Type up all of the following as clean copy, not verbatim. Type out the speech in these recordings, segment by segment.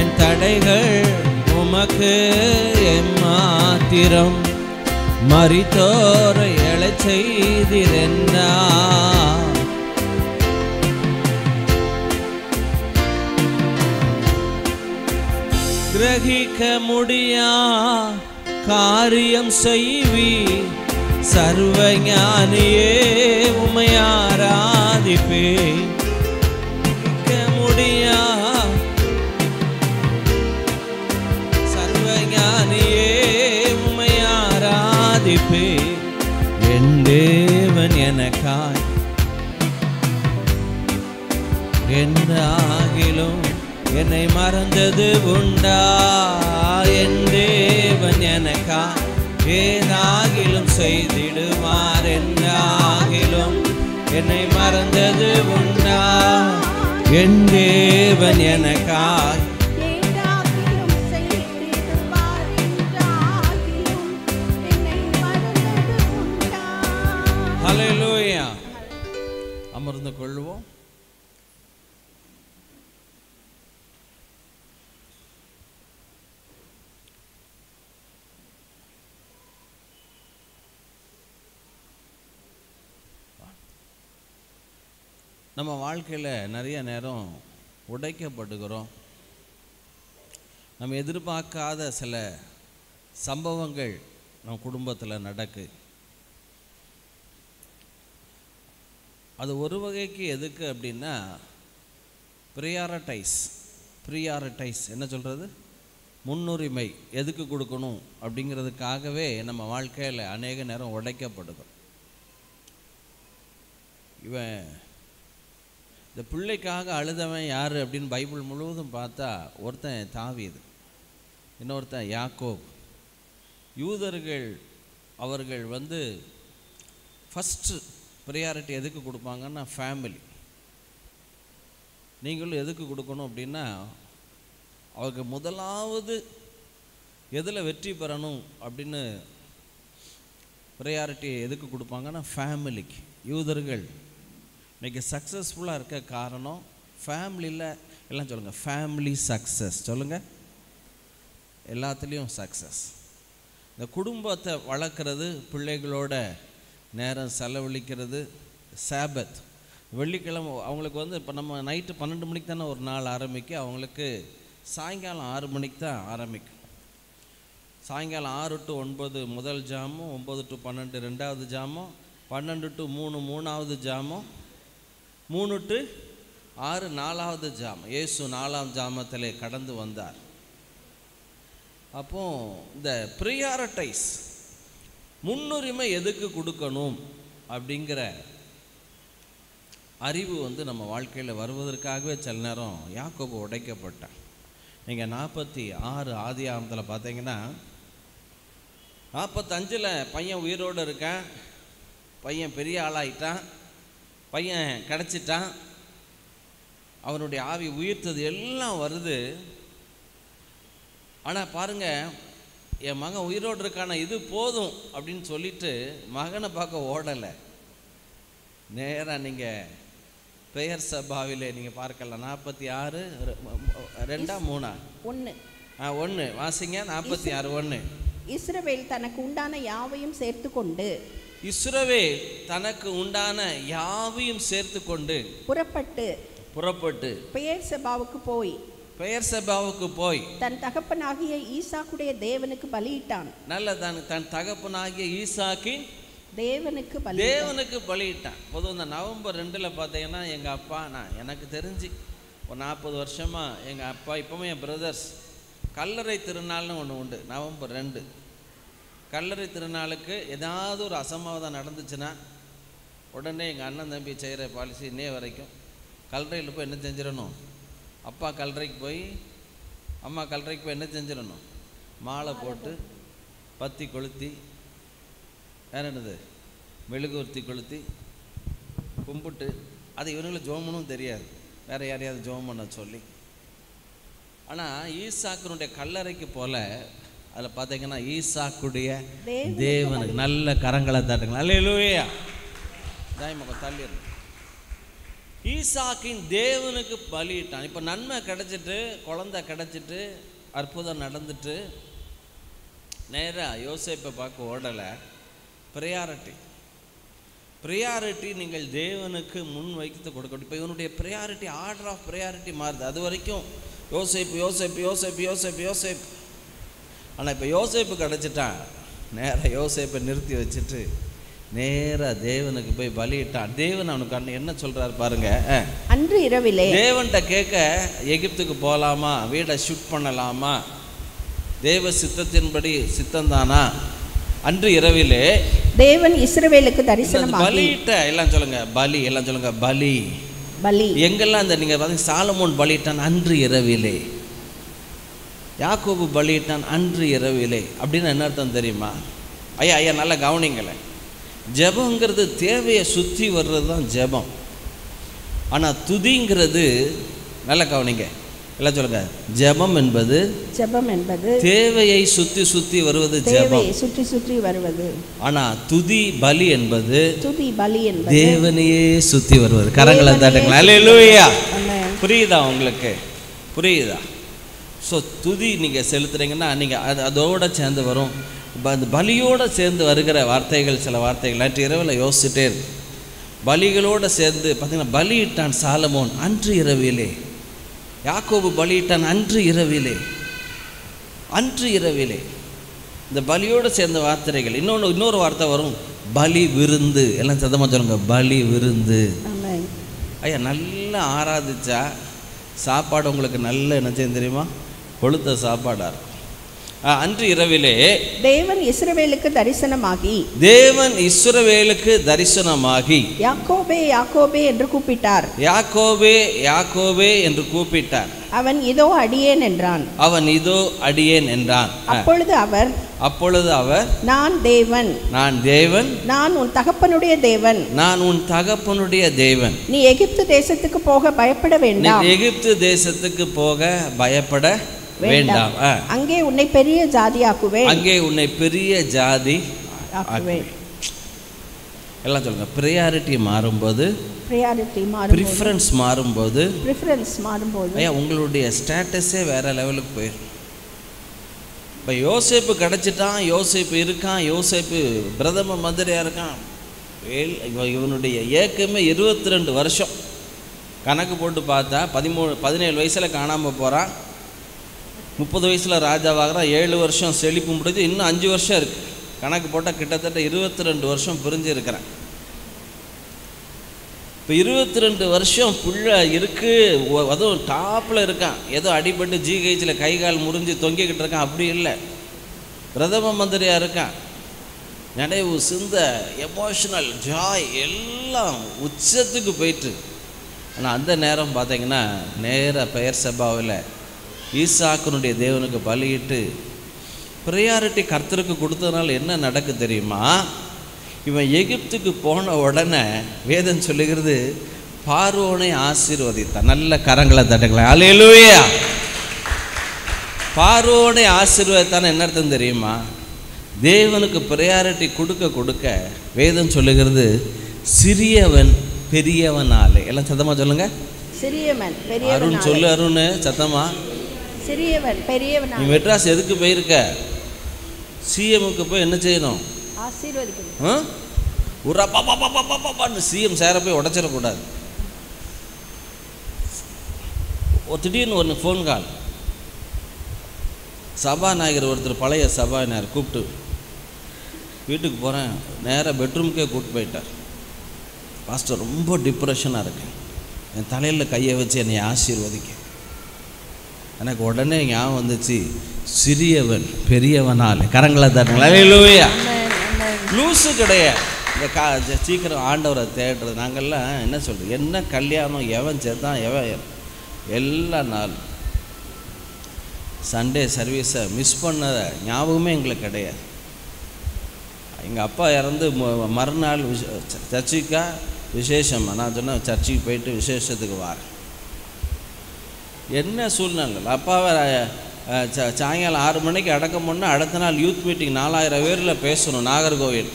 என் தடைகள் உமக்கு எம்மாத்திரம், மரித்தோரை எழச் செய்திரென்னா. கிரகிக்க முடியா காரியம் செய்வி, சர்வஞானியே உம்மை ஆராதிப்பே. முடியா சர்வஞானியே உம்மை ஆராதிப்பே. என் தேவன் எனக்காய் என்னாகிலும் என்னை மறந்தது உண்டா? என் தேவன் எனக்காய் ஏனாகிலும் செய்திடுவார். என்னாகிலும் என்னை மறந்தது உண்டா? என் தேவன் எனக்காய் ஹல்லேலூயா. அமர்ந்து கொள்வோம். நம்ம வாழ்க்கையில் நிறைய நேரம் உடைக்கப்படுகிறோம். நம்ம எதிர்பார்க்காத சில சம்பவங்கள் நம்ம குடும்பத்தில் நடக்கு. அது ஒரு வகைக்கு எதுக்கு அப்படின்னா ப்ரியாரிட்டைஸ் என்ன சொல்கிறது, முன்னுரிமை எதுக்கு கொடுக்கணும் அப்படிங்கிறதுக்காகவே நம்ம வாழ்க்கையில் அநேக நேரம் உடைக்கப்படுகிறோம். இவன் இந்த பிள்ளைக்காக அழுதவன் யார் அப்படின்னு பைபிள் முழுவதும் பார்த்தா ஒருத்தன் தாவீது, இன்னொருத்தன் யாக்கோப். யூதர்கள் அவர்கள் ஃபஸ்ட்டு ப்ரியாரிட்டி எதுக்கு கொடுப்பாங்கன்னா ஃபேமிலி. நீங்களும் எதுக்கு கொடுக்கணும் அப்படின்னா அவருக்கு முதலாவது எதில் வெற்றி பெறணும் அப்படின்னு ப்ரியாரிட்டி எதுக்கு கொடுப்பாங்கன்னா ஃபேமிலிக்கு. யூதர்கள் இன்றைக்கி சக்ஸஸ்ஃபுல்லாக இருக்க காரணம் ஃபேமிலியில். எல்லாம் சொல்லுங்கள், ஃபேமிலி சக்ஸஸ் சொல்லுங்கள். எல்லாத்துலேயும் சக்ஸஸ். இந்த குடும்பத்தை வளர்க்குறது, பிள்ளைகளோட நேரம் செலவழிக்கிறது, சாபத் வெள்ளிக்கிழமை அவங்களுக்கு இப்போ நம்ம நைட்டு 12 மணிக்கு தானே ஒரு நாள் ஆரம்பிக்கும், அவங்களுக்கு சாயங்காலம் 6 மணிக்கு தான் ஆரம்பிக்கும். சாயங்காலம் 6 to 9 முதல் ஜாமம், 9 to 12 ரெண்டாவது ஜாமம், 12 to 3 மூணாவது ஜாமம், 3 to 6 நாலாவது ஜாமம். இயேசு 4ஆம் ஜாமத்திலே கடந்து வந்தார். அப்போ இந்த ப்ரியாரிட்டைஸ், முன்னுரிமை எதுக்கு கொடுக்கணும் அப்படிங்கிற அறிவு நம்ம வாழ்க்கையில் வருவதற்காகவே சில நேரம் யாக்கோபு உடைக்கப்பட்டான். நீங்கள் 46 ஆதியாகமத்தில் பார்த்தீங்கன்னா 45 பையன் உயிரோடு இருக்கான், பையன் பெரிய ஆளாயிட்டான், பையன் கிடச்சிட்டான், அவனுடைய ஆவி உயிர்த்தது எல்லாம் வருது. ஆனால் பாருங்கள், என் மகன் உயிரோடு இருக்கான, இது போதும் அப்படின்னு சொல்லிட்டு மகனை பார்க்க ஓடலை. நேராக நீங்கள் பெயர் சபாவிலே நீங்கள் பார்க்கலாம். 46 2 3 1 வாசிங்க. 46 1. இஸ்ரவேல் தனக்கு உண்டான யாவையும் சேர்த்து கொண்டு, இஸ்ரவேல் தனக்கு உண்டான யாவையும் சேர்த்து கொண்டு புறப்பட்டு பெயர் சபாவுக்கு போய் தன் தகப்பனாகிய ஈசாக்குடைய தேவனுக்கு பலியிட்டான். நல்ல தன் தகப்பனாகிய ஈசாக்கின் தேவனுக்கு பலியிட்டான். பொதுவாக இந்த நவம்பர் 2 பார்த்தீங்கன்னா எங்கள் அப்பா, நான் எனக்கு தெரிஞ்சு ஒரு 40 வருஷமாக எங்கள் அப்பா, இப்போவும் என் பிரதர்ஸ், கல்லறை திருநாள்னு ஒன்று உண்டு. நவம்பர் 2 கல்லறை திருநாளுக்கு ஏதாவது ஒரு அசம்பாவிதம் நடந்துச்சுன்னா உடனே எங்கள் அண்ணன் தம்பி செய்கிற பாலிசி இன்னே வரைக்கும் கல்லறையில் போய் என்ன செஞ்சிடணும், அப்பா கல்லறைக்கு போய் அம்மா கல்லறைக்கு போய் என்ன செஞ்சிடணும், மாலை போட்டு பத்தி கொளுத்தி, வேற என்னது, மெழுகுவர்த்தி கொளுத்தி கும்பிட்டு, அது இவனுங்களை ஜோமனும் தெரியாது, வேற யாரையாவது ஜோம் பண்ண சொல்லி. ஆனால் ஈசாக்கினுடைய கல்லறைக்கு போல அதில் பார்த்தீங்கன்னா ஈசாக்குடைய தேவனுக்கு நல்ல கரங்களை தட்டுங்க. அல்லேலூயா. தாய்மகம் தள்ளிடணும். ஈசாக்கின் தேவனுக்கு பலியிட்டான். இப்போ நன்மை கிடைச்சிட்டு, குழந்தை கிடைச்சிட்டு, அற்புதம் நடந்துட்டு, நேராக யோசேப்பை பார்க்க ஓடலை. ப்ரையாரிட்டி நீங்கள் தேவனுக்கு முன் வைத்து கொடுக்கணும். இப்போ இவனுடைய ப்ரையாரிட்டி, ஆர்டர் ஆஃப் ப்ரையாரிட்டி மாறுது. அது வரைக்கும் யோசேப்பு. ஆனால் இப்போ யோசேப்பு கிடச்சிட்டான். நேராக யோசேப்பை நிறுத்தி வச்சுட்டு நேராக தேவனுக்கு போய் பலியிட்டான். தேவன் அவனுக்கு என்ன சொல்கிறார் பாருங்க. அன்று இரவிலே தேவன்கிட்ட கேட்க, எகிப்துக்கு போகலாமா, வீடை ஷூட் பண்ணலாமா, தேவ சித்தத்தின்படி சித்தந்தானா? அன்று இரவிலே தேவன் இஸ்ரவேலுக்கு தரிசனமாகி பலியிட்ட, எல்லாம் சொல்லுங்க பலி, எல்லாம் சொல்லுங்க பலி. எங்கெல்லாம் இந்த நீங்கள் பார்த்தீங்க, சாலமோன் பலியிட்டான் அன்று இரவிலே, யாக்கோபு பலியிட்டான் அன்று இரவிலே. அப்படின்னு என்ன அர்த்தம் தெரியுமா? ஐயா நல்லா கவனிங்களேன். ஜெபங்கிறது தேவையை சுற்றி வர்றது தான் ஜெபம். ஆனால் துதிங்கிறது, நல்லா கவனிங்க, எல்லாம் சொல்லுங்க, ஜெபம் என்பது தேவையை சுற்றி வருவது, ஜெபம் சுற்றி வருவது. ஆனா துதி பலி என்பது தேவனையே சுற்றி வருவது. கரங்களை தட்டுங்களா. அல்லேலூயா. புரியுதா உங்களுக்கு? புரியுதா? ஸோ துதி நீங்கள் செலுத்துறீங்கன்னா நீங்கள் அதோட சேர்ந்து வரும். அந்த பலியோடு சேர்ந்து வருகிற வார்த்தைகள், சில வார்த்தைகள் நேற்று இரவில் யோசிச்சுட்டே இருக்கு. பலிகளோடு சேர்ந்து பார்த்தீங்கன்னா, பலியிட்டான் சாலமோன் அன்று இரவிலே, யாக்கோபு பலியிட்டான் அன்று இரவிலே. இந்த பலியோடு சேர்ந்த வார்த்தைகள். இன்னொரு வார்த்தை வரும், பலி விருந்து. எல்லாம் சத்தமாக சொல்லுங்க, பலி விருந்து. ஐயா நல்லா ஆராதிச்சா சாப்பாடு உங்களுக்கு நல்ல என்ன செய்யும் தெரியுமா? கொளுத்த சாப்பாடாக இருக்கும். அன்று இரவிலே தேவன் இஸ்ரவேலுக்கு தரிசனமாகி யாக்கோபே என்று கூப்பிட்டார். யாக்கோபே என்று கூப்பிட்டார். அவன் இதோ அடியேன் என்றான். அப்பொழுது அவர் நான் தேவன், நான் உன் தகப்பனுடைய தேவன். நீ எகிப்து தேசத்துக்கு போக பயப்பட வேண்டாம். அங்கே உன்னை பெரிய ஜாதி ஆக்குவேன். எல்லாம் சொல்லுங்க. ப்ரையாரிட்டி மாறும்போது, ப்ரிஃபரன்ஸ் மாறும்போது ஐயா உங்களுடைய ஸ்டேட்டஸே வேற லெவலுக்கு போயிடும். இப்போ யோசேப்பு கிடச்சிட்டான், யோசேப்பு இருக்கான், யோசேப்பு பிரதம மந்திரியாக இருக்கான். இவனுடைய ஏக்கமே 22 வருஷம். கணக்கு போட்டு பார்த்தா 17 வயசில் காணாமல் போகிறான், 30 வயசில் ராஜாவாகிறான், 7 வருஷம் செழிப்பு முடிஞ்சு, இன்னும் 5 வருஷம் இருக்குது. கணக்கு போட்டால் கிட்டத்தட்ட 22 வருஷம் பிரிஞ்சு இருக்கிறேன். இப்போ 22 வருஷம் புள்ள இருக்குது, அதுவும் டாப்பில் இருக்கான். ஏதோ அடிபட்டு ஜிஹெச்சில் கை கால் முறிஞ்சு தொங்கிக்கிட்டு இருக்கான். அப்படி இல்லை, பிரதம மந்திரியாக இருக்கான். நினைவு, சிந்த, எமோஷனல், ஜாய் எல்லாம் உச்சத்துக்கு போயிட்டு. ஆனால் அந்த நேரம் பார்த்தீங்கன்னா, நேராக பெயர் சபாவில் ஈசாக்கனுடைய தேவனுக்கு பலியிட்டு ப்ரையாரிட்டி கர்த்தருக்கு கொடுத்ததுனால என்ன நடக்கு தெரியுமா? இவன் எகிப்துக்கு போன உடனே வேதம் சொல்லுகிறது, பார்வோனை ஆசீர்வதித்தான். நல்ல கரங்களை தட்டுங்களேன். அல்லேலூயா. பார்வோனை ஆசீர்வதித்தான் என்ன அர்த்தம் தெரியுமா? தேவனுக்கு ப்ரையாரிட்டி கொடுக்க வேதம் சொல்லுகிறது, சிறியவன் பெரியவனாலே. எல்லாம் சத்தமாக சொல்லுங்க. சிறியவன் அருண் சொல்லு, அருண் சத்தமா. சிறியவன் பெரியவன். நீ மெட்ராஸ் எதுக்கு போயிருக்க? சிஎம்முக்கு போய் என்ன செய்யணும்? ஆசீர்வதிக்கணும். சிஎம் சேர போய் உடச்சிடக்கூடாது. திடீர்னு ஒரு ஃபோன் கால், சபாநாயகர் ஒருத்தர், பழைய சபாநாயகர் கூப்பிட்டு வீட்டுக்கு போகிறேன், நேராக பெட்ரூம்க்கே கூப்பிட்டு போயிட்டார். பாஸ்டர் ரொம்ப டிப்ரெஷனாக இருக்கேன், என் தலையில் கையை வச்சு என்னை ஆசீர்வதிக்க. எனக்கு உடனே ஞாபகம் வந்துச்சு, சிறியவன் பெரியவனால். கரங்களை தட்டுங்களா. அல்லேலூயா. லூஸு கிடையாது. இந்த சீக்கிரம் ஆண்டவரை தேடுறது. நாங்கள்லாம் என்ன சொல்கிறோம், என்ன கல்யாணம், எவன் சேர்த்தான், எவன் எல்லா நாள் சண்டே சர்வீஸை மிஸ் பண்ண ஞாபகமே எங்களுக்கு கிடையாது. எங்கள் அப்பா இறந்து மறுநாள் சர்ச்சுக்கா விசேஷம். நான் சொன்னேன், சர்ச்சுக்கு போயிட்டு விசேஷத்துக்கு வரேன். என்ன சூழ்நிலை, அப்பாவை சாயங்காலம் 6 மணிக்கு அடக்கம் பண்ணால் அடுத்த நாள் யூத் மீட்டிங் 4000 பேரில் பேசணும் நாகர்கோவில்.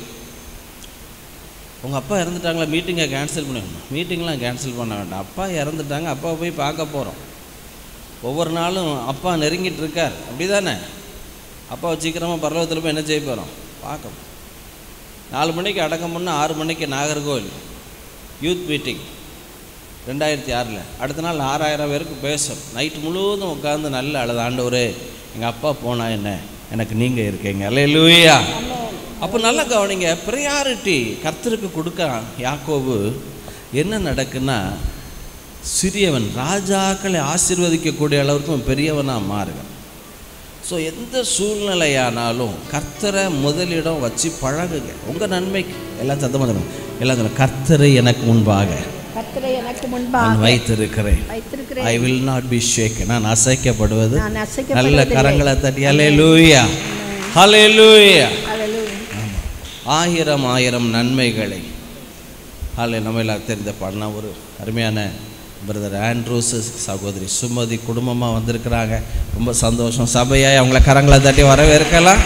உங்கள் அப்பா இறந்துட்டாங்களா, மீட்டிங்கை கேன்சல் பண்ணிடணும். மீட்டிங்லாம் கேன்சல் பண்ண வேண்டாம், அப்பா இறந்துட்டாங்க, அப்பாவை போய் பார்க்க போகிறோம். ஒவ்வொரு நாளும் அப்பா நெருங்கிட்டு இருக்கார், அப்படி தானே? அப்பாவை சீக்கிரமாக பரலோகத்தில் போய் என்ன செய்ய போகிறோம், பார்க்கணும். 4 மணிக்கு அடக்கம் முன்னே 6 மணிக்கு நாகர்கோவில் யூத் மீட்டிங் 2006. அடுத்த நாள் 6000 பேருக்கு பேசும். நைட்டு முழுவதும் உட்காந்து நல்ல அழுது, ஆண்டவரே எங்கள் அப்பா போனால் என்ன, எனக்கு நீங்கள் இருக்கீங்க. அல்லேலூயா. அப்போ நல்லா கவனிங்க, ப்ரையாரிட்டி கர்த்தருக்கு கொடுக்குறான் யாக்கோபு. என்ன நடக்குன்னா, சிறியவன் ராஜாக்களை ஆசீர்வதிக்கக்கூடிய அளவுக்கு பெரியவனாக மாறுங்க. ஸோ எந்த சூழ்நிலையானாலும் கர்த்தரை முதலிடம் வச்சு பழகுங்க, உங்கள் நன்மைக்கு. எல்லாம் சத்தமாக சொல்லுங்க, எல்லாம் சொல்லுங்க, கர்த்தரை எனக்கு முன்பாக நான் வைத்திருக்கிறேன். I will not be shake hand. நான் அசைக்கப்படுவது. நல்ல கரங்களை தட்டி அல்லேலூயா, அல்லேலூயா. ஆயிரம் ஆயிரம் நன்மைகளை நம்ம எல்லாம் தெரிந்த பாடலாம். ஒரு அருமையான பிரதர் ஆண்ட்ரூஸ், சகோதரி சுமதி குடும்பமாக வந்திருக்கிறாங்க. ரொம்ப சந்தோஷம். சபையாய் அவங்கள கரங்களை தட்டி வரவேற்கலாம்.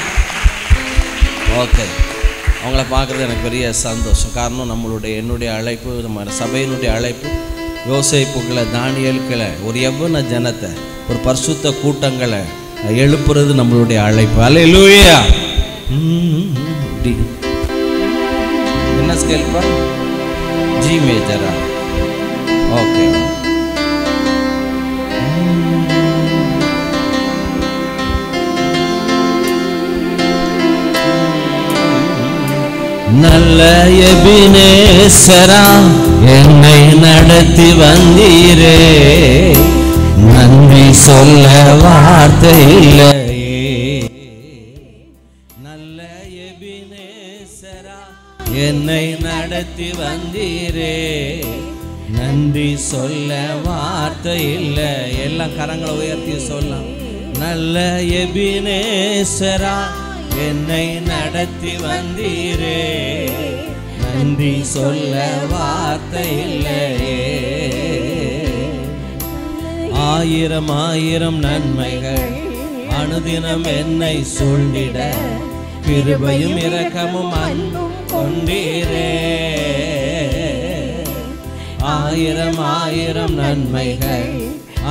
ஓகே, அவங்கள பார்க்குறது எனக்கு பெரிய சந்தோஷம். காரணம் என்னுடைய அழைப்பு, நம்ம சபையினுடைய அழைப்பு யோசேப்புகளை, தானியேல்களை, ஒரு யவன ஜனத்தை, ஒரு பரிசுத்த கூட்டங்களை எழுப்புறது நம்மளுடைய அழைப்பு. அல்லேலூயா. என்ன ஸ்கேல்ப்பா? ஜி மேஜரா? ஓகே. நல்ல எபினேசரா என்னை நடத்தி வந்தீரே, நன்றி சொல்ல வார்த்தை இல்லையே. நல்ல எபினேசரா என்னை நடத்தி வந்தீரே, நன்றி சொல்ல வார்த்தை இல்லை. எல்லாம் கரங்களை உயர்த்தி சொல்லலாம். நல்ல எபினேசரா என்னை நடத்தி வந்தீரே, நன்றி சொல்ல வார்த்தை இல்லையே. ஆயிரம் ஆயிரம் நன்மைகள் அனுதினம் என்னை சூழ்ந்திட, கிருபையும் இரக்கமும் அன்பும் கொண்டீரே. ஆயிரம் ஆயிரம் நன்மைகள்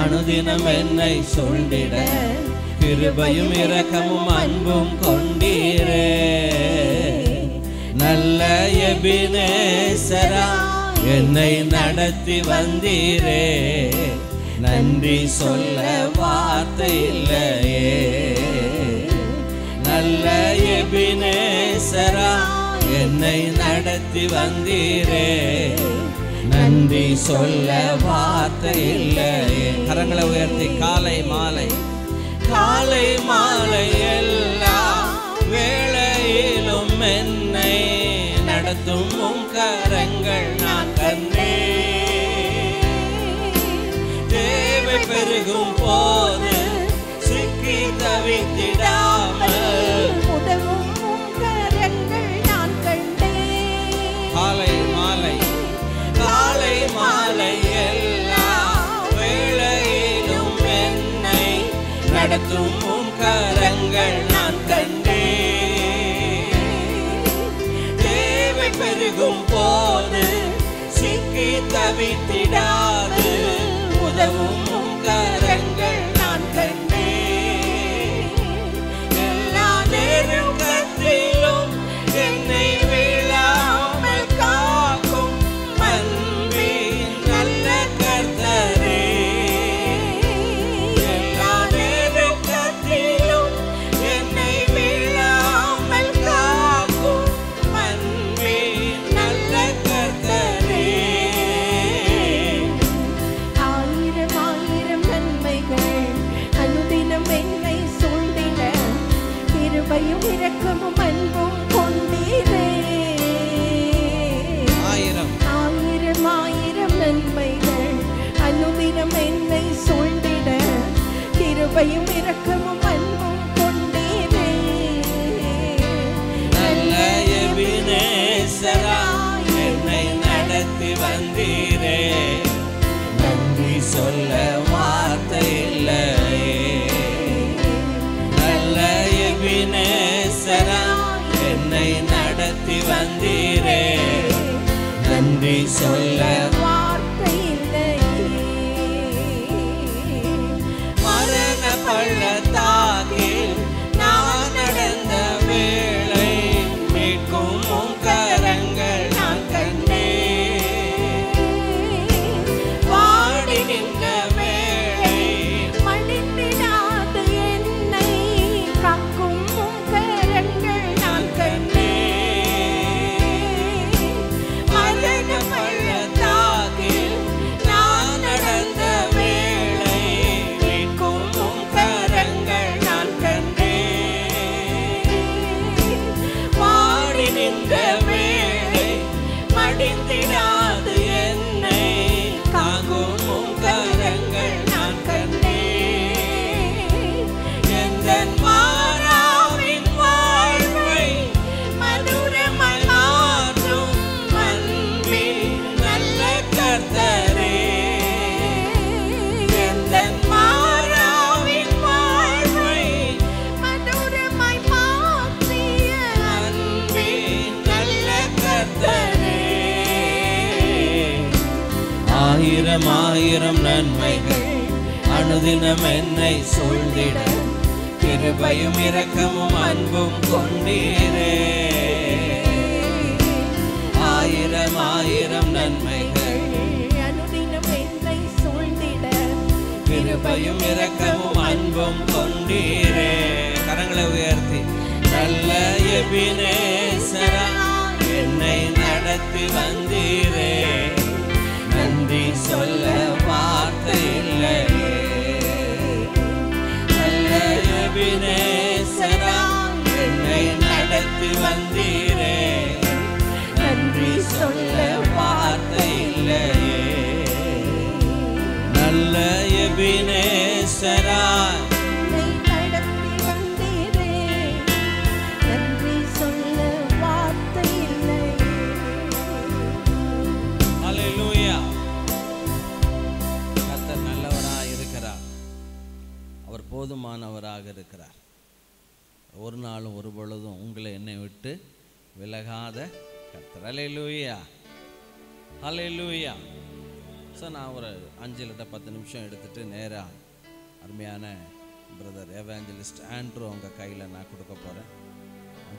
அனுதினம் என்னை சூழ்ந்திட, கிருபையும் இரக்கமும் அன்பும் கொண்டீரே. நல்ல எபினேசரா என்னை நடத்தி வந்தீரே, நன்றி சொல்ல வார்த்தை இல்லையே. நல்ல எபினேசரா என்னை நடத்தி வந்தீரே, நன்றி சொல்ல வார்த்தை இல்லையே. கரங்களை உயர்த்தி காலை மாலை, காலை மாலை எல்லா வேளையிலும் என்னை நடத்தும் உம் கரங்கள் நான் கண்டேன். தேவை பெருகும் போது சிக்கி தவித்திடாமல் உதவும் உம் கரங்கள் நான் கண்டேன். காலை மாலை, காலை மாலை எல்லா வேளையிலும் என்னை நடத்தும் உம் கரங்கள் நான் கண்டேன். தேவை பெருகும் போது சிக்கி தவித்திடாது உதவும் உம் கரங்கள் நான் கண்டேன். எல்லா நெருக்கத்திலும் என்னை விழாமல் காக்கும் அன்பின் நல்ல கர்த்தரே. எல்லா நெருக்கத்திலும் என்னை விழாமல் காக்கும் அன்பின் நல்ல கர்த்தரே. ஆயிரம் ஆயிரம் நன்மைகள் அனுதினம் என்னை சூழ்ந்திட, கிருபையும் இரக்கமும் அன்பும் கொண்டீரே. ஆயிரம் ஆயிரம் ஆயிரம் நன்மைகள் அனுதினம் என்னை சூழ்ந்திட, கிருபையும் இரக்கமும் அன்பும் கொண்டீரே. நல்ல எபினேசரா என்னை நடத்தி வந்தீரே, நன்றி சொல்ல வார்த்தை இல்லையே. நல்ல எபினேசரா என்னை நடத்தி வந்தீரே, சொல்ல வார்த்தை இல்லையே. மரண பள்ளத்தாக்கில் நான் நடந்த வேளை மீட்கும் உம் கரங்கள் நான் கண்டேன். வாடி நின்ற வேளை மடிந்திடாது என்னை காக்கும் உம் கரங்கள் நான் கண்டேன். மரண பள்ளத்தாக்கில் நான் நடந்த வேளை மீட்கும் உம் கரங்கள் நான் கண்டேன். வாடி நின்ற வேளை மடிந்திடாது என்னை தாங்கும் உம் கரங்கள் நான் கண்டேன். எந்தன் மாறாவின் வாழ்வை மதுரமாய் மாற்றும் அன்பின் நல்ல கர்த்தரே. எந்தன் மாறாவின் வாழ்வை மதுரமாய் மாற்றிய அன்பின் நல்ல கர்த்தரே. ஆயிரம் ஆயிரம் நன்மைகள் அனுதினம் என்னை சூழ்ந்திட கிருபையும் இரக்கமும் அன்பும் கொண்டீரே. ஆயிரம் ஆயிரம் நன்மைகள் அனுதினம் என்னை சூழ்ந்திட கிருபையும் இரக்கமும் அன்பும் கொண்டீரே. கரங்களை உயர்த்தி நல்ல எபினேசரா என்னை நடத்தி வந்தீரே. நன்றி சொல்ல வார்த்தை இல்லையே. நல்ல எபினேசரா என்னை நடத்தி வந்தீரே. நன்றி சொல்ல வார்த்தை இல்லையே. நல்ல எபினேசரா என்னை நடத்தி வந்தீரே. நன்றி சொல்ல வார்த்தை இல்லையே. ஹல்லேலூயா. கர்த்தர் நல்லவராக இருக்கிறார். அவர் போதுமானவராக இருக்கிறார். ஒரு நாளும் ஒரு பொழுதும் உங்களை என்னை விட்டு விலகாத கர்த்தர். ஹல்லேலூயா, ஹல்லேலூயா. ஸோ நான் ஒரு 5-10 நிமிஷம் எடுத்துகிட்டு நேராக அருமையான பிரதர் எவாஞ்சலிஸ்ட் ஆண்ட்ரூ அவங்க கையில் நான் கொடுக்க போகிறேன்.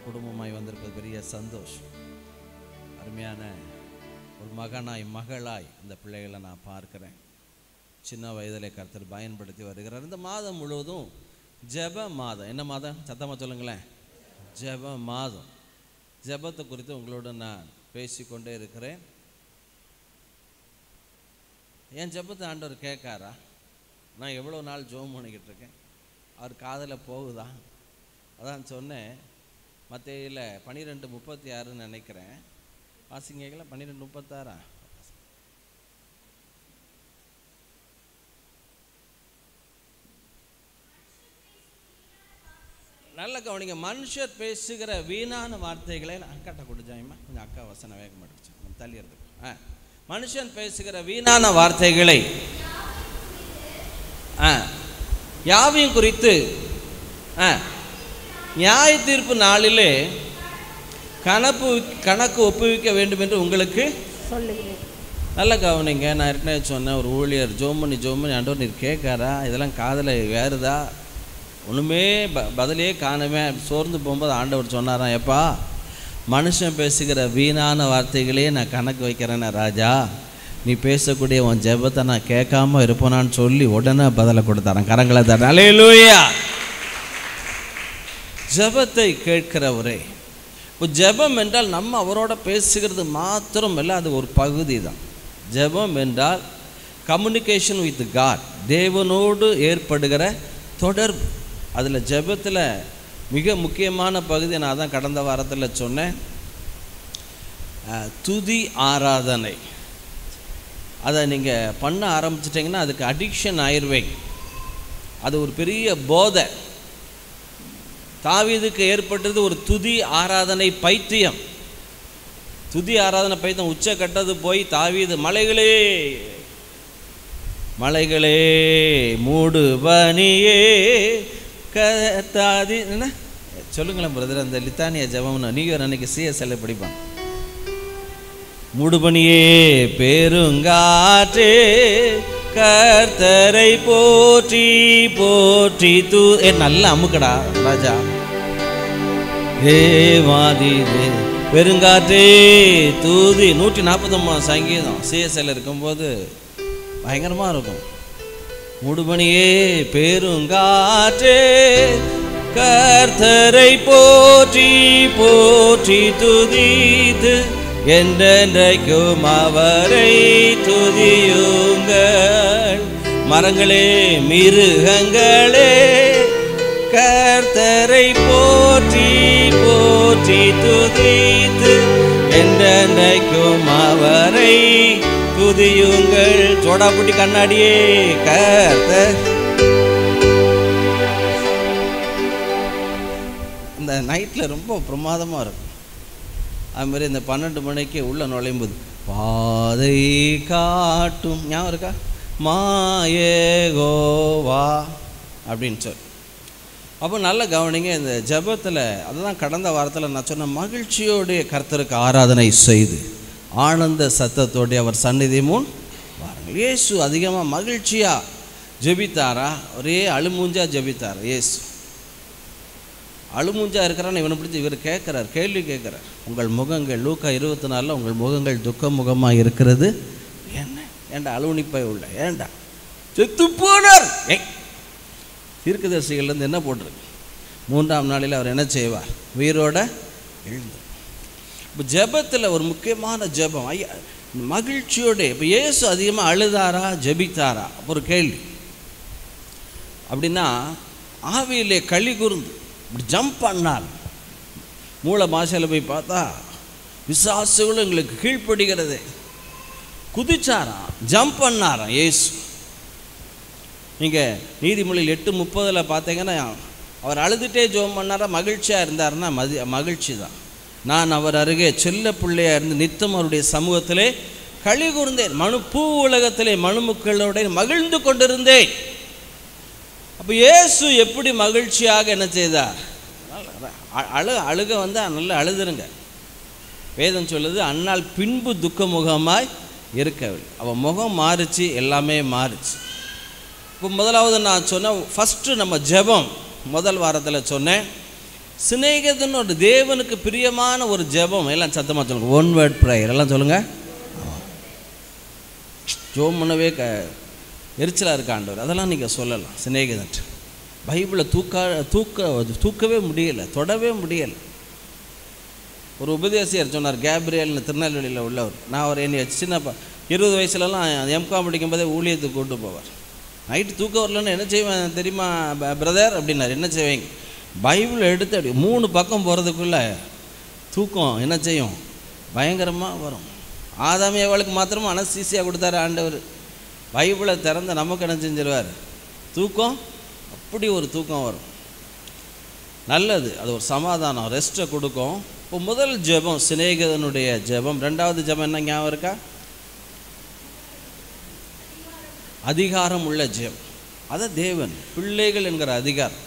குடும்பமாய் வந்திருப்பது பெரிய சந்தோஷம். அருமையான ஒரு மகனாய் மகளாய் இந்த பிள்ளைகளை நான் பார்க்குறேன். சின்ன வயதிலே கர்த்தர் பயன்படுத்தி வருகிறார். இந்த மாதம் முழுவதும் ஜெப மாதம். என்ன மாதம்? சத்தமாக சொல்லுங்களேன். ஜெப மாதம். ஜெபத்தை குறித்து உங்களோட நான் பேசிக்கொண்டே இருக்கிறேன். என் ஜெபத்தை ஆண்டவர் கேட்காரா? நான் எவ்வளோ நாள் ஜெபம் பண்ணிக்கிட்டு இருக்கேன், அவர் காதில் போகுதா? அதான் சொன்னேன். மத்தேயுல 12:36 நினைக்கிறேன். வாசிங்கல 12:36. நல்ல கவனிங்க. மனுஷர் பேசுகிற வீணான வார்த்தைகளை அக்காட்ட கொடுத்தாயம்மா, கொஞ்சம் அக்கா வசனம் வேகமாக அடிச்சு நம்ம தள்ளிடுறதுக்கு. மனுஷன் பேசுகிற வீணான வார்த்தைகளை யாவையும் குறித்து நியாய தீர்ப்பு நாளிலே கணக்கு ஒப்புவிக்க வேண்டும் என்று உங்களுக்கு சொல்லுகிறேன். நல்ல கவனிங்க. நான் ஏற்கனவே சொன்னேன், ஒரு ஊழியர் ஜோமனி ஆண்டவர் நீர் கேட்காரா? இதெல்லாம் காதில் வேறுதா? ஒன்றுமே பதிலே காணுமே. சோர்ந்து போகும்போது ஆண்டவர் சொன்னாராம், எப்பா மனுஷன் பேசுகிற வீணான வார்த்தைகளே நான் கணக்கு வைக்கிறேன்னா ராஜா, நீ பேசக்கூடிய உன் ஜெபத்தை நான் கேட்காம இருப்போனான்னு சொல்லி உடனே பதிலை கொடுத்தாரான். கரங்களை தர. அல்லேலூயா. ஜெபத்தை கேட்கிறவரே. இப்போ ஜெபம் என்றால் நம்ம அவரோட பேசுகிறது மாத்திரம் இல்லை, அது ஒரு பகுதி தான். ஜெபம் என்றால் கம்யூனிகேஷன் வித் காட், தேவனோடு ஏற்படுகிற தொடர்பு. அதில் ஜெபத்தில் மிக முக்கியமான பகுதி நான் தான் கடந்த வாரத்தில் சொன்னேன், துதி ஆராதனை. அதை நீங்கள் பண்ண ஆரம்பிச்சிட்டிங்கன்னா அதுக்கு அடிக்ஷன் ஆயிடுவேங்க. அது ஒரு பெரிய போதை. தாவீதுக்கு ஏற்பட்டது ஒரு துதி ஆராதனை பைத்தியம். துதி ஆராதனை பைத்தியம் உச்ச கட்டது போய் தாவீது மலைகளே மலைகளே மூடு பனியே கத்தாதி என்ன சொல்லுங்களேன் பிரதர், அந்த லித்தானியா ஜெபம்னு நீங்கள் அன்னைக்கு சிஎஸ்எல்ல படிப்பாங்க. மூடுபனியே பெருங்காற்றே கர்த்தரை போற்றி போற்றி நல்ல அமுக்கடா ராஜா. தேவாதி பெருங்காற்றே தூதி 149 சங்கீதம் சிஎஸ்எல் இருக்கும்போது பயங்கரமாக இருக்கும். மூடுபனியே பெருங்காற்றே கர்த்தரை போற்றி போற்றி துதித்து என்றென்றைக்கும் அவரை துதியுங்கள். மரங்களே மிருகங்களே கர்த்தரை போற்றி போற்றி துதித்து என்றென்றைக்கும் அவரை துதியுங்கள். சோடாபுட்டி கண்ணாடியே கர்த்தர். இந்த நைட்டில் ரொம்ப பிரமாதமாக இருக்கும். அதுமாதிரி இந்த 12 மணிக்கு உள்ளே நுழையும்போது பாதை காட்டும் ஞாபகம் இருக்கா? மாயேகோவா அப்படின்னு சொல்லி. அப்போ நல்ல கவனிங்க. இந்த ஜபத்தில் அதுதான் கடந்த வாரத்தில் நான் சொன்ன, மகிழ்ச்சியோடைய கர்த்தருக்கு ஆராதனை செய்து ஆனந்த சத்தத்தோடைய அவர் சந்நிதி முன் வாருங்கள். இயேசு அதிகமாக மகிழ்ச்சியாக ஜெபித்தாரா? ஒரே அழுமூஞ்சா ஜெபித்தார். இயேசு அழுமூஞ்சா இருக்கிறான்னு இவனை பிடிச்சி இவர் கேட்குறார், கேள்வி கேட்குறார். உங்கள் முகங்கள் லூக்கா 24 உங்கள் முகங்கள் துக்க முகமாக இருக்கிறது என்ன? ஏண்டா அழுவணிப்பாய் உள்ள ஏண்டா செத்து போனார். தீர்க்கதரிசிகள்லேருந்து என்ன போட்டிருக்கு? 3ஆம் நாளில் அவர் என்ன செய்வார்? உயிரோட எழுந்து. இப்போ ஜெபத்தில் ஒரு முக்கியமான ஜெபம் ஐயா மகிழ்ச்சியோட. இப்போ இயேசு அதிகமாக அழுதாரா ஜெபித்தாரா? ஒரு கேள்வி. அப்படின்னா ஆவியிலே களி கூர்ந்து இப்படி ஜம்ப் பண்ணால், மூல பாஷையில் போய் பார்த்தா விசுவாசிகளும் எங்களுக்கு கீழ்ப்படுகிறது. குதிச்சாராம், ஜம்ப் பண்ணாராம் இயேசு. நீங்கள் நீதிமொழியில் 8:30 பார்த்தீங்கன்னா அவர் அழுதுகிட்டே ஜெபம் பண்ணாரா மகிழ்ச்சியாக இருந்தாருன்னா மகிழ்ச்சி தான். நான் அவர் அருகே செல்ல பிள்ளையாக இருந்து நித்தம் அவருடைய சமூகத்திலே களி கூர்ந்தேன், பூ உலகத்திலே மனுமக்களோட மகிழ்ந்து கொண்டிருந்தேன். அப்போ இயேசு எப்படி மகிழ்ச்சியாக என்ன செய்தார்? அழுக வந்தால் நல்லா அழுதுருங்க. வேதம் சொல்லுது அன்னால் பின்பு துக்க முகமாய் இருக்கவில்லை. அவன் முகம் மாறிச்சு, எல்லாமே மாறிச்சு. இப்போ முதலாவது நான் சொன்னேன், ஃபஸ்ட்டு நம்ம ஜெபம் முதல் வாரத்தில் சொன்னேன், சிநேகிதன் ஒரு தேவனுக்கு பிரியமான ஒரு ஜெபம். எல்லாம் சத்தமாக சொல்லுங்கள், ஒன் வேர்ட் ப்ரேயர். எல்லாம் சொல்லுங்கள். ஜெபம் பண்ணவே எரிச்சலாக இருக்க ஆண்டவர், அதெல்லாம் நீங்கள் சொல்லலாம். சிநேகிதன் பைபிளை தூக்கவே முடியலை, தொடவே முடியலை. ஒரு உபதேசியர் சொன்னார், கேப்ரியல்னு, திருநெல்வேலியில் உள்ளவர். நான் அவர் என்னை சின்னப்பா 20 வயசுலலாம் எம்காம் படிக்கும்போதே ஊழியத்துக்கு கூட்டு போவார். நைட்டு தூக்கம் வரலன்னு என்ன செய்வேன் தெரியுமா பிரதர் அப்படின்னார். என்ன செய்வீங்க? பைபிளை எடுத்து அப்படி 3 பக்கம் போகிறதுக்குள்ளே தூக்கம் என்ன செய்யும்? பயங்கரமாக வரும். ஆதாமே அவளுக்கு மாத்திரமா அனஸ்தீசியா கொடுத்தாரு ஆண்டவர். பைபிளை திறந்த நமக்கு என்ன செஞ்சிருவார்? தூக்கம், அப்படி ஒரு தூக்கம் வரும். நல்லது, அது ஒரு சமாதானம், ரெஸ்ட்டை கொடுக்கும். இப்போ முதல் ஜெபம் சிநேகிதனுடைய ஜெபம். 2வது ஜெபம் என்ன ஞாபகம் இருக்கா? அதிகாரம் உள்ள ஜெபம். அதை தேவன் பிள்ளைகள் என்கிற அதிகாரம்.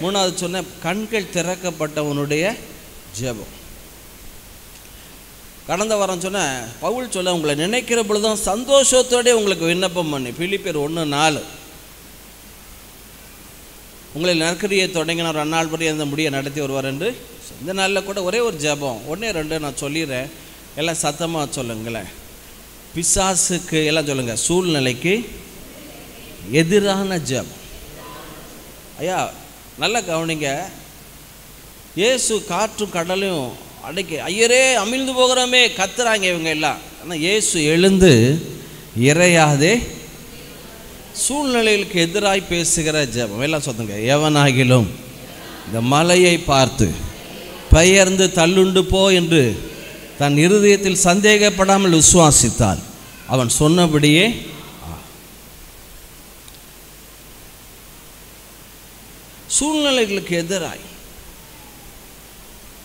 3வது சொன்ன கண்கள் திறக்கப்பட்டவனுடைய ஜெபம். கடந்த வாரம் சொன்ன பவுல் சொல்ல, உங்களை நினைக்கிற பொழுதும் சந்தோஷத்தோட உங்களுக்கு விண்ணப்பம் பண்ணி, பிலிப்பியர் 1:4. உங்களை நற்கரியை தொடங்கின ஒரு அந்நாள் படி அந்த முடியை நடத்தி வருவார் என்று. இந்த நாளில் கூட ஒரே ஒரு ஜெபம், 1-2 நான் சொல்லிடுறேன், எல்லாம் சத்தமாக சொல்லுங்களேன். பிசாசுக்கு எல்லாம் சொல்லுங்கள், சூழ்நிலைக்கு எதிரான ஜெபம். ஐயா நல்லா கவனிங்க. இயேசு காற்றும் கடலையும் அடைக்க, ஐயரே அமிழ்ந்து போகிறோமே கத்துறாங்க இவங்க எல்லாம். ஆனால் இயேசு எழுந்து இறையாதே சூழ்நிலைகளுக்கு எதிராய் பேசுகிற ஜெபம். எல்லாம் சொல்லுங்க, எவனாகிலும் இந்த மலையை பார்த்து பெயர்ந்து தள்ளுண்டு போ என்று தன் இருதயத்தில் சந்தேகப்படாமல் விசுவாசித்தால் அவன் சொன்னபடியே. சூழ்நிலைகளுக்கு எதிராய்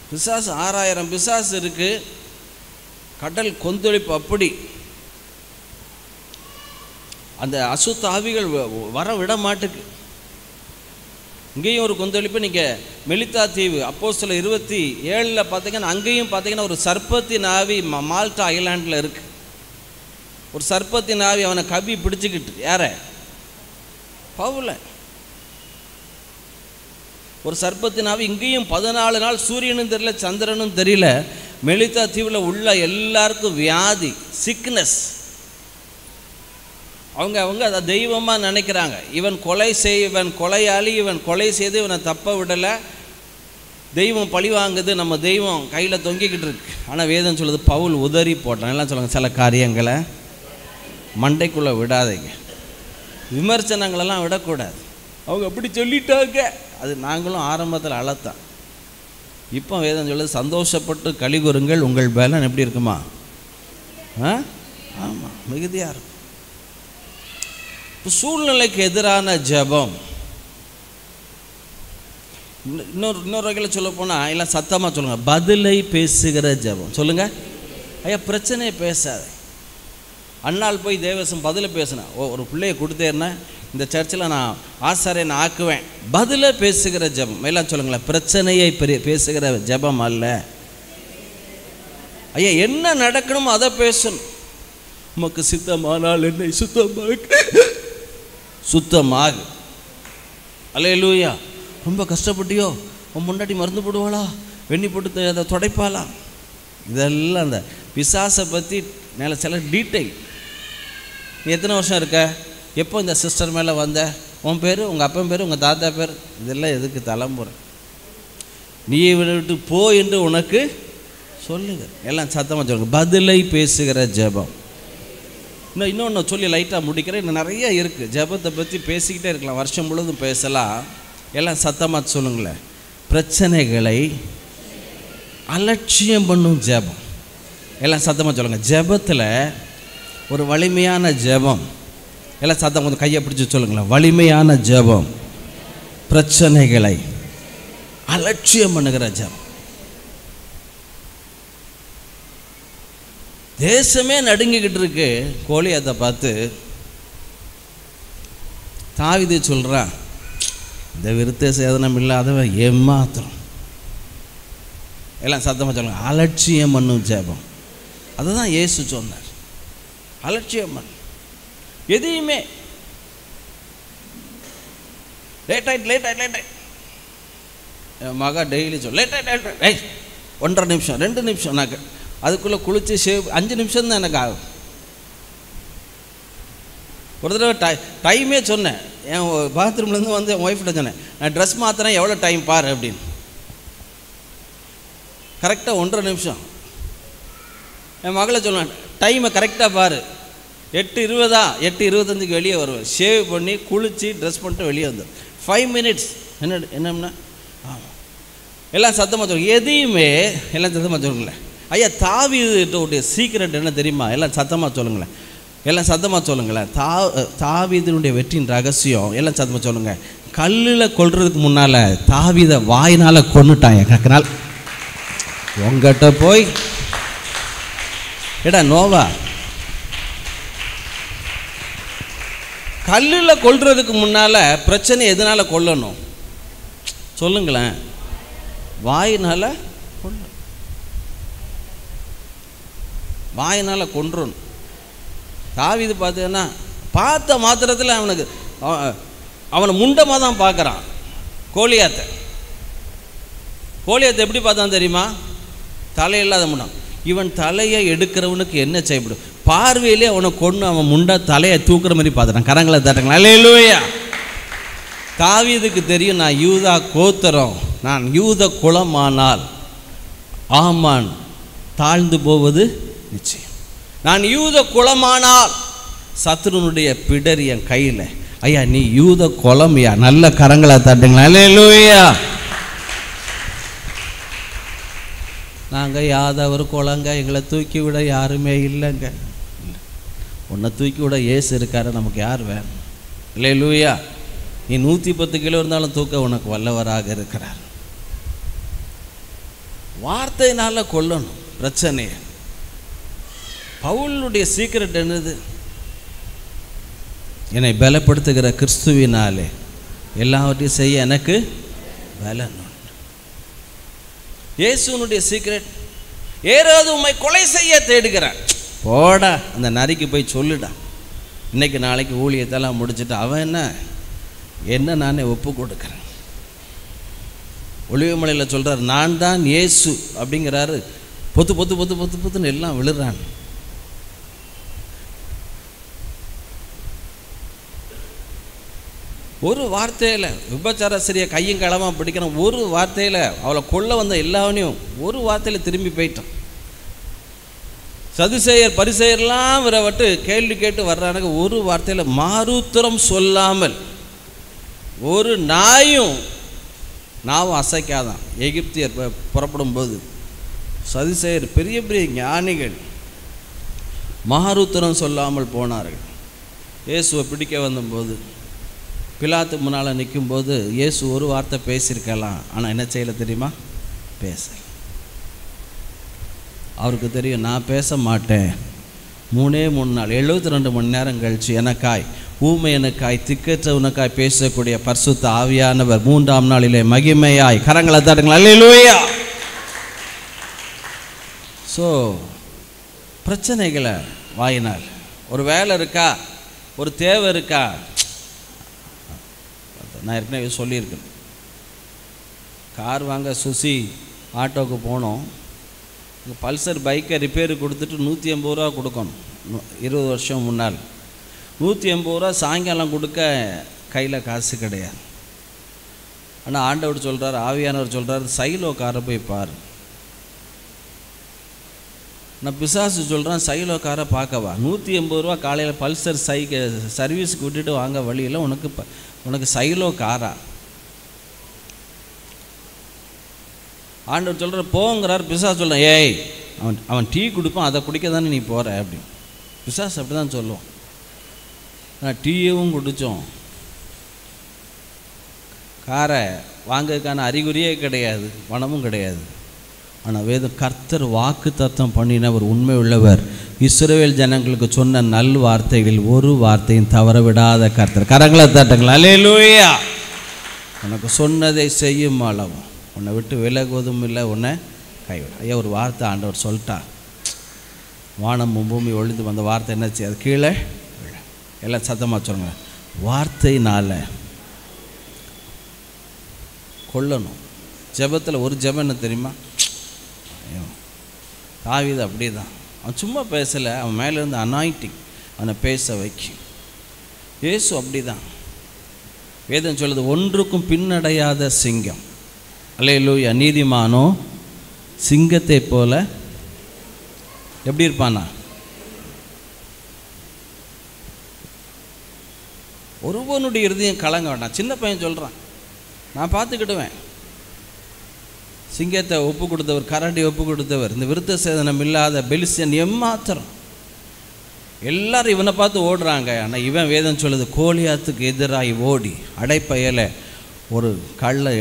பிசாசு 6000 பிசாசு இருக்கு, கடல் கொந்தளிப்பு, அப்படி அந்த அசுத்த ஆவிகள் வர விட மாட்டுக்கு. இங்கேயும் ஒரு கொந்தளிப்பு. நீங்கள் மெலித்தா தீவு அப்போஸ்தலர் 27 பார்த்தீங்கன்னா அங்கேயும் பார்த்தீங்கன்னா ஒரு சர்ப்பத்தின் ஆவி மால்டா ஐலாண்டில் இருக்குது. ஒரு சர்ப்பத்தின் ஆவி அவனை கவி பிடிச்சிக்கிட்டு, யார? பவுல. ஒரு சர்ப்பத்தின் ஆவி இங்கேயும் 14 நாள் சூரியனும் தெரியல சந்திரனும் தெரியல. மெலித்தா தீவில் உள்ள எல்லாருக்கும் வியாதி, சிக்னஸ். அவங்க அதை தெய்வமாக நினைக்கிறாங்க. இவன் கொலையாளி, இவன் கொலை செய்து இவனை தப்ப விடலை, தெய்வம் பழி வாங்குது, நம்ம தெய்வம் கையில் தொங்கிக்கிட்டு இருக்கு. ஆனால் வேதம் சொல்லுது பவுல் உதறி போட்டான். எல்லாம் சொல்லுங்க, சில காரியங்களை மண்டைக்குள்ளே விடாதீங்க, விமர்சனங்களெல்லாம் விடக்கூடாது. அவங்க அப்படி சொல்லிட்டாங்க, அது நாங்களும் ஆரம்பத்தில் அழத்தான். இப்போ வேதம் சொல்லுது சந்தோஷப்பட்டு கலிகூறுங்கள், உங்கள் பலன் எப்படி இருக்குமா? ஆமாம், மிகுதியாக இருக்கும். இப்போ சூழ்நிலைக்கு எதிரான ஜெபம். இன்னொரு வகையில் சொல்ல போனால் எல்லாம் சத்தமாக சொல்லுங்கள், பதிலை பேசுகிற ஜெபம். சொல்லுங்கள் ஐயா, பிரச்சனையை பேசாத. அண்ணாள் போய் தேவசம் பதிலை பேசினேன். ஒரு பிள்ளையை கொடுத்தேன்னா இந்த சர்ச்சில் நான் ஆசாரியனை ஆக்குவேன். பதிலை பேசுகிற ஜெபம். எல்லாம் சொல்லுங்களேன், பிரச்சனையை பேசுகிற ஜெபம் அல்ல. ஐயா, என்ன நடக்கணுமோ அதை பேசணும். உமக்கு சித்தமானால் என்னை சுத்தமாக. அல்லேலூயா. ரொம்ப கஷ்டப்பட்டியோ, உன் முன்னாடி மருந்து போடுவாளா, வெண்ணி போட்டு அதை துடைப்பாளா, இதெல்லாம் அந்த பிசாசை பற்றி மேலே சில டீட்டெயில். நீ எத்தனை வருஷம் இருக்க, எப்போ இந்த சிஸ்டர் மேலே வந்த, உன் பேர், உங்கள் அப்பன் பேர், உங்கள் தாத்தா பேர், இதெல்லாம் எதுக்கு தலைமுறை? நீ விட்டு போ என்று உனக்கு சொல்லுங்க. எல்லாம் சத்தமாக சொல்லுங்க, பதிலை பேசுகிற ஜெபம். இன்னொன்று சொல்லி லைட்டாக முடிக்கிறேன். இன்னும் நிறைய இருக்குது, ஜெபத்தை பற்றி பேசிக்கிட்டே இருக்கலாம், வருஷம் முழுவதும் பேசலாம். எல்லாம் சத்தமாக சொல்லுங்களேன், பிரச்சனைகளை அலட்சியம் பண்ணும் ஜெபம். எல்லாம் சத்தமாக சொல்லுங்கள், ஜெபத்தில் ஒரு வலிமையான ஜெபம். எல்லாம் சத்தம் கொஞ்சம் கையை பிடிச்சி சொல்லுங்களேன், வலிமையான ஜெபம், பிரச்சனைகளை அலட்சியம் பண்ணுகிற ஜெபம். தேசமே நடுங்கிக்கிட்டு இருக்கு. கோலியாத்தை பார்த்து தாவீது சொல்கிறான், இந்த விருத்த சேதனம் இல்லாதவன் ஏமாத்திரம். எல்லாம் சத்தமாக சொல்லுங்க, அலட்சியம் பண்ணும் ஜெபம். அதுதான் இயேசு சொன்னார், அலட்சியம் பண்ணு. எதையுமே லேட் ஆயிட்டு என் மகா டெய்லி சொல் லேட் ஆயிட்டு 1.5 நிமிஷம் 2 நிமிஷம், எனக்கு அதுக்குள்ளே குளித்து ஷேவ் 5 நிமிஷம் தான் எனக்கு ஆகும். ஒரு தடவை டைமே சொன்னேன், என் பாத்ரூம்லேருந்து வந்து என் ஒய்ஃப்கிட்ட சொன்னேன், நான் ட்ரெஸ் மாற்றுறேன், எவ்வளோ டைம் பாரு அப்படின்னு. கரெக்டாக 1.5 நிமிஷம். என் மகளை சொன்னேன், டைமை கரெக்டாக பாரு, 8:20 8:25 வெளியே வருவேன். ஷேவ் பண்ணி குளித்து ட்ரெஸ் பண்ணிட்டு வெளியே வந்தேன். 5 மினிட்ஸ். என்னம்னா ஆமாம். எல்லாம் சத்தமாக சொல்லுங்க, எதையுமே எல்லாம் சத்தமாக சொல்லுங்களேன். ஐயா, தாவீதுடைய சீக்ரெட் என்ன தெரியுமா? எல்லாம் சத்தமாக சொல்லுங்களேன், எல்லாம் சத்தமாக சொல்லுங்களேன். தாவீதினுடைய வெற்றியின் ரகசியம் எல்லாம் சத்தமாக சொல்லுங்கள். கல்லில் கொல்றதுக்கு முன்னால் தாவீதை வாயினால் கொன்னுட்டாங்க. கணக்கினால் உங்ககிட்ட போய் ஏடா நோவா, கல்லில் கொல்றதுக்கு முன்னால் பிரச்சனை எதனால் கொல்லணும் சொல்லுங்களேன்? வாயினால் வாயினால் கொன்றணும். தாவீது பார்த்தீங்கன்னா பார்த்த மாத்திரத்தில் அவனை முண்டமாக தான் பார்க்குறான். கோலியாத்தை எப்படி பார்த்தான் தெரியுமா? தலையில்லாத முண்டம். இவன் தலையை எடுக்கிறவனுக்கு என்ன செய்யப்படும்? பார்வையிலே அவனை கொண்டு அவன் முண்டா தலையை தூக்குற மாதிரி பார்த்துட்டான். கரங்களை தட்டுங்களா? அல்லேலூயா. தாவீதுக்கு தெரியும், நான் யூதா கோத்திரம், நான் யூத குலமானால் ஆமான் தாழ்ந்து போவது நிச்சயம். நான் யூத குலமானால் சத்ருனுடைய பிடரி என் கையில். ஐயா, நீ யூத குலமையா? நல்ல கரங்களை தட்டுங்களா? அல்லேலூயா. நாங்கள் யாதவர் குலங்க, எங்களை தூக்கி விட யாருமே இல்லைங்க. உன்னை தூக்கி விட ஏசு இருக்காரு, நமக்கு யார் வேணும்? அல்லேலூயா. நீ 110 கிலோ இருந்தாலும் தூக்க உனக்கு வல்லவராக இருக்கிறார். வார்த்தையினால கொல்லணும் பிரச்சனையை. பவுலுடைய சீக்கிரட் என்னது? என்னை பலப்படுத்துகிற கிறிஸ்துவினாலே எல்லாவற்றையும் செய்ய எனக்கு பலன் உண்டு. இயேசுனுடைய சீக்ரெட், ஏரோது உம்மை கொலை செய்ய தேடுகிறான். போடா, அந்த நரிக்கு போய் சொல்லுடா, இன்னைக்கு நாளைக்கு ஊழியத்தெல்லாம் முடிச்சுட்டு அவன் என்ன நானே ஒப்பு கொடுக்குறேன். ஒளிவுமலையில் சொல்கிறார், நான் தான் இயேசு அப்படிங்கிறாரு. பொத்து பொத்து பொத்து பொத்து பொத்துன்னு எல்லாம் விழுறான். ஒரு வார்த்தையில் விபச்சாரசிரிய கையும் களமாக பிடிக்கிறான். ஒரு வார்த்தையில் அவளை கொல்ல வந்த எல்லாவனையும் ஒரு வார்த்தையில் திரும்பி போயிட்டான். சதுசேயர் பரிசேயர்லாம் விரவட்டு கேள்வி கேட்டு வர்றானுங்க. ஒரு வார்த்தையில் மாறுத்திரம் சொல்லாமல் ஒரு நாயும் நாவும் அசைக்காதான். எகிப்தியர் புறப்படும் போது சதுசேயர் பெரிய பெரிய ஞானிகள் மாறுத்திரம் சொல்லாமல் போனார்கள். இயேசுவை பிடிக்க வந்தபோது பிலாத்து முன்னால் நிற்கும்போது இயேசு ஒரு வார்த்தை பேசியிருக்கலாம், ஆனால் என்ன செய்யலை தெரியுமா? பேச அவருக்கு தெரியும், நான் பேச மாட்டேன். 3 நாள் 72 மணி நேரம் கழித்து எனக்காய் ஊமையனுக்காய் திக்கற்றவனுக்காய் பேசக்கூடிய பரிசுத்த ஆவியானவர் 3ஆம் நாளிலே மகிமையாய் கரங்களை தட்டுங்கள், அல்லேலூயா. ஸோ பிரச்சனைகளை வாயினால், ஒரு வேலை இருக்கா, ஒரு தேவை இருக்கா, நான் ஏற்கனவே சொல்லியிருக்கேன். கார் வாங்க சுசி ஆட்டோவுக்கு போனோம். பல்சர் பைக்கை ரிப்பேரு கொடுத்துட்டு 180 ரூபா கொடுக்கணும். 20 வருஷம் முன்னால் 180 ரூபா சாயங்காலம் கொடுக்க கையில் காசு கிடையாது. ஆனால் ஆண்டவர் சொல்கிறார், ஆவியானவர் சொல்கிறார், சைலோ காரை போய் பாரு. நான் பிசாசு சொல்கிறேன், சைலோ காரை பார்க்கவா, 180 ரூபா காலையில் பல்சர் சர்வீஸுக்கு விட்டுட்டு வாங்க வழியில் உனக்கு சைலோ காரா? ஆண்டவர் சொல்கிற போங்கிறார். பிசாசு சொல்கிறேன், ஏய் அவன் டீ கொடுப்பான், அதை குடிக்க தானே நீ போகிற அப்படின்னு. பிசாசு அப்படி தான் சொல்லுவோம். ஆனால் டீயவும் குடித்தோம், காரை வாங்கிறதுக்கான அறிகுறியே கிடையாது, பணமும் கிடையாது. ஆனால் வேதம் கர்த்தர் வாக்கு தத்தம் பண்ணினவர் உண்மை உள்ளவர். இஸ்ரவேல் ஜனங்களுக்கு சொன்ன நல் வார்த்தைகள் ஒரு வார்த்தையும் தவற விடாத கர்த்தர். கரங்களை தட்டுங்கள், அல்லேலூயா. உனக்கு சொன்னதை செய்யும் அளவு உன்னை விட்டு விலகுவதும் இல்லை, உன்னை கைவிட. ஐயா ஒரு வார்த்தை ஆண்டவர் சொல்லிட்டா, வானம் பூமி ஒழிந்து வந்த வார்த்தை என்ன செய்யாது? கீழே எல்லாம் சத்தமாக சொல்லுங்க. வார்த்தையினால் கொல்லணும். ஜெபத்தில் ஒரு ஜெபம் என்ன தெரியுமா? தாவீது அப்படி தான், அவன் சும்மா பேசலை, அவன் மேலேருந்து அனாயிண்டிங் அவனை பேச வைக்கும். இயேசு அப்படி தான். வேதம் சொல்லுது, ஒன்றுக்கும் பின்னடையாத சிங்கம், அல்லேலூயா. நீதிமானோ சிங்கத்தை போல எப்படி இருப்பானா? ஒருவனுடைய இருதயம் கலங்க வேண்டாம். சின்ன பையன் சொல்கிறான், நான் பார்த்துக்கிடுவேன். சிங்கத்தை ஒப்பு கொடுத்தவர், கரடி ஒப்பு கொடுத்தவர், இந்த விருத்த சேதனம் இல்லாத பெலிஸ்தியன் எம்மாத்திரம் எல்லாரும் இவனை பார்த்து ஓடுறாங்க. ஆனால் இவன் வேதம் சொல்லுது, கோலியாத்துக்கு எதிராகி ஓடி அடைப்பையில் ஒரு கல்லை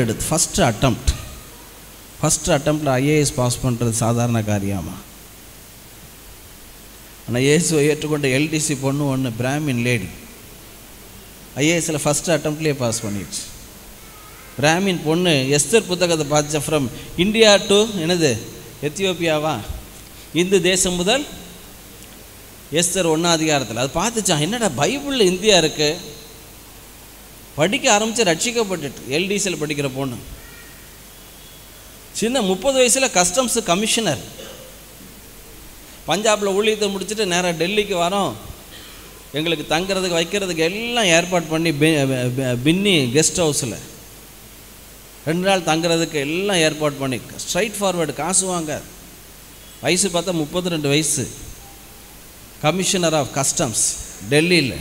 எடுத்து ஃபஸ்ட்டு அட்டம்ப்டில் ஐஏஎஸ் பாஸ் பண்ணுறது சாதாரண காரியமா? ஆனால் இயேசுவை ஏற்றுக்கொண்ட எல்டிசி பொண்ணு ஒன்று பிராமின் லேடி ஐஏஎஸில் ஃபஸ்ட்டு அட்டம்ப்ட்லேயே பாஸ் பண்ணிடுச்சு. பிராமின் பொண்ணு எஸ்தர் புத்தகத்தை பார்த்து, ஃப்ரம் இந்தியா டு எத்தியோப்பியாவா, இந்து தேசம் முதல் எஸ்தர் 1ஆம் அதிகாரத்தில் அது பார்த்துச்சான். என்னடா பைபிளில் இந்தியா இருக்குது, படிக்க ஆரம்பித்து ரட்சிக்கப்பட்டுட்டு. எல்டிசியில் படிக்கிற பொண்ணு, சின்ன 30 வயசில் கஸ்டம்ஸ் கமிஷனர். பஞ்சாபில் ஊழியத்தை முடிச்சுட்டு நேராக டெல்லிக்கு வரோம். எங்களுக்கு தங்குறதுக்கு வைக்கிறதுக்கு எல்லாம் ஏற்பாடு பண்ணி பின்னி கெஸ்ட் ஹவுஸில் 2 நாள் தங்குறதுக்கு எல்லாம் ஏற்பாடு பண்ணி ஸ்ட்ரைட் ஃபார்வேர்டு காசு வாங்க. வயசு பார்த்தா 32 வயசு. கமிஷனர் ஆஃப் கஸ்டம்ஸ் டெல்லியில்.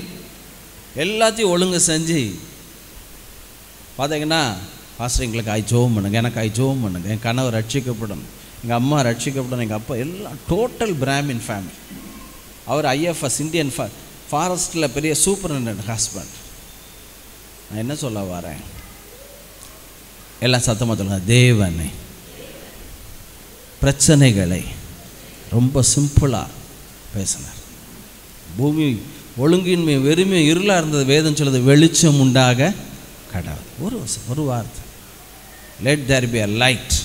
எல்லாத்தையும் ஒழுங்கு செஞ்சு பார்த்தீங்கன்னா, பாஸ்டர் எங்களுக்கு ஜெபம் பண்ணுங்க, எனக்கு ஜெபம் பண்ணுங்க, என் கணவர் ரட்சிக்கப்படணும், எங்கள் அம்மா ரட்சிக்கப்படணும், எங்கள் அப்பா, எல்லாம் டோட்டல் பிராமின் ஃபேமிலி. அவர் ஐஎஃப்எஸ் இந்தியன் ஃபாரஸ்ட்டில் பெரிய சூப்பரண்டன்ட் ஹஸ்பண்ட். நான் என்ன சொல்ல வரேன்? எல்லாம் சத்தமாக சொல்லுங்க. தேவனை பிரச்சனைகளை ரொம்ப சிம்பிளாக பேசினார். பூமி ஒழுங்கின்மை வெறுமை இருளாக இருந்தது. வேதம் சொல்லுது வெளிச்சம் உண்டாக கடவுள். ஒரு வார்த்தை, let there be a light.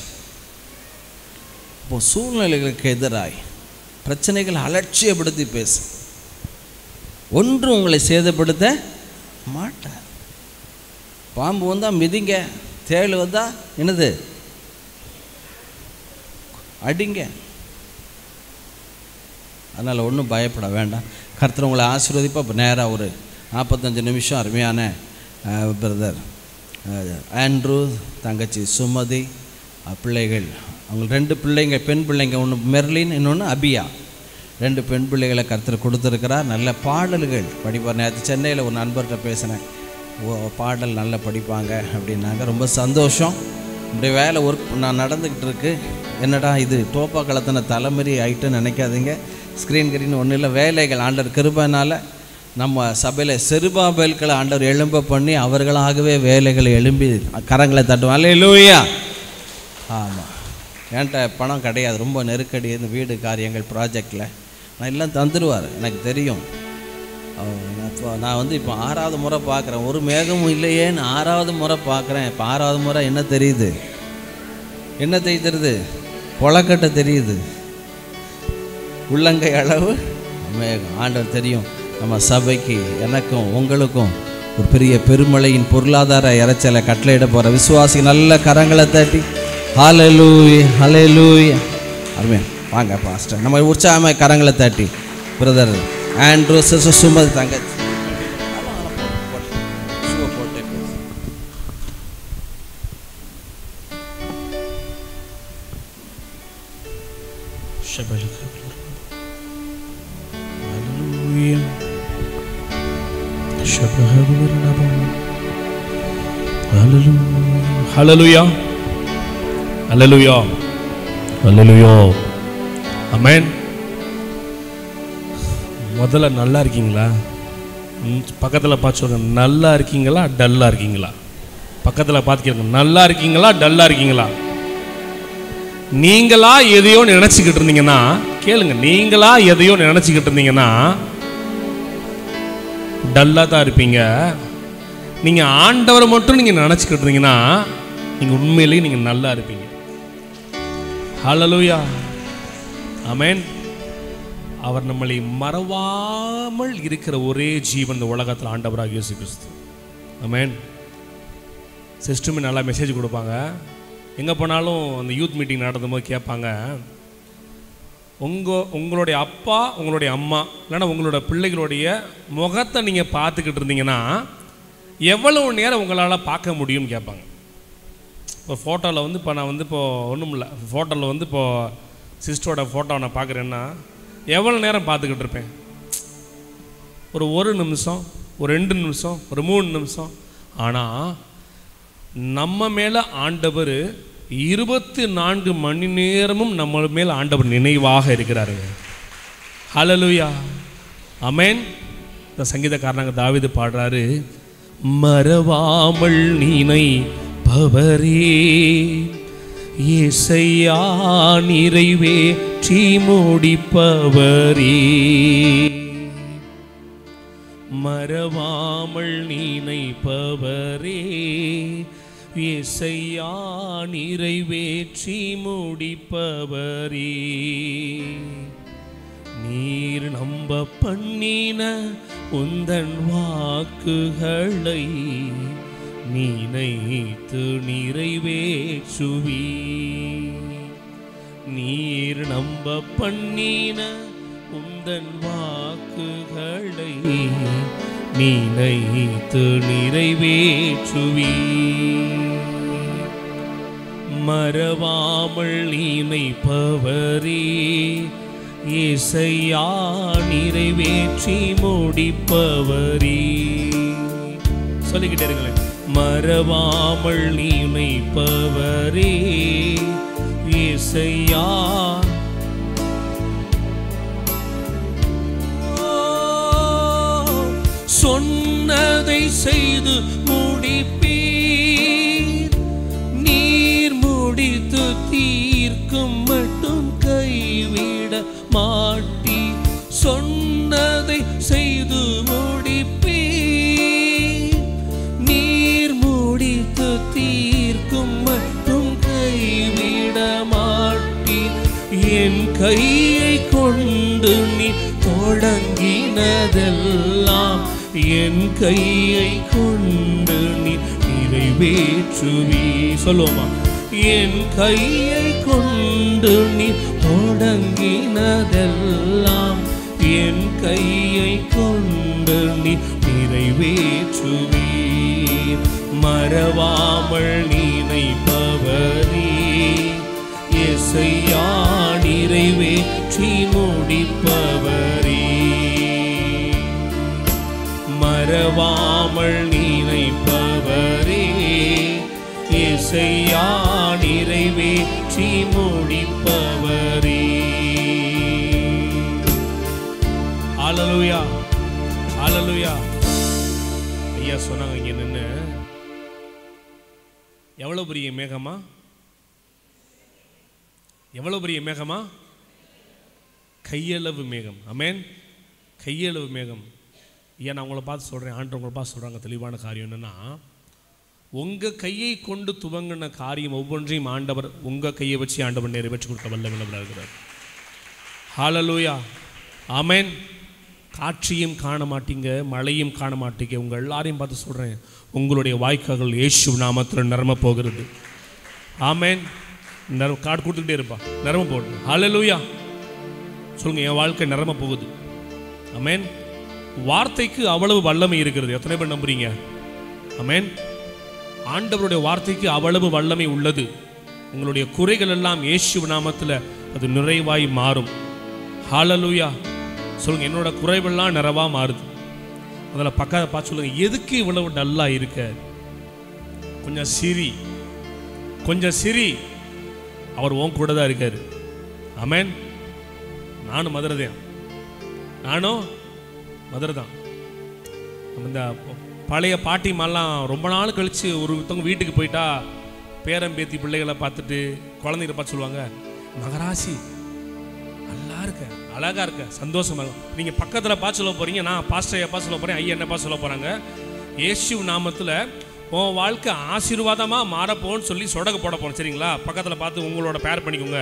இப்போ சூழ்நிலைகளுக்கு எதிராய் பிரச்சனைகளை அலட்சியப்படுத்தி பேசு, ஒன்றும் உங்களை சேதப்படுத்த மாட்டார். பாம்பு வந்தால் மிதிங்க, தேள் வந்தால் என்னது அடிங்க. அதனால் ஒன்றும் பயப்பட வேண்டாம். கர்த்தர் உங்களை ஆசீர்வதிப்பா. இப்போ நேராக ஒரு 45 நிமிஷம் அருமையான பிரதர் ஆண்ட்ரூ, தங்கச்சி சுமதி, பிள்ளைகள், அவங்க 2 பிள்ளைங்க, பெண் பிள்ளைங்க, ஒன்று மெர்லின், இன்னொன்று அபியா, 2 பெண் பிள்ளைகளை கர்த்தர் கொடுத்துருக்கிறார். நல்ல பாடல்கள் படிப்பார். நேற்று சென்னையில் ஒரு நண்பர்கிட்ட பேசினேன், பாடல் நல்லா படிப்பாங்க அப்படின்னாங்க. ரொம்ப சந்தோஷம். இப்படி வேலை ஒர்க் நான் நடந்துக்கிட்டு இருக்கு. என்னடா இது டோப்பா கலத்தின தலைமுறை ஆகிட்டுன்னு நினைக்காதீங்க. ஸ்க்ரீன் கிரீன் ஒன்றும் இல்லை, வேலைகள் ஆண்டவர் கிருபையினால் நம்ம சபையில் செருபாபேல்களை ஆண்டவர் எழும்ப பண்ணி அவர்களாகவே வேலைகளை எழும்பி கரங்களை தட்டுவோம். அல்லேலூயா. ஆமாம், என்கிட்ட பணம் கிடையாது, ரொம்ப நெருக்கடி, இந்த வீடு காரியங்கள் ப்ராஜெக்டில் நான் எல்லாம் தந்துடுவார், எனக்கு தெரியும். அப்போ நான் இப்போ 6வது முறை பார்க்குறேன், ஒரு மேகமும் இல்லையேன்னு 6வது முறை பார்க்குறேன். இப்போ 6வது முறை என்ன தெரியுது? என்ன தெரியுது? கொலக்கட்டை தெரியுது, உள்ளங்கை அளவு மேகம். ஆண்டவர் தெரியும் நம்ம சபைக்கு, எனக்கும் உங்களுக்கும் ஒரு பெரிய பெருமழையின் பொருளாதார இறைச்சலை கட்டளையிட போகிற விசுவாசி நல்ல கரங்களை தட்டி ஹல்லேலூயா ஹல்லேலூயா. அருமையா வாங்க பாஸ்டர், நம்ம உற்சாகமாக கரங்களை தட்டி பிரதர் ஆண்ட்ரூ, சிஸ்டர் சுமதி, தங்கச்சி ஹல்லேலூயா ஹல்லேலூயா ஹல்லேலூயா. ஆமென். முதல்ல நல்லா இருக்கீங்களா? பக்கத்தில் பார்த்து சொல்லுங்க, நல்லா இருக்கீங்களா டல்லாக இருக்கீங்களா? பக்கத்தில் பார்த்துக்கிறங்க, நல்லா இருக்கீங்களா டல்லாக இருக்கீங்களா? நீங்களா எதையோ நினச்சிக்கிட்டு இருந்தீங்கன்னா கேளுங்க, நீங்களா எதையோ நினச்சிக்கிட்டு இருந்தீங்கன்னா டல்லாக தான் இருப்பீங்க. நீங்கள் ஆண்டவரை மட்டும் நீங்கள் நினச்சிக்கிட்டு இருந்தீங்கன்னா நீங்கள் உண்மையிலேயே நீங்கள் நல்லா இருப்பீங்க. ஹல்லேலூயா. ஆமென். அவர் நம்மளை மறவாமல் இருக்கிற ஒரே ஜீவன் இந்த உலகத்தில் ஆண்டவராக இயேசு கிறிஸ்து. ஆமென். சிஸ்டமே நல்லா மெசேஜ் கொடுப்பாங்க. எங்கே போனாலும் அந்த யூத் மீட்டிங் நடத்தும்போது கேட்பாங்க, உங்களுடைய அப்பா உங்களுடைய அம்மா இல்லைன்னா உங்களோட பிள்ளைகளுடைய முகத்தை நீங்கள் பார்த்துக்கிட்டு இருந்தீங்கன்னா எவ்வளவு நேரம் உங்களால் பார்க்க முடியும்னு கேட்பாங்க. இப்போ ஃபோட்டோவில் இப்போ நான் ஒன்றும் இல்லை, ஃபோட்டோவில் இப்போது சிஸ்டரோட ஃபோட்டோவை நான் பார்க்குறேன்னா எவ்வளோ நேரம் பார்த்துக்கிட்டு இருப்பேன்? ஒரு நிமிஷம், ஒரு 2 நிமிஷம், ஒரு 3 நிமிஷம். ஆனால் நம்ம மேலே ஆண்டவர் 24 மணி நேரமும் நம்ம மேலே ஆண்டவர் நினைவாக இருக்கிறாருங்க. ஹல்லேலூயா. ஆமென். இந்த சங்கீதக்காரனாக தாவீது பாடுறாரு, மறவாமல் நினைப்பவரே இயேசையா நிறைவேற்றி முடிப்பவரே, மறவாமல் நினைப்பவரே இயேசையா நிறைவேற்றி முடிப்பவரே, நீர் நம்ப பண்ணின உந்தன் வாக்குகளை நினைத்து நிறைவேற்றுவி, நீர் நம்ப பண்ணின உந்தன் வாக்குகளை நினைத்து நிறைவேற்றுவி, மறவாமல் நினைப்பவரே இயேசையா நிறைவேற்றி முடிப்பவரே. சொல்லிக்கிட்டே இருங்களேன், மறவாமல் நினைப்பவரே இயேசையா சொன்னதை செய்து முடிப்பீர், நீர் முடித்து தீர்க்கும் மட்டும் கைவிட மாட்டீர், சொன்னதை செய்து என் கையை கொண்டு நீ தொடங்கினதெல்லாம் என் கையை கொண்டு நீ நிறைவேற்றுவி. சொல்லுவோமா? என் கையை கொண்டு நீ தொடங்கினதெல்லாம் என் கையை கொண்டு நீ நிறைவேற்றுவீர். மறவாமல் நினைப்பவரே இயேசையா நிறைவேற்றி முடிப்பவரே. மறவாமல் நினைப்பவரே இயேசையா நிறைவேற்றி முடிப்பவரே. ஹல்லேலூயா, ஹல்லேலூயா. ஐயா சொன்னாங்க இங்க நின்று, எவ்வளவு பெரிய மேகமா, எவ்வளவு பெரிய மேகமா, கையளவு மேகம். ஆமென், கையளவு மேகம். ஐயா நான் உங்களை பார்த்து சொல்கிறேன், ஆண்டவர் உங்களை பார்த்து சொல்கிறாங்க தெளிவான காரியம் என்னென்னா, உங்கள் கையை கொண்டு துவங்கின காரியம் ஒவ்வொன்றையும் ஆண்டவர் உங்கள் கையை வச்சு ஆண்டவர் நிறைவேற்றி கொடுக்க வல்லவராக இருக்கிறார். ஹல்லேலூயா, ஆமென். காட்சியும் காண மாட்டீங்க, மழையும் காண மாட்டீங்க. உங்கள் எல்லாரையும் பார்த்து சொல்கிறேன், உங்களுடைய வாய்க்கால்கள் இயேசு நாமத்தில் நிரம்ப போகிறது. ஆமென். காடு கொடுத்துக்கிட்டே இருப்பா, நிரம்ப போகுது. ஹல்லேலூயா சொல்லுங்கள், என் வாழ்க்கை நிரம்ப போகுது. ஆமென். வார்த்தைக்கு அவ்வளவு வல்லமை இருக்கிறது. எத்தனை பேர் நம்புறீங்க? ஆமென். ஆண்டவருடைய வார்த்தைக்கு அவ்வளவு வல்லமை உள்ளது. உங்களுடைய குறைகள் எல்லாம் இயேசு நாமத்தில் அது நிறைவாய் மாறும். ஹல்லேலூயா சொல்லுங்க, என்னோட குறைவெல்லாம் நிறைவா மாறுது. அதில் பக்கத்தை பார்த்து சொல்லுங்க, எதுக்கு இவ்வளவு டல்லா இருக்க? கொஞ்சம் சிரி, கொஞ்சம் சிரி. அவர் உன் கூட தான் இருக்காரு. ஆமென். நானும் மதுரை தான், நானும் மதுரை தான். இந்த பழைய பாட்டிமாலாம் ரொம்ப நாள் கழித்து ஒருத்தவங்க வீட்டுக்கு போயிட்டா பேரம்பேத்தி பிள்ளைகளை பார்த்துட்டு குழந்தைகளை பார்த்து சொல்லுவாங்க, மகராசி நல்லா இருக்க, அழகாக இருக்க, சந்தோஷமாக இருக்கும். நீங்கள் பக்கத்தில் பார்த்து சொல்ல போகிறீங்க, நான் பாஸ்டர் ஐயா பார்த்து சொல்ல போகிறேன், ஐயா என்ன பார்த்து சொல்ல போகிறாங்க, இயேசு நாமத்தில் உன் வாழ்க்கை ஆசீர்வாதமாக மாறப்போன்னு சொல்லி சொடக்கு போட போகிறோம். சரிங்களா? பக்கத்தில் பார்த்து உங்களோட பேர் பண்ணிக்கோங்க.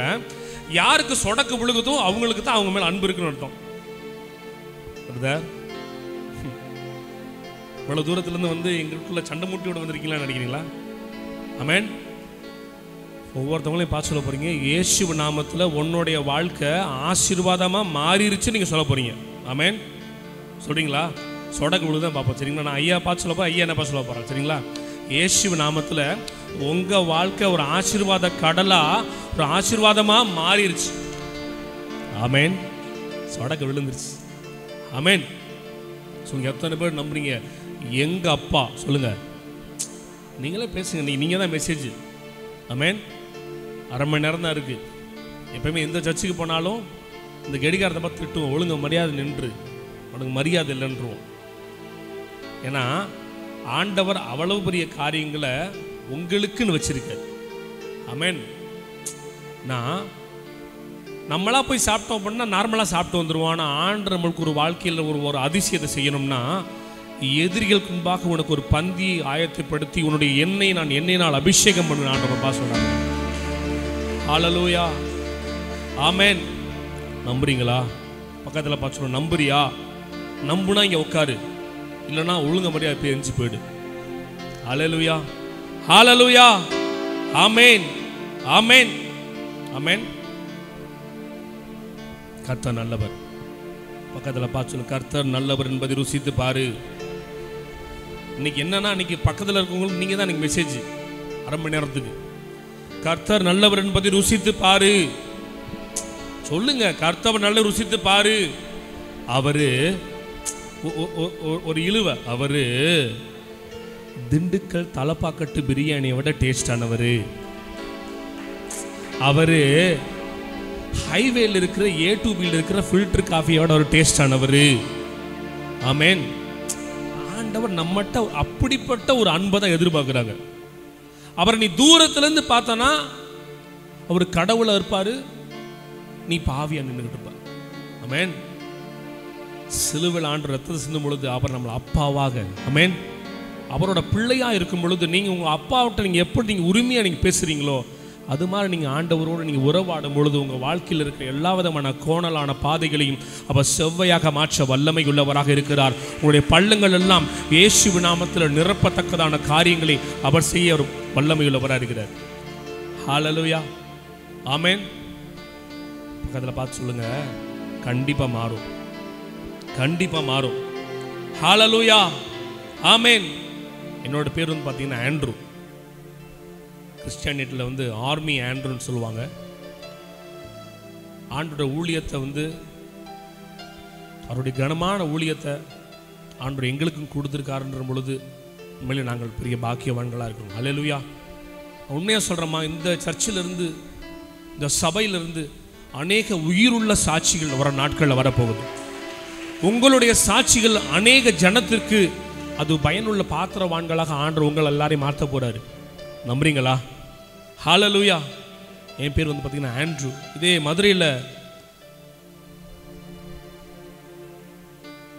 யாருக்கு சொடக்கு விழுகுதோ அவங்களுக்கு தான் அவங்க மேலே அன்பு இருக்குன்னு அர்த்தம். இவ்வளோ தூரத்துலேருந்து வந்து எங்களுக்குள்ள சண்டை மூட்டியோட வந்திருக்கீங்களான்னு நினைக்கிறீங்களா? ஆமென். ஒவ்வொருத்தவங்களையும் பார்த்து சொல்ல போகிறீங்க, இயேசு நாமத்தில் உன்னுடைய வாழ்க்கை ஆசீர்வாதமாக மாறிடுச்சு நீங்கள் சொல்ல போகிறீங்க. ஆமென். சொல்கிறீங்களா? சொடக்கு விழுதான் பார்ப்போம். சரிங்களா? நான் ஐயா பார்த்து சொல்ல போகிறேன், ஐயா என்ன பார்த்து சொல்ல போகிறேன். சரிங்களா? இயேசு நாமத்தில் உங்கள் வாழ்க்கை ஒரு ஆசீர்வாத கடலாக ஒரு ஆசீர்வாதமாக மாறிடுச்சு. ஆமென். சொடக்கு விழுந்துருச்சு. ஆமென். சொல்லுங்க, எத்தனை பேர் நம்புறீங்க? எங்கள் அப்பா சொல்லுங்க, நீங்களே பேசுங்க, நீங்கள் தான் மெசேஜ். ஆமென். அரை மணி நேரம் தான் இருக்குது. எப்பயுமே எந்த சர்ச்சுக்கு போனாலும் இந்த கெடிகாரத்தை பார்த்து திட்டுவோம், ஒழுங்கு மரியாதை நின்று, உனக்கு மரியாதை இல்லைன்றுவோம். ஏன்னா ஆண்டவர் அவ்வளவு பெரிய காரியங்களை உங்களுக்குன்னு வச்சிருக்கார். ஆமென். நான் நம்மளா போய் சாப்பிட்டோம் அப்படின்னா நார்மலாக சாப்பிட்டு வந்துடுவோம். ஆனால் ஆண்டு நம்மளுக்கு ஒரு வாழ்க்கையில் ஒரு அதிசயத்தை செய்யணும்னா, எதிரிகளுக்கு முன்பாக உனக்கு ஒரு பந்தி ஆயத்தப்படுத்தி உன்னுடைய எண்ணெயினால் அபிஷேகம் பண்ணு ஆண்டவர்ப்பா சொல்றாங்க. ஹல்லேலூயா, ஆமென். நம்புறீங்களா? பக்கத்தில் பார்த்து சொல்லுங்க, நம்புறியா? நம்புனா இங்கே உட்காரு, இல்லைன்னா ஒழுங்க மரியாதை போய் எரிஞ்சு போயிடு. ஹல்லேலூயா, ஹல்லேலூயா, ஆமென், ஆமென், ஆமென். கர்த்தர் நல்லவர். பக்கத்தில் பார்த்து சொல்லு, கர்த்தர் நல்லவர் என்பதை ருசித்து பாரு. இன்னைக்கு என்னன்னா, இன்னைக்கு பக்கத்தில் இருக்கவங்களுக்கு நீங்கள் தான் இன்னைக்கு மெசேஜ் அரை மணி நேரத்துக்கு. கர்த்தர் நல்லவர் என்பதை ருசித்து பாரு. சொல்லுங்க, கர்த்தர் நல்ல ருசித்து பாரு. அவரு ஒரு இழுவ, அவரு திண்டுக்கல் தலப்பாக்கட்டு பிரியாணியை விட டேஸ்டானவர். அவரு ஹைவேல இருக்கிற A2Bல இருக்கிற ஃபில்டர் காஃபியோட ஒரு டேஸ்டானவர். ஆமென். ஆண்டவர் நம்மகிட்ட அப்படிப்பட்ட ஒரு அன்பை தான் எதிர்பார்க்குறாங்க. அவரை நீ தூரத்துலேருந்து பார்த்தனா அவர் கடவுளை இருப்பார், நீ பாவியா நின்றுக்கிட்டு இருப்பார். ஆமென். சிலுவையில் ஆண்டு ரத்தத்தை சிந்தும் பொழுது அவர் நம்மளை அப்பாவாக, ஆமென், அவரோட பிள்ளையாக இருக்கும் பொழுது நீங்கள் உங்கள் அப்பாவிட்ட நீங்கள் எப்படி நீங்கள் உரிமையாக நீங்கள் பேசுகிறீங்களோ அது மாதிரி நீங்கள் ஆண்டவரோடு நீங்கள் உறவாடும் பொழுது உங்கள் வாழ்க்கையில் இருக்கிற எல்லா விதமான கோணலான பாதைகளையும் அவர் செவ்வையாக மாற்ற வல்லமை உள்ளவராக இருக்கிறார். உங்களுடைய பள்ளங்கள் எல்லாம் இயேசு நாமத்தில் நிரப்பத்தக்கதான காரியங்களை அவர் செய்ய ஒரு வல்லமை உள்ளவராக இருக்கிறார். ஹல்லேலூயா, ஆமென். பக்கத்தில் பார்த்து சொல்லுங்க, கண்டிப்பாக மாறும், கண்டிப்பாக மாறும். ஹல்லேலூயா, ஆமென். என்னோட பேர் வந்து பார்த்தீங்கன்னா ஆண்ட்ரூ. கிறிஸ்டியானிட்டியில் ஆர்மி ஆண்ட்ரூன்னு சொல்லுவாங்க. ஆண்டோட ஊழியத்தை அவருடைய கனமான ஊழியத்தை ஆண்டவர் எங்களுக்கும் கொடுத்துருக்காருன்ற பொழுது உண்மையிலே நாங்கள் பெரிய பாக்கியவான்களாக இருக்கிறோம். ஹல்லேலூயா. உண்மையாக சொல்கிறோமா, இந்த சர்ச்சிலிருந்து இந்த சபையிலிருந்து அநேக உயிருள்ள சாட்சிகள் வர நாட்களில் வரப்போகுது. உங்களுடைய சாட்சிகள் அநேக ஜனத்திற்கு அது பயனுள்ள பாத்திரவான்களாக ஆண்டவர் உங்கள் எல்லாரையும் மாற்ற போகிறாரு. நம்புறீங்களா? ஹல்லேலூயா. என் பேர் பார்த்தீங்கன்னா ஆண்ட்ரூ. இதே மதுரையில்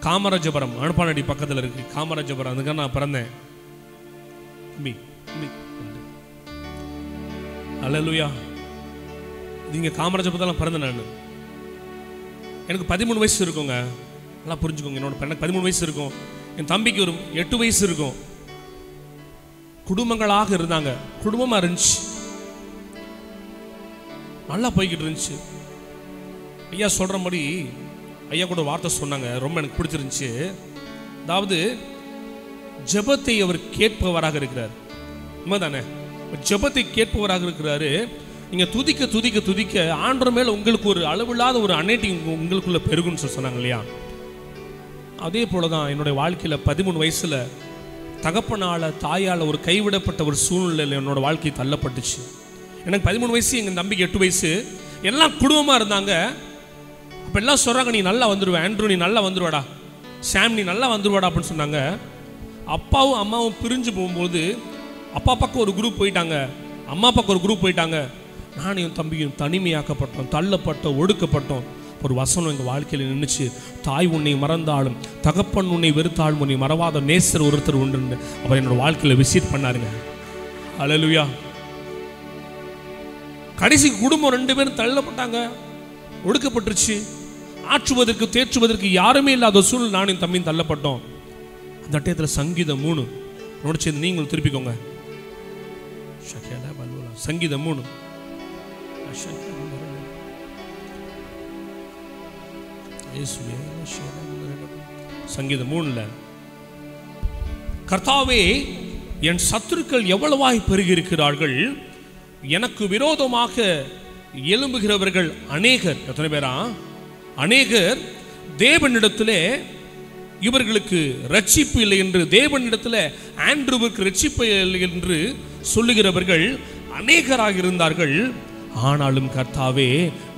காமராஜபுரம் அனுப்பானடி பக்கத்தில் இருக்கு. காமராஜபுரம், அதுக்காக நான் பிறந்தேன். ஹல்லேலூயா. இங்கே காமராஜபுரத்தில் பிறந்தேன் நான். எனக்கு 13 வயசு இருக்குங்க. நல்லா புரிஞ்சுக்கோங்க. என்னோட எனக்கு 13 வயசு இருக்கும். என் தம்பிக்கு ஒரு 8 வயசு இருக்கும். குடும்பங்களாக இருந்தாங்க, குடும்பமாக இருந்துச்சு, நல்லா போய்கிட்டு இருந்துச்சு. ஐயா சொல்கிற மாதிரி ஐயா கூட வார்த்தை சொன்னாங்க, ரொம்ப எனக்கு பிடிச்சிருந்துச்சு. அதாவது ஜெபத்தை அவர் கேட்பவராக இருக்கிறார். உண்மைதானே? ஜெபத்தை கேட்பவராக இருக்கிறாரு. நீங்கள் துதிக்க துதிக்க துதிக்க ஆண்டவர் மேலே உங்களுக்கு ஒரு அளவில்லாத ஒரு அனேட்டிங் உங்களுக்குள்ள பெருகுன்னு சொன்னாங்க இல்லையா? அதே போல தான் என்னுடைய வாழ்க்கையில் 13 வயசில் தகப்பனால் தாயால் ஒரு கைவிடப்பட்ட ஒரு சூழ்நிலையில் என்னோடய வாழ்க்கை தள்ளப்பட்டுச்சு. எனக்கு 13 வயசு, எங்கள் தம்பிக்கு 8 வயசு, எல்லாம் குடும்பமாக இருந்தாங்க. அப்போ எல்லாம் சொல்கிறாங்க, நீ நல்லா வந்துடுவேன் ஆண்ட்ரூ, நீ நல்லா வந்துடுவாடா, சாம் நீ நல்லா வந்துடுவாடா அப்படின்னு சொன்னாங்க. அப்பாவும் அம்மாவும் பிரிஞ்சு போகும்போது அப்பா பக்கம் ஒரு குரூப் போயிட்டாங்க, அம்மா பக்கம் ஒரு குரூப் போயிட்டாங்க. நானும் என் தம்பியும் தனிமையாக்கப்பட்டோம், தள்ளப்பட்டோம், ஒடுக்கப்பட்டோம். ஒரு வசனம் எங்கள் வாழ்க்கையில் நின்றுச்சு, தாய் உன்னை மறந்தாலும் தகப்பன் உன்னை வெறுத்தாலும் உன்னை மறவாத நேசர் ஒருத்தர் உண்டு. அவர் என்னோட வாழ்க்கையில் விசிட் பண்ணாருங்க. ஹல்லேலூயா. கடைசி குடும்பம் 2 பேரும் தள்ளப்பட்டாங்க, ஒடுக்கப்பட்டுருச்சு. ஆற்றுவதற்கு தேற்றுவதற்கு யாருமே இல்லாத சூழல் நானும் தம்பியும் தள்ளப்பட்டோம். அந்த அட்டயத்தில் சங்கீதம் 3 நோடிச்சு, நீங்களும் திருப்பிக்கோங்க. சங்கீதம் 3 சங்கீதம் 3 கர்த்தாவே, என் சத்துருக்கள் எவ்வளவாய் பெருகி இருக்கிறார்கள், எனக்கு விரோதமாக எழும்புகிறவர்கள் அநேகர். எத்தனை பேரா? அநேகர். தேவனிடத்திலே இவர்களுக்கு ரட்சிப்பு இல்லை என்று, தேவனிடத்தில் ஆண்ட்ரூவுக்கு ரட்சிப்பு இல்லை என்று சொல்லுகிறவர்கள் அநேகராக இருந்தார்கள். ஆனாலும் கர்த்தாவே,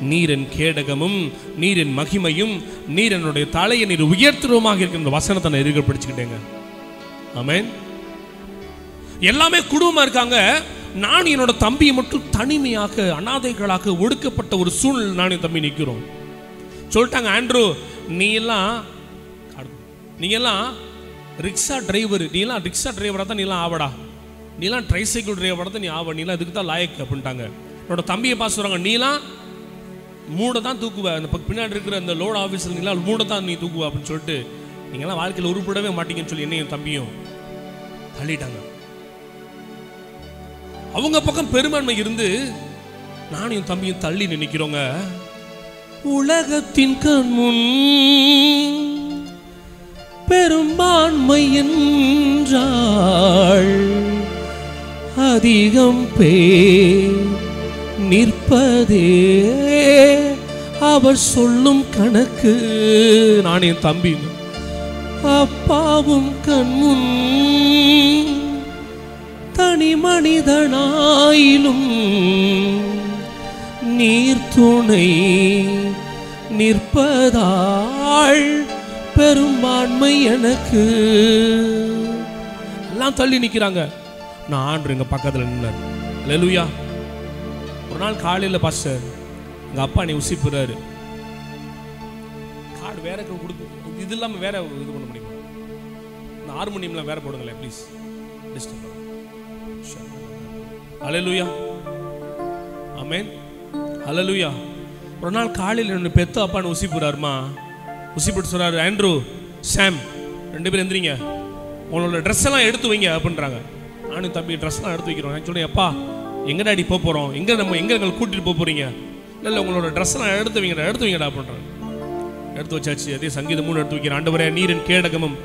நீரின் கேடகமும் நீரின் மகிமையும் நீர் என்னுடைய தலையை நீர் உயர்த்துவமாக இருக்கின்ற வசனத்தை நான் எதிர்க்க பிடிச்சுக்கிட்டேங்க. ஆமென். எல்லாமே குடும்பமா இருக்காங்க, நான் என்னோட தம்பியை மட்டும் தனிமையாக அனாதைகளாக ஒடுக்கப்பட்ட ஒரு சூழ்நிலை நான் என் தம்பி நிற்கிறோம். சொல்லிட்டாங்க, ஆண்ட்ரூ நீ எல்லாம் ரிக்ஷா டிரைவர், நீ எல்லாம் ரிக்ஷா டிரைவராக தான் நீ எல்லாம் ஆவடா, நீ எல்லாம் ட்ரைசைக்கிள் டிரைவராக தான் நீ ஆவ, நீ எல்லாம் இதுக்கு தான் லாயக்கு அப்படின்ட்டாங்க. என்னோட தம்பியை பார்த்து சொல்கிறாங்க, நீலாம் மூடை தான் தூக்குவ, அந்த பின்னாடி இருக்கிற அந்த லோடு ஆஃபீஸில் நீலாம் மூடை தான் நீ தூக்குவ அப்படின்னு சொல்லிட்டு நீங்களாம் வாழ்க்கையில் உருப்படவே மாட்டீங்கன்னு சொல்லி என்னையும் தம்பியும் தள்ளிட்டாங்க. அவங்க பக்கம் பெரும்பான்மை இருந்து நானும் என் தம்பியும் தள்ளி நிற்கிறோங்க. உலகத்தின் கண்முன் பெரும்பான்மை என்றாள் அதிகம் பேர் நிற்பதே அவர் சொல்லும் கணக்கு. நான் என் தம்பி அப்பாவும் கண்முன் தனி மனிதனாயிலும் நீர் துணை நிற்பதாள் பெரும்பான்மை எனக்கு. எல்லாம் தள்ளி நிற்கிறாங்க, நான் ஆண்டு எங்க பக்கத்தில் நின்னார். அல்லேலூயா. ஒரு நாள் காலையில் பாஸ்டர் எங்கள் அப்பா நீ உசிப்புறாரு, கார்டு வேற கொடுத்து இது இல்லாமல் வேற இது பண்ண முடியுமா, இந்த ஹார்மோனியம்லாம் வேற போடுங்களேன் ப்ளீஸ். அல்லேலூயா. ஆமென். ஹல்லேலூயா. ஒரு நாள் காலையில் என்னோட பெத்த அப்பான்னு உசிப்புறாருமா. உசிப்பிட்டு சொல்றாரு, ஆண்ட்ரூ, சாம், 2 பேரும் எந்திரிங்க, உங்களோட ட்ரெஸ் எல்லாம் எடுத்து வைங்க அப்படின்றாங்க. நானும் தம்பி ட்ரெஸ்லாம் எடுத்து வைக்கிறோம். நான் சொன்னேன், அப்பா எங்கே டாடி போக போகிறோம், எங்கே எங்களை கூட்டிகிட்டு போக போகிறீங்க? இல்லை உங்களோட ட்ரெஸ்லாம் எடுத்து வைங்கடா அப்படின்றாங்க. எடுத்து வச்சாச்சு. அதே சங்கீதம் 3 எடுத்து வைக்கிறேன். ஆண்டவரே, நீரின் கேடகமும்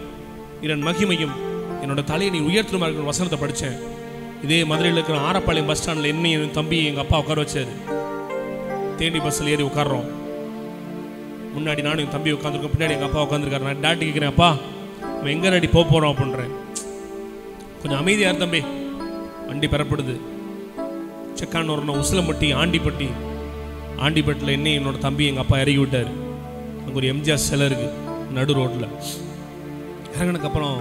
நீரின் மகிமையும் என்னோட தலையை நீ உயர்த்துமா இருக்கிற வசனத்தை படித்தேன். இதே மதுரையில் இருக்கிற ஆரப்பாளையம் பஸ் ஸ்டாண்டில் என்னையும் என் தம்பி எங்கள் அப்பா உட்கார வச்சாரு. தேனி பஸ்ஸில் ஏறி உட்காடுறோம். முன்னாடி நானும் என் தம்பி உட்காந்துருக்கோம், பின்னாடி எங்கள் அப்பா உட்காந்துருக்காரு. நான் டாட்டி கேட்குறேன், அப்பா நம்ம எங்கே டாடி போக போகிறோம் அப்படின்றேன். கொஞ்சம் அமைதியாக தம்பி. வண்டி பெறப்படுது. செக்கானூர்னா உசிலம்பட்டி, ஆண்டிப்பட்டில் என்னையும் என்னோட தம்பி எங்கள் அப்பா இறக்கி விட்டார். அங்கே ஒரு எம்ஜிஆர் சிலை இருக்குது நடு ரோட்டில். இறங்கினதுக்கப்புறம்,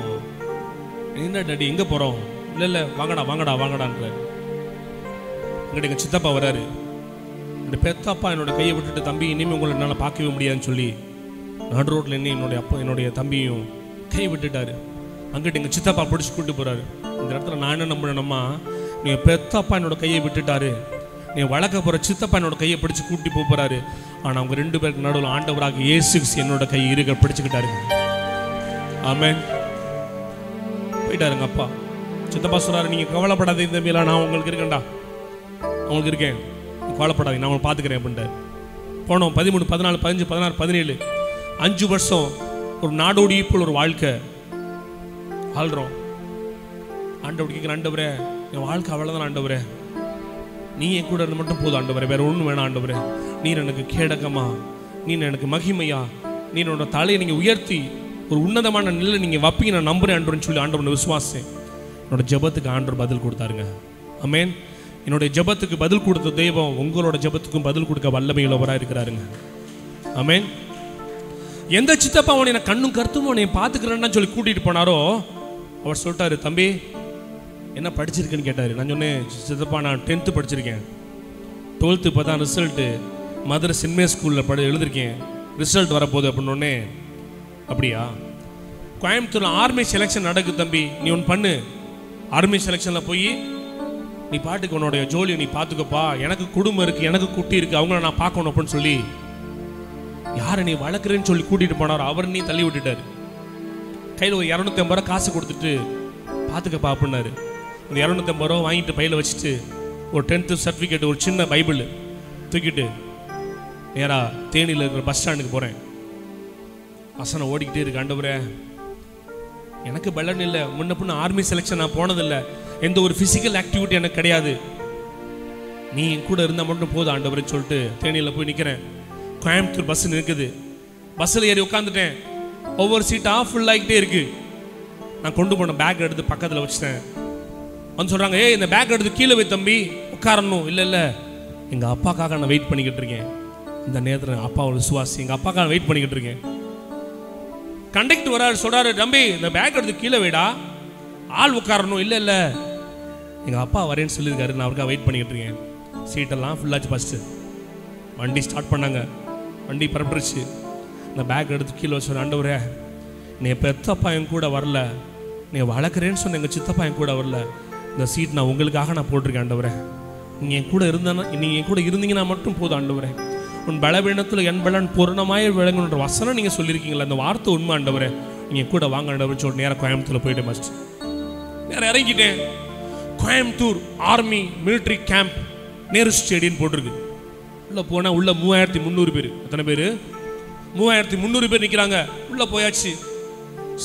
என்ன டாடி எங்கே போகிறோம்? இல்லை வாங்கடான்றார். எங்கிட்ட எங்கள் சித்தப்பா வராரு. என்னோட பெத்தப்பா என்னோட கையை விட்டுட்டு, தம்பி இனிமேல் உங்களை என்னால் பார்க்கவே முடியாதுன்னு சொல்லி நடு ரோட்டில் என்ன என்னுடைய தம்பியும் கை விட்டுட்டாரு. அங்கிட்ட எங்கள் சித்தப்பா பிடிச்சி கூப்பிட்டு போகிறாரு. இந்த இடத்துல நான் என்ன நம்பினேன்னா, நீங்கள் பெத்தப்பா என்னோட கையை விட்டுட்டாரு, நீ வளர்க்க போகிற சித்தப்பா என்னோட கையை பிடிச்சி கூட்டி போகிறாரு. ஆனால் அவங்க 2 பேருக்கு நடுவில் ஆண்டவராக இயேசு என்னோட கையை இருக்க பிடிச்சிக்கிட்டாருங்க. ஆமென். போயிட்டாருங்க அப்பா. சித்தப்பா சொல்கிறாரு, நீங்கள் கவலைப்படாதீங்க தம்பிலாம், நான் உங்களுக்கு இருக்கேன்டா, அவங்களுக்கு இருக்கேன், கவலைப்படாதீங்க, நான் அவங்களை பார்த்துக்கிறேன் அப்படின்ட்டார். போனோம். 13, 14, 15, 16, 17 5 வருஷம் ஒரு நாடோடி போல் ஒரு வாழ்க்கை ஆள்றோம். ஆண்டவர் கேட்குற, ஆண்டவரே என் வாழ்க்கை அவ்வளோதான் ஆண்டவரே, நீ என் கூட இருந்து மட்டும் போதும் ஆண்டவரே, வேற ஒன்றும் வேணாம் ஆண்டவரே, நீர் எனக்கு கேடகமா, நீர் எனக்கு மகிமையா, நீ என்னோட தலையை நீங்கள் உயர்த்தி ஒரு உன்னதமான நிலை நீங்கள் வைப்பீங்க, நான் நம்புறேன் ஆண்டவர்னு சொல்லி ஆண்டவனை விசுவாசேன். என்னோட ஜெபத்துக்கு ஆண்டவர் பதில் கொடுத்தாருங்க. ஆமென். என்னுடைய ஜெபத்துக்கு பதில் கொடுத்த தெய்வம் உங்களோட ஜெபத்துக்கும் பதில் கொடுக்க வல்லமையுள்ளவராக இருக்கிறாருங்க. ஆமென். எந்த சித்தப்பா அவனை எனக்கு கண்ணும் கருத்தும் அவனை பார்த்துக்கிறேன்னு சொல்லி கூட்டிகிட்டு போனாரோ, அவர் சொல்லிட்டாரு, தம்பி என்ன படிச்சிருக்கேன்னு கேட்டார். நான் சொன்னேன், சித்தப்பா நான் 10th படிச்சிருக்கேன், 12th இப்போ தான் ரிசல்ட்டு, மதுரை சின்மே ஸ்கூலில் எழுதிருக்கேன், ரிசல்ட் வரப்போகுது அப்படின்னோடனே, அப்படியா, கோயம்புத்தூரில் ஆர்மி செலெக்ஷன் நடக்குது தம்பி, நீ ஒன்று பண்ணு, ஆர்மி செலெக்ஷனில் போய் நீ பாட்டுக்கு உன்னோடைய ஜோலியை நீ பார்த்துக்கப்பா, எனக்கு குடும்பம் இருக்குது, எனக்கு குட்டி இருக்குது, அவங்கள நான் பார்க்கணும் அப்படின்னு சொல்லி யாரை நீ வளர்க்குறேன்னு சொல்லி கூட்டிகிட்டு போனார். அவர் நீ தள்ளி விட்டுட்டார். கையில் ஒரு 250 ரூபா காசு கொடுத்துட்டு பார்த்துக்கப்பா அப்படின்னாரு. அந்த 250 ரூபா வாங்கிட்டு பையில் வச்சுட்டு ஒரு 10th சர்டிஃபிகேட், ஒரு சின்ன பைபிள் தூக்கிட்டு நேராக தேனியில் இருக்கிற பஸ் ஸ்டாண்டுக்கு போகிறேன். வசனம் ஓடிக்கிட்டே இருக்கு. ஆண்டவரே எனக்கு பலன் இல்லை, முன்ன பின்ன ஆர்மி செலெக்ஷன் நான் போனதில்லை, எந்த ஒரு ஃபிசிக்கல் ஆக்டிவிட்டி எனக்கு கிடையாது, நீ என் கூட இருந்தால் மட்டும் போதும் ஆண்டவரேன்னு சொல்லிட்டு தேனியில் போய் நிற்கிறேன். கோயம்புத்தூர் பஸ் நிற்குது. பஸ்ஸில் ஏறி உட்காந்துட்டேன். ஒவ்வொரு சீட்டாக ஃபுல் ஆகிட்டே இருக்கு. நான் கொண்டு போன பேக் எடுத்து பக்கத்தில் வச்சுட்டேன். வந்து சொல்கிறாங்க, ஏய் இந்த பேக் எடுத்து கீழே வை தம்பி, உட்காரணும். இல்லை எங்கள் அப்பாக்காக நான் வெயிட் பண்ணிக்கிட்டு இருக்கேன். இந்த நேரத்தில் அப்பா ஒரு விசுவாசி, எங்கள் அப்பாக்காக வெயிட் பண்ணிக்கிட்டு இருக்கேன். கண்டக்டர் வராரு, சொல்கிறாரு, தம்பி இந்த பேக் எடுத்து கீழே வைடா, ஆள் உட்காரணும். இல்லை எங்கள் அப்பா வரேன்னு சொல்லியிருக்காரு, நான் அவருக்காக வெயிட் பண்ணிக்கிட்டு இருக்கேன். சீட்டெல்லாம் ஃபுல்லாச்சு. ஃபஸ்ட்டு வண்டி ஸ்டார்ட் பண்ணாங்க. வண்டி பரப்பிடுச்சு. இந்த பேக் எடுத்து கீழே வச்சு, ஆண்டவரே நீ பெத்தப்பா என் கூட வரல, நீ வளர்க்குறேன்னு சொன்ன எங்கள் சித்தப்பா என் கூட வரல, இந்த சீட் நான் உங்களுக்காக நான் போட்டிருக்கேன் ஆண்டவரே, நீங்கள் என் கூட நீங்கள் என் கூட இருந்தீங்கன்னா மட்டும் போதும் ஆண்டவரே, உன் பலவீனத்தில் என் பலன் பூரணமாய் விளங்குன்ற வசனம் நீங்கள் சொல்லியிருக்கீங்களா, அந்த வார்த்தை உண்மை ஆண்டவரே, நீங்கள் கூட வாங்க ஆண்டவரே சொல்லி நேராக கோயம்புத்தூரில் போயிட்டேன். ஃபஸ்ட் நேராக இறங்கிட்டேன். Coimbatore army military camp Nehru stadium போட்டிருக்கு. உள்ளே போனால் உள்ள 3300 பேர். எத்தனை பேர்? 3300 பேர் நிற்கிறாங்க. உள்ளே போயாச்சு.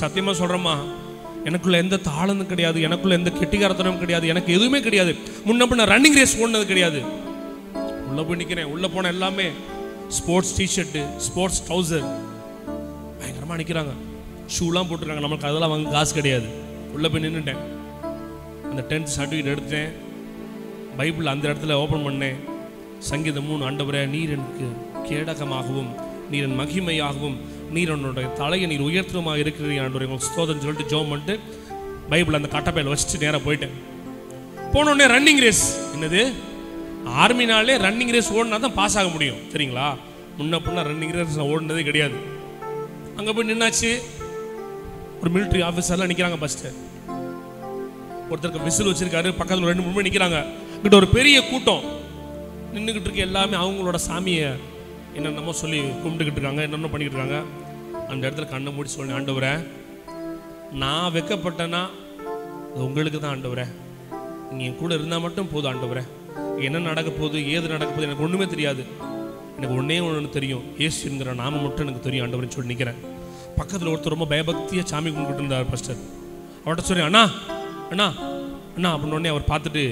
சத்தியமாக சொல்கிறேம்மா, எனக்குள்ள எந்த தாளமும் கிடையாது, எனக்குள்ள எந்த கெட்டிகாரத்தனமும் கிடையாது, எனக்கு எதுவுமே கிடையாது. முன்ன ரன்னிங் ரேஸ் ஓடினது கிடையாது. உள்ளே போய் நிற்கிறேன். உள்ளே போன எல்லாமே ஸ்போர்ட்ஸ் டிஷர்ட்டு, ஸ்போர்ட்ஸ் ட்ரௌசர், பயங்கரமாக நிற்கிறாங்க. ஷூலாம் போட்டுருக்காங்க. நம்மளுக்கு அதெல்லாம் வாங்க காசு கிடையாது. உள்ளே போய் நின்றுட்டேன். அந்த 10th சர்டிஃபிகேட் எடுத்தேன். பைபிள் அந்த இடத்துல ஓப்பன் பண்ணேன். சங்கீதம் 3, ஆண்டவரே நீர் எனக்கு கேடகமாகவும் நீர் என் மகிமையாகவும் நீர் என்னுடைய தலையை நீர் உயர்த்தமாக இருக்கிறீங்க ஆண்டவரே உங்களுக்கு ஸ்தோத்திரம் சொல்லிட்டு ஜெபம் பண்ணிட்டு பைபிள் அந்த கட்டப்பையில் வச்சுட்டு நேராக போயிட்டேன். போனோடனே ரன்னிங் ரேஸ். என்னது? ஆர்மினாலே ரன்னிங் ரேஸ் ஓடினா தான் பாஸ் ஆக முடியும், சரிங்களா? முன்ன பின்ன ரன்னிங் ரேஸ் ஓடினதே கிடையாது. அங்கே போய் நின்னாச்சு. ஒரு மிலிட்ரி ஆஃபீஸர்லாம் நிற்கிறாங்க. ஃபஸ்ட்டு ஒருத்தருக்கு விசில் வச்சிருக்காரு. பக்கத்தில் 2-3 பேர் நிற்கிறாங்க. கிட்ட ஒரு பெரிய கூட்டம். நின்றுக்கிட்டு இருக்க எல்லாமே அவங்களோட சாமியை என்னென்னமோ சொல்லி கும்பிட்டுக்கிட்டு இருக்காங்க, என்னென்ன பண்ணிக்கிட்டு இருக்காங்க. அந்த இடத்துல கண்ணை மூடி சொல்லி, ஆண்டவரே நான் வெக்கப்பட்டேன்னா அது உங்களுக்கு தான் ஆண்டவரே, நீங்கள் என் கூட இருந்தால் மட்டும் போதும் ஆண்டவரே. என்ன நடக்க போகுது, ஏது நடக்க போகுது எனக்கு ஒன்றுமே தெரியாது. எனக்கு ஒன்றே ஒன்று தெரியும், இயேசுங்கிற நாம மட்டும் எனக்கு தெரியும் ஆண்டவரேன்னு சொல்லி நிற்கிறேன். பக்கத்தில் ஒருத்தர் ரொம்ப பயபக்தியாக சாமி கும்பிட்டு இருந்தார் பாஸ்டர். அவர்கிட்ட சொல்லி, அண்ணா அண்ணா அண்ணா அப்படின்னோடனே அவர் பார்த்துட்டு,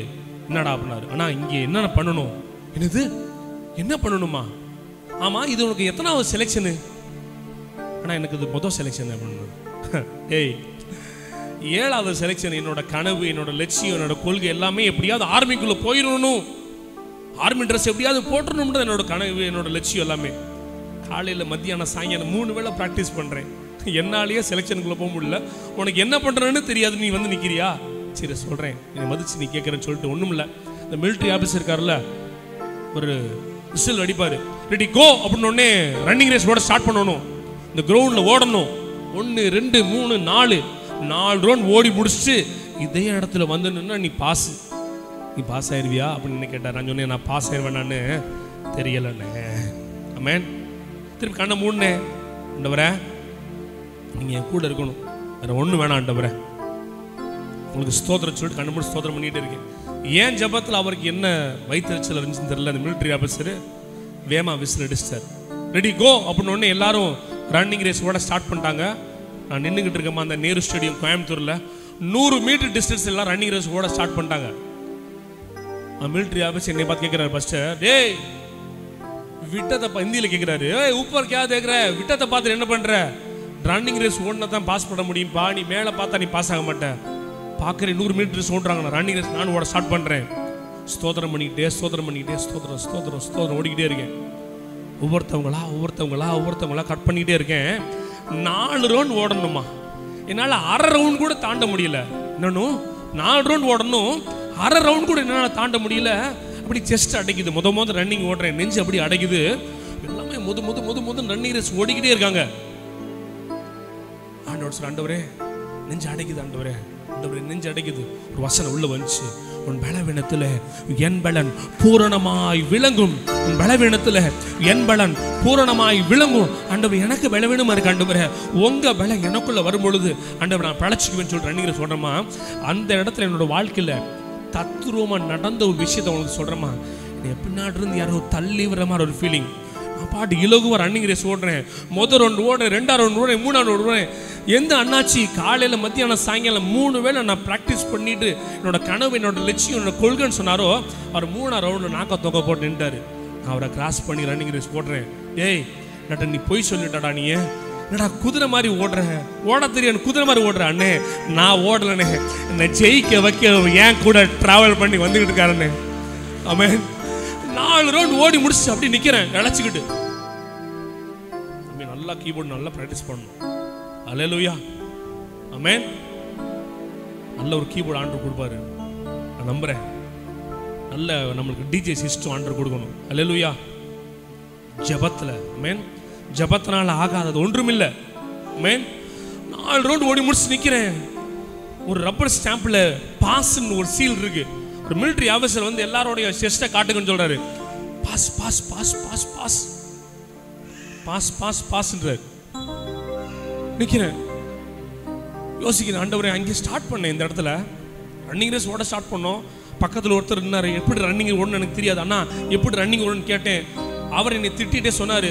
என்னடா அப்படின்னாரு. அண்ணா இங்கே என்னென்ன பண்ணணும்? என்னது என்ன பண்ணணுமா? ஆமாம், இது உனக்கு எத்தனாவது செலெக்ஷனு? அண்ணா எனக்கு இது மொதல் செலெக்ஷன் அப்படின்னு. ஏய், 7வது செலெக்ஷன். என்னோட கனவு, என்னோட லட்சியம், என்னோட கொள்கை எல்லாமே எப்படியாவது ஆர்மிக்குள்ளே போயிடணும், ஆர்மி ட்ரெஸ் எப்படியாவது போட்டுடணும்னு என்னோட கனவு, என்னோட லட்சியம் எல்லாமே. காலையில் மத்தியானம் சாயங்காலம் 3 வேளை ப்ராக்டிஸ் பண்ணுறேன். என்னாலேயே செலெக்ஷனுக்குள்ளே போக முடியல. உனக்கு என்ன பண்ணுறேன்னு தெரியாது, நீ வந்து நிற்கிறியா? சரி சொல்கிறேன், என்னை மதிச்சு நீ கேட்குறேன்னு சொல்லிட்டு ஒன்றும் இல்லை. இந்த மிலிட்ரி ஆஃபீஸர் இருக்கார்ல, ஒரு விசில் அடிப்பார், ரெடி கோ அப்படின்னோடனே ரன்னிங் ரேஸ் ஓட ஸ்டார்ட் பண்ணணும். இந்த கிரவுண்டில் ஓடணும். 1 2 3 4 ரவுண்ட் ஓடி முடிச்சுட்டு இதே இடத்துல வந்து நின்னா நீ பாஸ் ஆயிடுவியா அப்படின்னு கேட்டார். நான் சொன்னேன், நான் பாஸ் ஆயிடுவேன்னு தெரியலண்ணே. ஆமென். திருப்பி கண்ணை மூடுனே, ஆண்டவரே நீங்கள் என் கூட இருக்கணும், வேறு ஒன்றும் வேணாம் ஆண்டவரே, உங்களுக்கு ஸ்தோத்திரம் சொல்லிட்டு கண்ணு மூடி ஸ்தோத்திரம் பண்ணிகிட்டே இருக்கேன். ஏன் ஜபத்தில் அவருக்கு என்ன வயிற்றுச்சல் இருந்துச்சுன்னு தெரியல. அந்த மிலிட்ரி ஆஃபீஸர் வேமா விசில் அடிச்சிட்டார். ரெடி கோ அப்படின்னு எல்லாரும் ரன்னிங் ரேஸ் ஓட ஸ்டார்ட் பண்ணிட்டாங்க. நான் நின்றுக்கிட்டு இருக்கேம்மா அந்த நேரு ஸ்டேடியம் கோயம்புத்தூரில். 100 மீட்டர் டிஸ்டன்ஸ் எல்லாம் ரன்னிங் ரேஸ் ஓட ஸ்டார்ட் பண்ணிட்டாங்க. மிலிட்ரி ஆஃபீஸ் என்னை பார்த்து கேட்குறாரு, ஃபஸ்ட்டு டேய் விட்டத்தை ஹிந்தியில் கேட்குறாரு, ஏய் ஊப்பர் கே தேக்கிற, விட்டத்தை பார்த்து என்ன பண்ணுற? ரன்னிங் ரேஸ் ஓடினா தான் பாஸ் பண்ண முடியும்ப்பா, நீ மேலே பார்த்தா நீ பாஸ் ஆக மாட்டேன். பார்க்குறேன் 100 மீட்டர் ஓடுறாங்க, நான் ரன்னிங் ரேஸ் நான் ஓட ஸ்டார்ட் பண்ணுறேன். ஸ்தோத்திரம் பண்ணிக்கிட்டே ஸ்தோத்திரம் ஓடிக்கிட்டே இருக்கேன். ஒவ்வொருத்தவங்களா கட் பண்ணிக்கிட்டே இருக்கேன். 4 ரவுண்ட் ஓடணுமா, என்னால் அரை ரவுண்ட் கூட தாண்ட முடியல. என்னன்னு 4 ரவுண்ட் ஓடணும், அரை ரவுண்ட் கூட என்னால் தாண்ட முடியல. அப்படி செஸ்ட் அடைக்குது. முத ரன்னிங் ஓடுறேன், நெஞ்சு அப்படி அடைக்குது. எல்லாமே முத ரன்னிங் ரேஸ் ஓடிக்கிட்டே இருக்காங்க. ஆண்டவரே நெஞ்சு அடைக்குது, ஆண்டவரே நெஞ்சு அடைக்குது. ஒரு வசனம் உள்ள வந்துச்சு, உன் பலவீனத்தில் என் பலன் பூரணமாய் விளங்கும், உன் பலவீனத்தில் என் பலன் பூரணமாய் விளங்கும். ஆண்டவர் எனக்கு பலவீனமா இருக்கு ஆண்டவரே, உங்க பலம் எனக்குள்ள வரும் பொழுது ஆண்டவர் நான் பழச்சிக்குவேன்னு சொல்லி ரன்னிங் ரேஸ் சொல்றேமா. அந்த இடத்துல என்னோட வாழ்க்கையில தத்துருவமா நடந்த ஒரு விஷயத்தை உங்களுக்கு சொல்றேமா. பின்னாடி இருந்து யாரோ தள்ளி வர மாதிரி ஒரு ஃபீலிங். நான் பாட்டு இலகுவா ரன்னிங் ரேஸ் ஓடுறேன். முதல் ரவுண்ட் ஓடுறேன், 2வது ரவுண்ட் ஓடுறேன், 3வது ரவுண்ட் ஓடுறேன். எந்த அண்ணாச்சி காலையில் மத்தியானம் சாயங்காலம் 3 வேளை நான் ப்ராக்டிஸ் பண்ணிட்டு என்னோட கனவு, என்னோட லட்சியம், என்னோட கொள்கைன்னு சொன்னாரோ, அவர் 3வது ரவுண்டு நாக்க தொகை போட்டு நின்றாரு. நான் அவரை கிராஸ் பண்ணி ரன்னிங் ரேஸ் போடுறேன். ஏய் நட்ட நீ போய் சொல்லிட்டாடா, நீ என்னடா குதிரை மாதிரி ஓடுற, ஓட தெரியாது குதிரை மாதிரி ஓடுற. அண்ணே நான் ஓடலண்ணே, என்னை ஜெயிக்க வைக்க ஏன் கூட ட்ராவல் பண்ணி வந்துக்கிட்டு இருக்காருண்ணே. ஆமென். 4 ரவுண்ட் ஓடி முடிச்சு அப்படி நிற்கிறேன் நினச்சிக்கிட்டு. நல்லா கீபோர்டு நல்லா ப்ராக்டிஸ் பண்ணணும். அல்லேலூயா. ஆமென். நல்ல ஒரு கீபோர்டு ஆண்டவர் கொடுப்பாரு, நான் நம்புறேன். நல்ல நம்மளுக்கு டிஜே சிஸ்டம் ஆண்டவர் கொடுக்கணும். அல்லேலூயா. ஜபத்தில் ஆமென். ஜபத்தினால ஆகாதது ஒன்றும் இல்லை. ஆமென். 4 ரவுண்ட் ஓடி முடிச்சு நிற்கிறேன். ஒரு ரப்பர் ஸ்டாம்பில் பாஸ்ன்னு ஒரு சீல் இருக்கு. ஒரு மிலிட்ரி ஆஃபீஸர் வந்து எல்லாரோடைய செஸ்ட்டை காட்டுங்கன்னு சொல்றாரு. Pass pass pass pass pass pass pass பாஸ்ன்றார். நிற்கிறேன், யோசிக்கிறேன். ஆண்டவரே அங்கே ஸ்டார்ட் பண்ணேன், இந்த இடத்துல ரன்னிங் ரேஸ் ஓட ஸ்டார்ட் பண்ணோம். பக்கத்தில் ஒருத்தர் இருந்தார், எப்படி ரன்னிங் ஓடணும்னு எனக்கு தெரியாது, அண்ணா எப்படி ரன்னிங் ஓடணும்னு கேட்டேன். அவர் என்னை திட்டிகிட்டே சொன்னார்,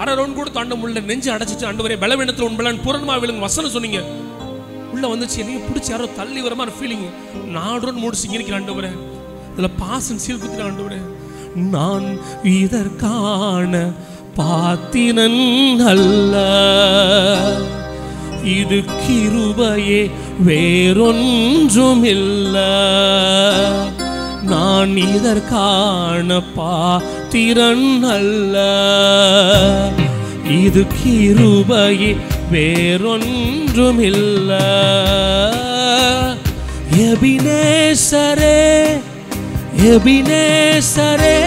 அரை ரவுண்ட் கூட தாண்ட முடியல, நெஞ்சு அடைச்சிட்டு. ஆண்டவரே பலவீனத்தில் உண்பலான்னு பூரணமாக விழுங்க வசனம் சொன்னீங்க. உள்ள வந்துச்சு, என்னையும் பிடிச்சி யாரோ தள்ளி வர மாதிரி ஃபீலிங். 4 ரவுண்ட் முடிச்சு இருக்கிற ஆண்டவரே, இதில் பாஸ்ன்னு சீல் குத்துற ஆண்டவரே. நான் இதற்கான பாத்திரன் அல்ல, இது கிருபையே வேறொன்றும் இல்ல. நான் இதற்கான பாத்திரன் அல்ல, இது கிருபையே வேறொன்றும் இல்ல. எபினேசரே எபினேசரே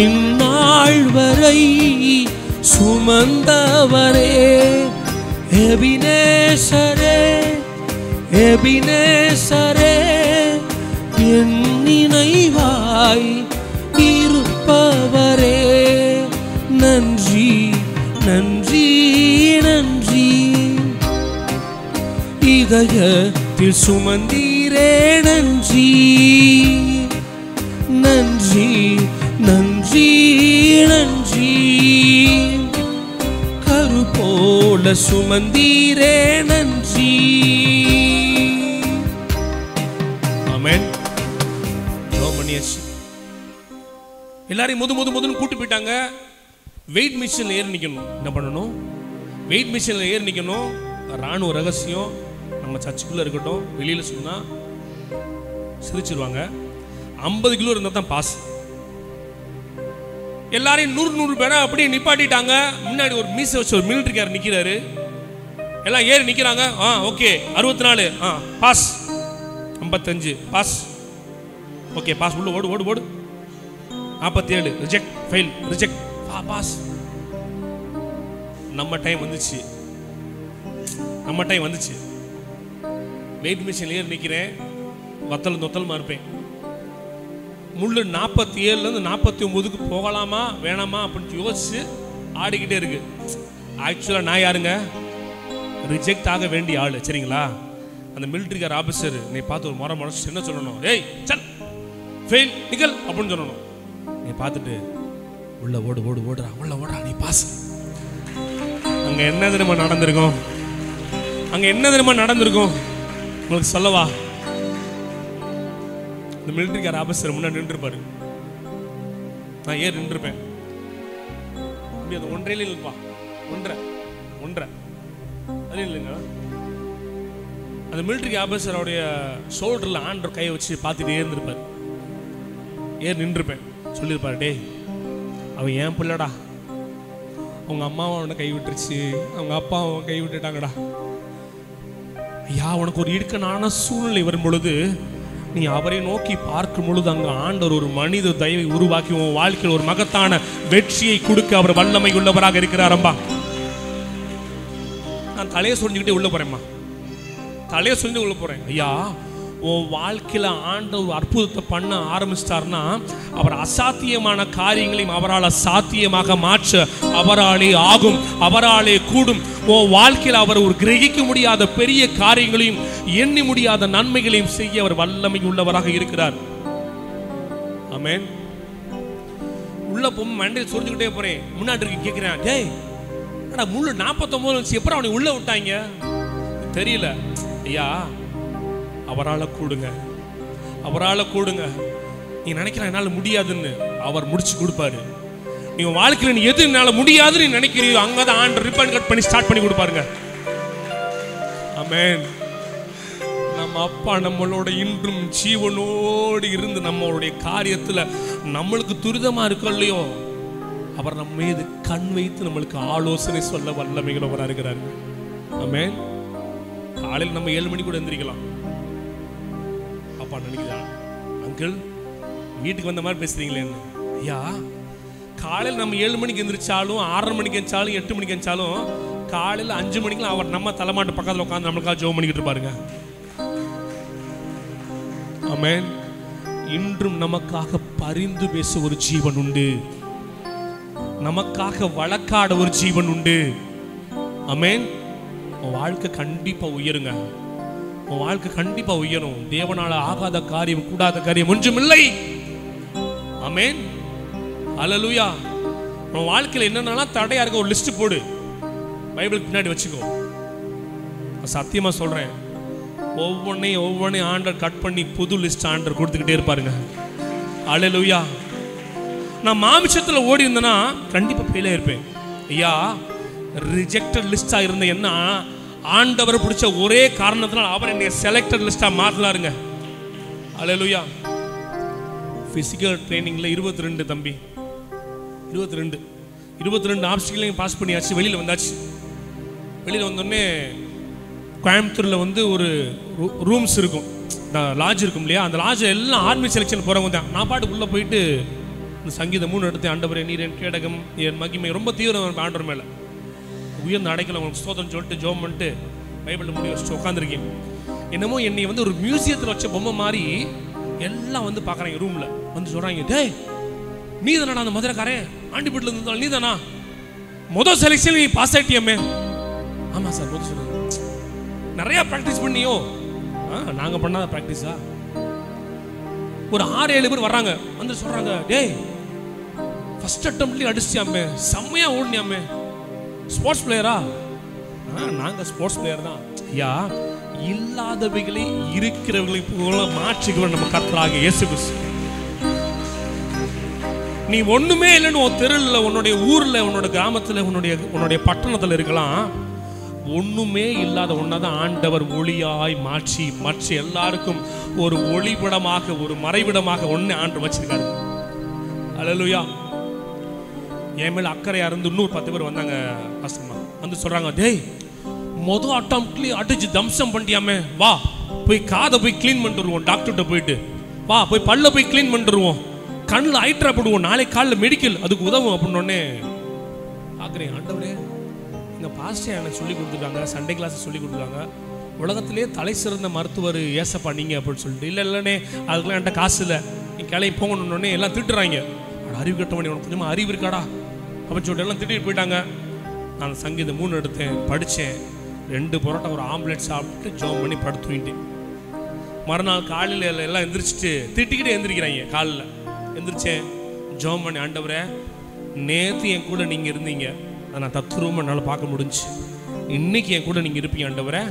இந்நாள் வரை சுமந்தவரே. எபினேசரே எபினேசரே என் நினைவாய் இருதயத்தில் சுமந்தீரே நன்றி நன்றி நன்றி நன்றி. கரு போல சுமந்தீரே நன்றி. ஆமென். ரோமனியஸ் எல்லாரையும் முதுன்னு கூட்டி போயிட்டாங்க. வெயிட் மிஷினில் ஏறி நிற்கணும். என்ன பண்ணணும்? வெயிட் மிஷினில் ஏறி நிற்கணும். ராணுவ ரகசியம். நம்ம சர்ச்சுக்குள்ளே இருக்கட்டும், வெளியில் சொன்னால் சிரிச்சிருவாங்க. 50 கிலோ இருந்தால் தான் பாஸ். எல்லாரையும் 100 பேரை அப்படியே நிப்பாட்டிட்டாங்க. முன்னாடி ஒரு மீசை வச்சு ஒரு மிலிட்டரிக்காரர் நிற்கிறாரு. எல்லாம் ஏறி நிற்கிறாங்க. Okay 64 pass, 55 pass, okay pass, உள்ள ஓடு ஓடு ஓடு, 47 ரிஜெக்ட், ஃபெயில், ரிஜெக்ட், பாஸ். நம்ம டைம் வந்துச்சு, நம்ம டைம் வந்துச்சு. வெயிட் மிஷின் ஏறி நிற்கிறேன். வத்தல் தொத்தலமாக இருப்பேன். முள்ளு 47லேருந்து 49க்கு போகலாமா வேணாமா அப்படின்னு யோசிச்சு ஆடிக்கிட்டே இருக்கு. ஆக்சுவலாக நான் யாருங்க? ரிஜெக்ட் ஆக வேண்டிய ஆள். சரிங்களா? அந்த மிலிட்டரிக்கார் ஆஃபீஸர் நீ பார்த்து ஒரு முறை முறைச்சு என்ன சொல்லணும்? ஏய் சல் ஃபெயில் நிக்கல் அப்படின்னு சொல்லணும். நீ பார்த்துட்டு உள்ள ஓடு ஓடு ஓடுறா, உள்ள ஓடுறா, நீ பாஸ். அங்கே என்ன தெரியுமா நடந்திருக்கும்? அங்கே என்ன தெரியுமா நடந்திருக்கும் உங்களுக்கு சொல்லவா? இந்த மிலிட்டரிக்கார ஆபீசர் முன்னாடி நின்றுருப்பாரு. நான் ஏன் நின்றுருப்பேன். அது ஒன்றையில இல்லப்பா, ஒன்றரை அது இல்லைங்க. அந்த மிலிட்டரி ஆபீசருடைய ஷோல்டர்ல ஆண்டர் கையை வச்சு பார்த்துட்டு இருந்திருப்பாரு. ஏன் நின்றுருப்பேன். சொல்லியிருப்பாரு, டேய் அவன் ஏன் பிள்ளடா, அவங்க அம்மாவை அவனை கை விட்டுருச்சு, அவங்க அப்பா அவன் கை விட்டுட்டாங்கடா. ஐயா உனக்கு ஒரு இடுக்கனான சூழ்நிலை வரும் பொழுது நீ அவரை நோக்கி பார்க்கும் பொழுது அங்கு ஆண்டவர் ஒரு மனித தயவை உருவாக்கி உன் வாழ்க்கையில் ஒரு மகத்தான வெற்றியை கொடுக்க அவர் வல்லமை உள்ளவராக இருக்கிறாரம்பா. நான் தலையை சொல்லிக்கிட்டே உள்ள போறேன்மா, தலையை சொல்லி உள்ள போறேன். ஐயா உன் வாழ்க்கையில் ஆண்டவர் ஒரு அற்புதத்தை பண்ண ஆரம்பிச்சிட்டார்னா அவர் அசாத்தியமான காரியங்களையும் அவரால் சாத்தியமாக மாற்ற அவராலே ஆகும், அவராலே கூடும். உன் வாழ்க்கையில் அவர் ஒரு கிரகிக்க முடியாத பெரிய காரியங்களையும் எண்ணி முடியாத நன்மைகளையும் செய்ய அவர் வல்லமை உள்ளவராக இருக்கிறார். ஆமென். உள்ள போகும் மண்டையில் சொரிஞ்சுக்கிட்டே போறேன். முன்னாடி இருக்கு கேட்கிறேன், டேய் என்னடா முள்ளு 49 வச்சு எப்பறம் அவனை உள்ள விட்டாங்க தெரியல. ஐயா அவரால் கூடுங்க, அவரால் கூடுங்க. நீ நினைக்கிற என்னால் முடியாதுன்னு அவர் முடிச்சு கொடுப்பாரு. நீங்க வாழ்க்கையில் நீ எது என்னால முடியாதுன்னு நீ நினைக்கிறீங்க அங்கதான் ஆண்டவர் ரிப்பன் கட் பண்ணி ஸ்டார்ட் பண்ணி கொடுப்பாருங்க. ஆமென். நம்ம அப்பா நம்மளோட இன்றும் ஜீவனோடு இருந்து நம்மளுடைய காரியத்துல நம்மளுக்கு துரிதமா இருக்கோ இல்லையோ அவர் நம்ம மீது கண் வைத்து நம்மளுக்கு ஆலோசனை சொல்ல வல்லமைகளவராக இருக்கிறார். ஆமென். காலையில் நம்ம 7 மணி கூட எந்திரிக்கலாம். அப்பா நினைக்கிறான், அங்கிள் வீட்டுக்கு வந்த மாதிரி பேசுறீங்களேன்னு. ஐயா காலையில் நம்ம 7 மணிக்கு எந்திரிச்சாலும் 6:30 மணிக்கு எந்திரிச்சாலும் 8 மணிக்கு எந்திரிச்சாலும் காலையில் 5 மணிக்கெல்லாம் அவர் நம்ம தலைமாட்டு பக்கத்தில் உட்காந்து நம்மளுக்காக ஜெபம் பண்ணிக்கிட்டு இருப்பாருங்க. ஆமென். இன்றும் நமக்காக பரிந்து பேச ஒரு ஜீவன் உண்டு, நமக்காக வழக்காட ஒரு ஜீவன் உண்டு. ஆமென். உன் வாழ்க்கை கண்டிப்பா உயருங்க, உன் வாழ்க்கை கண்டிப்பா உயரும். தேவனால ஆகாத காரியம் கூடாத காரியம் ஒன்றுமில்லை. ஆமென். அல்லேலூயா. உன் வாழ்க்கையில் என்னென்னலாம் தடையா இருக்க ஒரு லிஸ்ட் போடு, பைபிளுக்கு பின்னாடி வச்சுக்கோ. சத்தியமா சொல்றேன், ஒவ்வொன்றையும் ஆண்டர் கட் பண்ணி புது லிஸ்ட் ஆண்டர் கொடுத்துக்கிட்டே இருப்பாருங்க. அல்லேலூயா. நான் மாமிசத்தில் ஓடி இருந்தேன்னா கண்டிப்பா ஃபெயிலாக இருப்பேன். ஐயா ரிஜெக்டட் லிஸ்டா இருந்த என்ன ஆண்டவர் பிடிச்ச ஒரே காரணத்தினால் அவர் என்னை செலக்டட் லிஸ்டா மாத்தலாருங்க. அல்லேலூயா. பிசிக்கல் ட்ரைனிங்ல 22 தம்பி 22 ஆப்ஸ்டிகளையும் பாஸ் பண்ணியாச்சு. வெளியில் வந்தாச்சு. வெளியில் வந்தோடனே கோயம்புத்தூரில் வந்து ஒரு ரூம்ஸ் இருக்கும், லாட்ஜ் இருக்கும் இல்லையா, அந்த லாட்ஜ் எல்லாம் ஆர்மி செலெக்ஷன் போகிறவங்க தான். நான் பாட்டுக்குள்ளே போயிட்டு இந்த சங்கீதம் 3 எடுத்து ஆண்டவரே நீர் என் கேடகம் என் மகிமை ரொம்ப தீவிரம் ஆண்டவர் மேலே உயர்ந்து அடைக்கல உங்களுக்கு ஸ்தோத்திரம் சொல்லிட்டு ஜோம் பண்ணிட்டு பைபிளில் முடி வச்சுட்டு உட்காந்துருக்கேன். என்னமோ என்னை வந்து ஒரு மியூசியத்தில் வச்ச பொம்மை மாதிரி எல்லாம் வந்து பார்க்குறாங்க. ரூமில் வந்து சொல்கிறாங்க, டேய் நீ தானடா அந்த மதுரைக்காரன் ஆண்டிப்பட்டில் இருந்தாலும் நீ தானா முதல் செலெக்ஷன் நீ பாஸ் ஆகிட்டியம்மே? ஆமாம் சார் முதல் சொல்லுங்க. நிறைய பிராக்டிஸ் பண்ணியோ? நாங்க பண்ணாத பிராக்டிஸா? ஒரு 6-7 பேர் வர்றாங்க, வந்து சொல்றாங்க, டேய் ஃபர்ஸ்ட் அட்டெம்ப்ட்லயே அடிச்சியாமே, செம்மையா ஓடுனியாமே, ஸ்போர்ட்ஸ் பிளேயரா? நாங்க ஸ்போர்ட்ஸ் பிளேயர் தான். ஐயா, இல்லாதவைகளை இருக்கிறவர்களை போல மாற்றிக்குவோம் நம்ம கர்த்தராகிய இயேசு கிறிஸ்து. நீ ஒண்ணுமே இல்லைன்னு உன் தெருல, உன்னுடைய ஊர்ல, உன்னோட கிராமத்துல, உன்னுடைய பட்டணத்துல இருக்கலாம். ஒண்ணுமே இல்லாத ஒன்னதான் ஆண்டவர் ஒளியாய் மாற்றி மற்ற எல்லாருக்கும் ஒரு ஒளிவிடமாக, ஒரு மறைவிடமாக ஒன்னு ஆண்டவர் வச்சிருக்காரு. அல்லேலூயா. என் மேல அக்கறையா இருந்து இன்னொரு 10 பேர் வந்தாங்க கஷ்டமா, வந்து சொல்றாங்க, டேய் மொதல் அட்டம்ப்ட்லயே அடிச்சு தம்சம் பண்ணிட்டியாமே, வா போய் காதை போய் கிளீன் பண்ணிட்டு வருவோம், டாக்டர்கிட்ட போயிட்டு வா, போய் பல்ல போய் கிளீன் பண்ணிட்டு வருவோம், கண்ணில் ஐட்ரா போடுவோம், நாளைக்கு காலையில் மெடிக்கல் அதுக்கு உதவும் அப்படின்னு பார்க்குறேன். ஆண்டவரே, எங்கள் பாஸ்டர் எனக்கு சொல்லி கொடுத்துருக்காங்க, சண்டே கிளாஸ் சொல்லி கொடுத்துருக்காங்க, உலகத்திலே தலை சிறந்த மருத்துவர் ஏசப்பா நீங்கள் அப்படின்னு சொல்லிட்டு. இல்லைன்னே அதுக்கெல்லாம் என்கிட்ட காசு இல்லை, நீ கிளம்பி போங்கன்னு எல்லாம் திட்டுறாங்க. அறிவு கட்டவனே, உனக்கு கொஞ்சமாக அறிவு இருக்காடா அப்படின்னு சொல்லிட்டு எல்லாம் திட்டிட்டு போயிட்டாங்க. நான் சங்கீதம் 3 எடுத்தேன், படித்தேன், 2 பரோட்டா ஒரு ஆம்லெட் சாப்பிட்டு ஜோம் பண்ணி படுத்துவிட்டேன். மறுநாள் காலையில் எல்லாம் எந்திரிச்சிட்டு திட்டிக்கிட்டே எந்திரிக்கிறாங்க. காலையில் எந்திரிச்சேன், ஜோம் பண்ணி, ஆண்டவரே நேற்று என் கூட நீங்கள் இருந்தீங்க, அதை நான் தத்துருவமாக என்னால் பார்க்க முடிஞ்சு. இன்னைக்கு என் கூட நீங்கள் இருப்பீங்க ஆண்டவரே,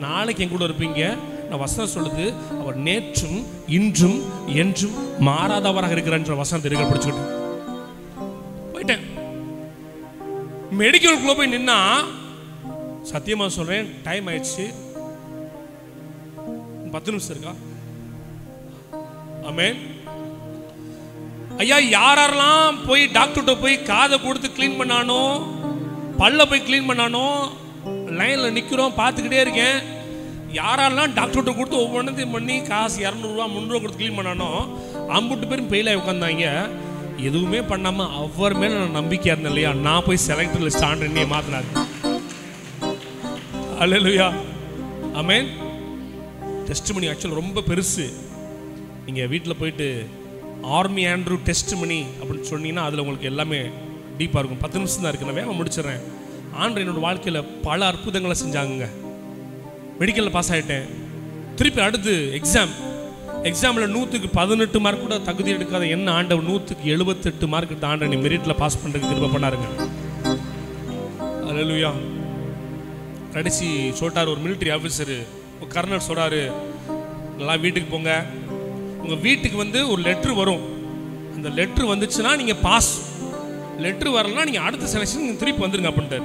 நாளைக்கு என் கூட இருப்பீங்க. நான் வசனம் சொல்லுது, அவர் நேற்றும் இன்றும் என்றும் மாறாதவராக இருக்கிறான்ற வசனத்தை இருக்க படிச்சுக்கிட்டேன். போயிட்டேன். மெடிக்கலுக்குள்ள போய் நின்னா, சத்தியமா சொல்றேன், டைம் ஆயிடுச்சு, 10 நிமிஷம் இருக்கா? ஆமென். ஐயா, யாரெல்லாம் போய் டாக்டர்கிட்ட போய் காதை கொடுத்து கிளீன் பண்ணானோ, பல்ல போய் கிளீன் பண்ணானோ, லைன்ல நிக்கிறோம், பார்த்துக்கிட்டே இருக்கேன். யாரெல்லாம் டாக்டர்கிட்ட கொடுத்து ஒவ்வொன்றையும் பண்ணி காசு 200 ரூபா 300 கொடுத்து கிளீன் பண்ணானோ, 50 பேரும் பெயிலாக உட்காந்தாங்க. எதுவுமே பண்ணாம அவர் மேல நான் நம்பிக்கையா இருந்தேன் இல்லையா, நான் போய் செலக்டர் லிஸ்ட் ஆண்டனே மாத்தினாரு. அல்லேலூயா. ஆமென். டெஸ்டிமனி ஆக்சுவல் ரொம்ப பெருசு. நீங்க வீட்டில் போயிட்டு ஆர்மி ஆண்ட்ரூ டெஸ்டிமனி அப்படின்னு சொன்னீங்கன்னா அதில் உங்களுக்கு எல்லாமே டீப்பாக இருக்கும். 10 நிமிஷம் தான் இருக்கு, நான் வேகமாக முடிச்சிடறேன். ஆண்டவர் என்னோட வாழ்க்கையில் பல அற்புதங்களை செஞ்சாங்க. மெடிக்கலில் பாஸ் ஆகிட்டேன். திருப்பி அடுத்து எக்ஸாமில் 100க்கு 18 மார்க் கூட தகுதி எடுக்காத என்ன ஆண்டவர் 100க்கு 78 மார்க் எடுத்து ஆண்டவர் மெரிட்டில் பாஸ் பண்ணுறதுக்கு திரும்ப பண்ணாருங்க. அல்லேலூயா. கடைசி சொல்லிட்டார், ஒரு மிலிட்ரி ஆஃபீஸரு, ஒரு கர்னல் சொல்கிறாரு, நல்லா வீட்டுக்கு போங்க, உங்கள் வீட்டுக்கு வந்து ஒரு லெட்ரு வரும், அந்த லெட்ரு வந்துச்சுன்னா நீங்கள் பாஸ், லெட்ரு வரலன்னா நீங்கள் அடுத்த செலெக்ஷன் நீங்கள் திருப்பி வந்துருங்க அப்படின்ட்டு.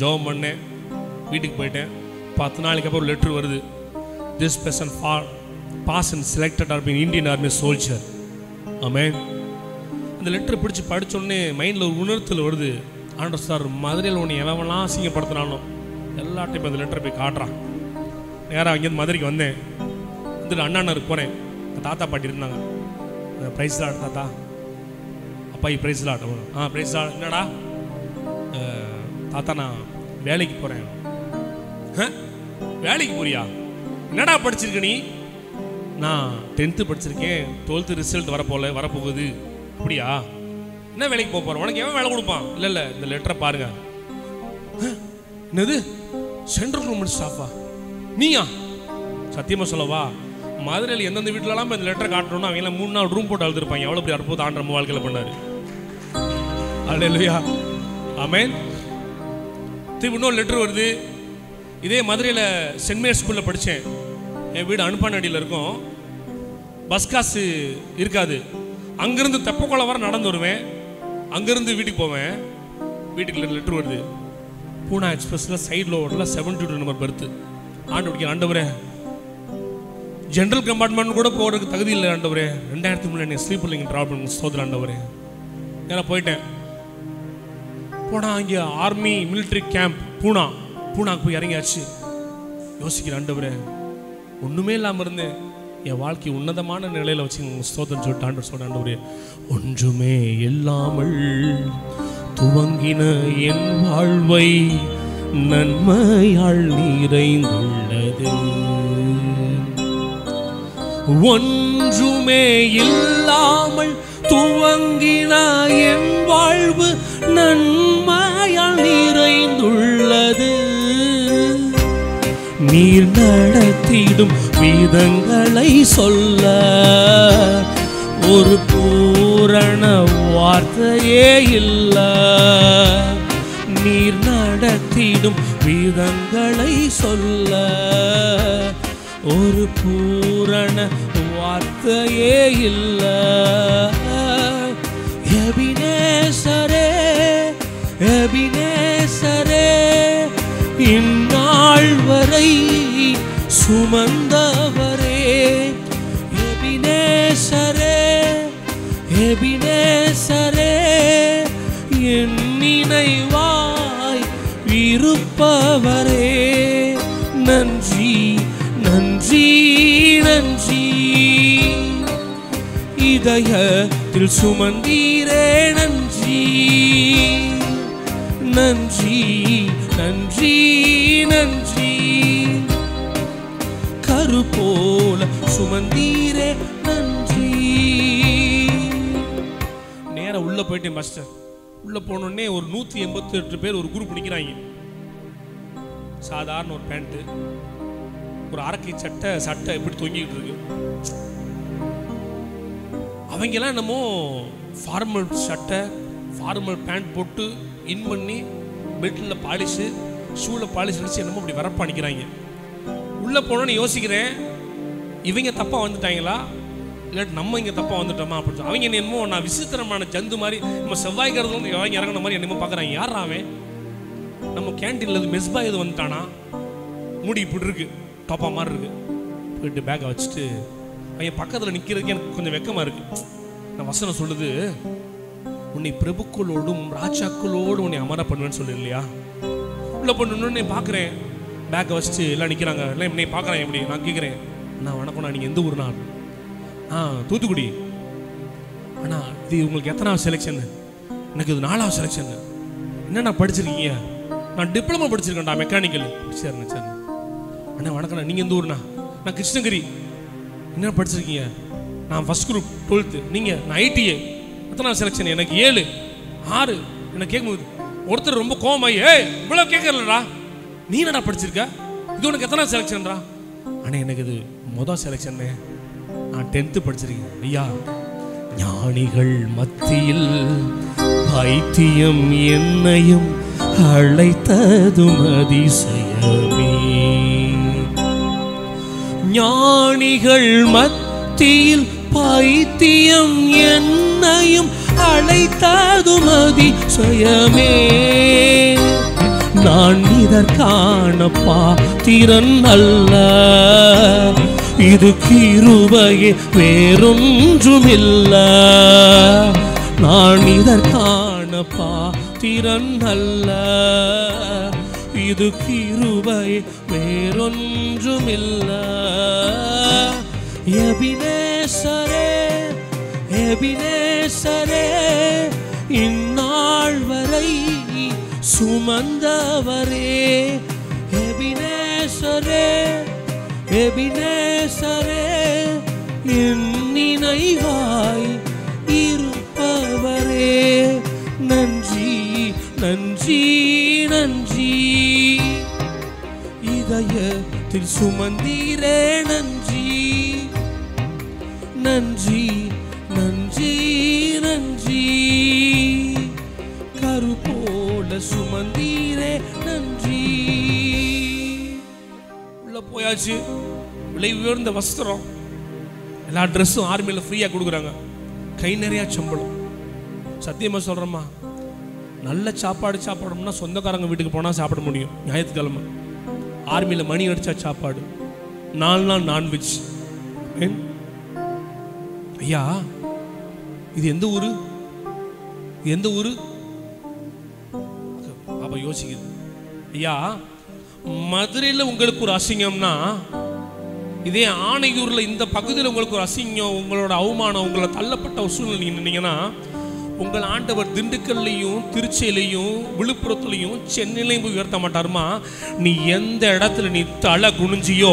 ஜாப் பண்ணேன், வீட்டுக்கு போயிட்டேன். 10 நாளைக்கு அப்புறம் ஒரு லெட்ரு வருது, this person pass and selected are been Indian army soldier. ஆமென். அந்த லெட்டரை பிடிச்சி படித்தோடனே மைண்டில் ஒரு உணர்த்தல் வருது. ஆண்டவர் சார், மதுரையில் ஒன்று எவன்லாம் அசிங்கப்படுத்தினாலும் எல்லாட்டையும் அந்த லெட்டரை போய் காட்டுறான். நேராக அங்கேருந்து மதுரைக்கு வந்தேன். வந்துட்டு அண்ணாநருக்கு போகிறேன். தாத்தா பாட்டி இருந்தாங்க. ப்ரைஸ் லாட் தாத்தா, அப்பா ப்ரைஸ் லாட். Price lot. என்னடா தாத்தா, நான் வேலைக்கு போகிறேன். வேலைக்கு போறியா? என்னடா படிச்சிருக்க நீ? நான் 10th படிச்சிருக்கேன், 12th ரிசல்ட் வரப்போகுது. அப்படியா? என்ன வேலைக்கு போக போகிறேன்? உனக்கு எவன் வேலை கொடுப்பான்? இல்லை, இந்த லெட்டரை பாருங்க. என்னது, சென்ட்ரல் கவர்மெண்ட் ஸ்டாஃபா நீயா? சத்தியமாக சொல்லவா, மதுரையில் எந்தெந்த வீட்டிலலாம் இந்த லெட்டரை காட்டணும்னா அவங்க 3 நாள் ரூம் போட்டு அழுதுருப்பாங்க. எவ்வளோ பெரிய அற்புதம் ஆண்டவர் நம்ம வாழ்க்கையில் பண்ணாரு. அல்லேலூயா. ஆமென். திருப்பி இன்னொரு லெட்டர் வருது. இதே மதுரையில் சென்ட் மேரி ஸ்கூலில் படித்தேன். என் வீடு அனுப்பானடியில் இருக்கும். பஸ் காசு இருக்காது. அங்கேருந்து தெப்பக்குளம் வர நடந்து வருவேன். அங்கேருந்து வீட்டுக்கு போவேன். வீட்டுக்கு லெட்டர் வருது, பூனா எக்ஸ்பிரஸில் சைடில் ஓடல 72 நம்பர் பர்த்து. ஆண்டவரே, ஜென்ரல் கம்பார்ட்மெண்ட் கூட போகிறதுக்கு தகுதி இல்லை ஆண்டவரே, 2003 என்னை ஸ்லீப்பர் லிங் ட்ராவல் பண்ணி சோதனை ஆண்டவரே. நான் போயிட்டேன். போனால் அங்கே ஆர்மி மிலிட்ரி கேம்ப் பூனாக்கு போய் இறங்கியாச்சு. யோசிக்கிறேன், ஆண்டவரே ஒன்றுமே இல்லாமல் இருந்தேன், என் வாழ்க்கை உன்னதமான நிலையில் வச்சு ஸ்தோத்திரம் சொல்லிட்டு ஆண்டவர் சொல்ல, ஆண்டவரே ஒன்றுமே இல்லாமல் துவங்கின என் வாழ்வை நன்மையால் நிறைந்துள்ளது. ஒன்றுமே இல்லாமல் துவங்கின என் வாழ்வு நன்மையால் நிறைந்துள்ளது. நீர் நடத்திடும் விதங்களை சொல்ல ஒரு பூரண வார்த்தையே இல்ல. நீர் நடத்திடும் விதங்களை சொல்ல ஒரு பூரண வார்த்தையே இல்ல. எபினேசரே எபினேசரே இந்நாள் வரை சுமந்தவரே. எபினேசரே எபினேசரே என் நினைவாய் இருப்பவரே. நன்றி நன்றி நன்றி. இதயத்தில் சுமந்தீரே நன்றி நன்றி நன்றி நன்றி. கரு போல சுமந்தீரே நன்றி. நேரா உள்ள போயிட்டேன் மாஸ்டர். உள்ள போனோடனே ஒரு 188 பேர் ஒரு குரூப் நிற்கிறாங்க. சாதாரண ஒரு பேண்ட்டு, ஒரு அரக்கை சட்டை இப்படி தொங்கிக்கிட்டு இருக்கு. அவங்கெல்லாம் என்னமோ ஃபார்மல் சட்டை ஃபார்மல் பேண்ட் போட்டு இன் பண்ணி பெல்ட்டில் பாலிஷு ஷூவில் பாலிஷ் அடிச்சு என்னமோ இப்படி வரப்பா நிற்கிறாங்க. உள்ளே போனோன்னு யோசிக்கிறேன், இவங்க தப்பாக வந்துட்டாங்களா இல்லாட்டி நம்ம இங்கே தப்பாக வந்துட்டோமா அப்படின்னு. அவங்க என்னமோ நான் விசித்திரமான ஜந்து மாதிரி நம்ம செவ்வாய்க்கிறது வந்து இறங்கி இறங்கின மாதிரி என்னமோ பார்க்குறாங்க. யார் அவன்? நம்ம கேன்டீனில் மெஸ்பாய் இது வந்துட்டானா? மூடி இப்படி இருக்கு, டாப்பா மாதிரி இருக்கு. போயிட்டு பேக்கை வச்சுட்டு அவங்க பக்கத்தில் நிற்கிறதுக்கு எனக்கு கொஞ்சம் வெக்கமாக இருக்கு. நான் வசனம் சொல்லுது, உன்னை பிரபுக்களோடும் ராஜாக்களோடு உன்னை அமர பண்ணுவேன்னு சொல்லு இல்லையா? உள்ள பொண்ணு பார்க்குறேன், பேக்கை வச்சுட்டு எல்லாம் நிற்கிறாங்க. எல்லாம் என்னை பார்க்குறேன். எப்படி நான் கேட்குறேன், அண்ணா வணக்கம்ண்ணா, நீங்கள் எந்த ஊர்னா? தூத்துக்குடி. அண்ணா இது உங்களுக்கு எத்தனாவது செலெக்ஷன்? எனக்கு இது 4வது செலெக்ஷன். என்னண்ணா படிச்சிருக்கீங்க? நான் டிப்ளமோ படிச்சிருக்கேன்டா மெக்கானிக்கல். சரிண்ணா சரிண்ணா. அண்ணா வணக்கண்ணா, நீங்கள் எந்த ஊர்ண்ணா? நான் கிருஷ்ணகிரி. என்ன படிச்சிருக்கீங்க? நான் ஃபர்ஸ்ட் குரூப் 12th. நீங்கள்? நான் ITA. எத்தனாவது செலெக்ஷன்? எனக்கு 7 6. என்ன கேட்கும்போது ஒருத்தர் ரொம்ப கோவமாயி, இவ்வளோ கேட்கறலடா, நீ என்னடா படிச்சிருக்க? இது உனக்கு எத்தனாவது செலெக்ஷன்டா? ஆனால் எனக்கு இது மொதல் செலெக்ஷன், நான் 10th படிச்சிருக்கேன். ஐயா, ஞானிகள் மத்தியில் பைத்தியம் என்னையும் அழைத்ததும் அதிசயமே. ஞானிகள் மத்தியில் பைத்தியம் என்னையும் அழைத்ததும் அதிசயமே. நான் இதற்கான பாத்திரன் அல்ல, இது கிருபையே வேறொன்றுமில்ல. நான் இதற்கான பாத்திரன் அல்ல, இது கிருபையே வேறொன்றுமில்ல. எபினேசரே எபினேசரே இந்நாள் வரை சுமந்தவரே. எபினேசரே எபினேசரே என் நினைவாய் இருப்பவரே. நன்றி நன்றி நன்றி. இதயத்தில் சுமந்தீரே நன்றி நன்றி நன்றி நன்றி. கரு போல சுமந்தீரே நன்றி. உள்ள போயாச்சு. விலை உயர்ந்த வஸ்திரம், எல்லா ட்ரெஸ்ஸும் ஆர்மியில் ஃப்ரீயாக கொடுக்குறாங்க. கை நிறையா சம்பளம். சத்தியமாக சொல்கிறேம்மா, நல்ல சாப்பாடு சாப்பிடணும்னா சொந்தக்காரங்க வீட்டுக்கு போனால் சாப்பிட முடியும். ஞாயிற்றுக்கிழமை ஆர்மியில் மணி அடித்தா சாப்பாடு, 4 நாள் நான்வெஜ். ஐயா, இது எந்த ஊரு? எந்த ஊரு? பாப்பா யோசிக்குது. ஐயா, மதுரையில் உங்களுக்கு ஒரு அசிங்கம்னா, இதே ஆணையூரில் இந்த பகுதியில் உங்களுக்கு ஒரு அசிங்கம், உங்களோட அவமானம், உங்களை தள்ளப்பட்ட ஒரு சூழ்நிலை நீங்கள் நின்னீங்கன்னா, உங்கள் ஆண்டவர் திண்டுக்கல்லையும் திருச்சியிலையும் விழுப்புரத்துலையும் சென்னையிலையும் போய் உயர்த்த மாட்டாருமா. நீ எந்த இடத்துல நீ தலை குனிஞ்சியோ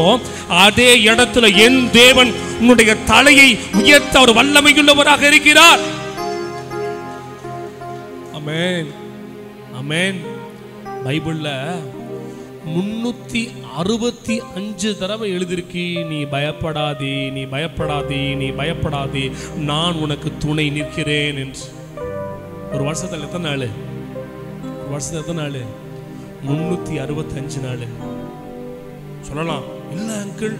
அதே இடத்துல என் தேவன் உன்னுடைய தலையை உயர்த்த ஒரு வல்லமையுள்ளவராக இருக்கிறார். ஆமென் ஆமென். பைபிள்ல 306 65 தடவை எழுதிருக்கு, நீ பயப்படாதே, நீ பயப்படாதே, நீ பயப்படாதே, நான் உனக்கு துணை நிற்கிறேன் என்று. ஒரு வருஷத்தில் எத்தனை நாள்? ஒரு வருஷத்தில் எத்தனை நாள்? 365 நாள். சொல்லலாம், இல்லை அங்கிள்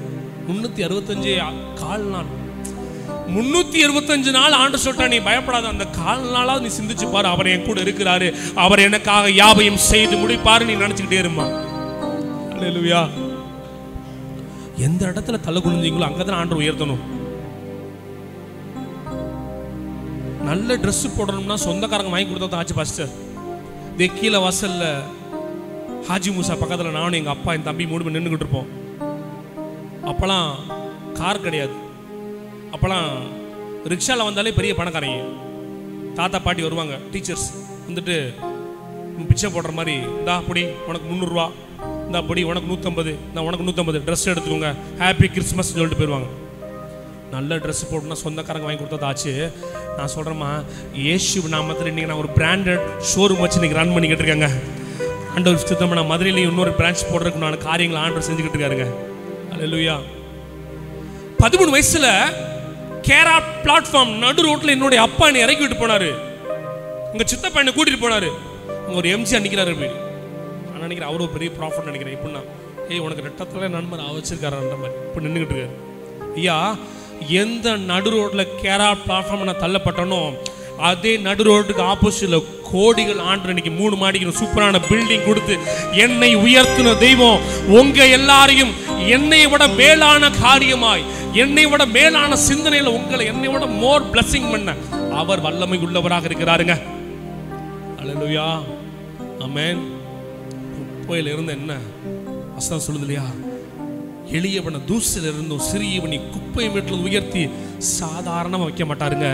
365 கால் நாள். 365 நாள் ஆண்டு சொல்லிட்டா நீ பயப்படாத. அந்த கால் நாளாவது நீ சிந்திச்சு பாரு, அவர் என் கூட இருக்கிறாரு, அவர் எனக்காக யாவையும் செய்து முடிப்பாரு, நீ நினைச்சுக்கிட்டே இருமா. அல்லேலூயா. எந்த இடத்துல தலை குனிஞ்சீங்களோ அங்கதான் ஆண்டவர் உயர்த்தணும். நல்ல ட்ரெஸ் போடணும்னா சொந்தக்காரங்க வாங்கி கொடுத்தா ஆச்சு. பாஸ்டர் இதே கீழே வாசல்ல ஹாஜி மூசா பக்கத்தில் நானும் எங்கள் அப்பா என் தம்பி 3 பேர் நின்றுக்கிட்டு இருப்போம். அப்போலாம் கார் கிடையாது. அப்போலாம் ரிக்ஷாவில் வந்தாலே பெரிய பணக்காரங்க தாத்தா பாட்டி வருவாங்க, டீச்சர்ஸ் வந்துட்டு பிச்சை போடுற மாதிரி, இந்தா அப்படி உனக்கு 300 ரூபா, இந்த அப்படி உனக்கு 150, நான் உனக்கு 150 ட்ரெஸ் எடுத்துக்கோங்க, ஹாப்பி கிறிஸ்மஸ் சொல்லிட்டு போயிடுவாங்க. நல்ல ட்ரெஸ் போட்டுனா சொந்தக்காரங்க வாங்கி கொடுத்தது ஆச்சு. நான் சொல்கிறேம்மா, இயேசு நாமத்தில் இன்றைக்கி நான் ஒரு பிராண்டட் ஷோரூம் வச்சு இன்றைக்கி ரன் பண்ணிக்கிட்டு இருக்கேங்க. ஆண்டவர் சுத்தமாக நான் மதுரையிலேயும் இன்னொரு பிரான்ச் போடுறதுக்கு நான் காரியங்களை ஆண்டவர் செஞ்சுக்கிட்டு இருக்காருங்க. அல்லேலூயா. 13 வயசுல கேரா பிளாட்ஃபார்ம் நடு ரோட்டில் என்னுடைய அப்பா என்னை இறக்கி விட்டு போனாரு. உங்கள் சித்தப்பா என்னை கூட்டிகிட்டு போனாரு. அங்கே ஒரு எம்ஜிஆர் நிற்கிறாரு. நான் நினைக்கிறேன் அவரும் பெரிய ப்ராஃபிட் நினைக்கிறேன். இப்படின்னா உனக்கு ரெட்டத்தில் நண்பர் வச்சிருக்காருன்ற மாதிரி இப்போ நின்றுக்கிட்டு இருக்காரு. ஐயா, எந்த நடு ரோட்டில் கேரா பிளாட்ஃபார்ம் நான் தள்ளப்பட்டனோ அதே நடு ரோட்டுக்கு ஆப்போசிட்ல கோடிகள் ஆண்டு இன்னைக்கு 3 மாடிக்கு சூப்பரான பில்டிங் கொடுத்து என்னை உயர்த்தின தெய்வம் உங்க எல்லாரையும் என்னை விட மேலான காரியமாய், என்னை விட மேலான சிந்தனையில உங்களை என்னை விட மோர் பிளஸிங் பண்ண அவர் வல்லமை உள்ளவராக இருக்கிறாருங்க. அல்லேலூயா. ஆமென். குப்பையில இருந்து என்ன வசனம் சொல்லுது இல்லையா? எளியவனை தூசில இருந்தும் சிறியவனை குப்பை மேட்டில் உயர்த்தி சாதாரணமாக வைக்க மாட்டாருங்க.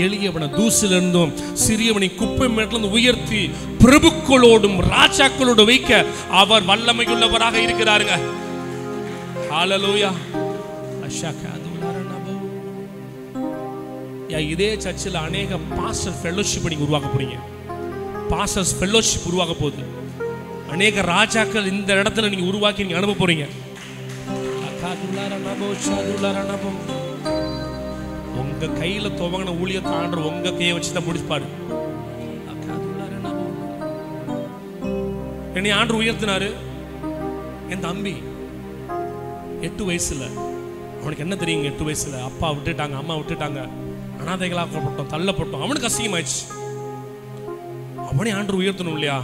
எளியவனை தூசில இருந்தும் சிறியவனை குப்பை மேட்டில் உயர்த்தி பிரபுக்களோடும் ராஜாக்களோடு வைக்க அவர் வல்லமையுள்ளவராக இருக்கிறாருங்க. ஹல்லேலூயா. இதே சர்ச்சில் அநேக பாஸ்டர் ஃபெல்லோஷிப் நீங்க உருவாக்க போறீங்க. பாஸ்டர்ஸ் ஃபெல்லோஷிப் உருவாக்க போகுது. அநேக ராஜாக்கள் இந்த இடத்துல நீங்க உருவாக்கி நீங்க அனுப்ப போறீங்க. உங்க கையில துவங்கின ஊழியத்தை ஆண்டவர் உங்க கையை வச்சுதான் முடிப்பாரு. என்னை ஆண்டவர் உயர்த்தினாரு. என் தம்பி 8 வயசுல, அவனுக்கு என்ன தெரியுங்க? 8 வயசுல அப்பா விட்டுட்டாங்க, அம்மா விட்டுட்டாங்க, அனாதைகளாக்கப்பட்டோம், தள்ளப்பட்டோம். அவனுக்கு அசிங்கமாயிடுச்சு. அவனே ஆண்டவர் உயர்த்தணும் இல்லையா?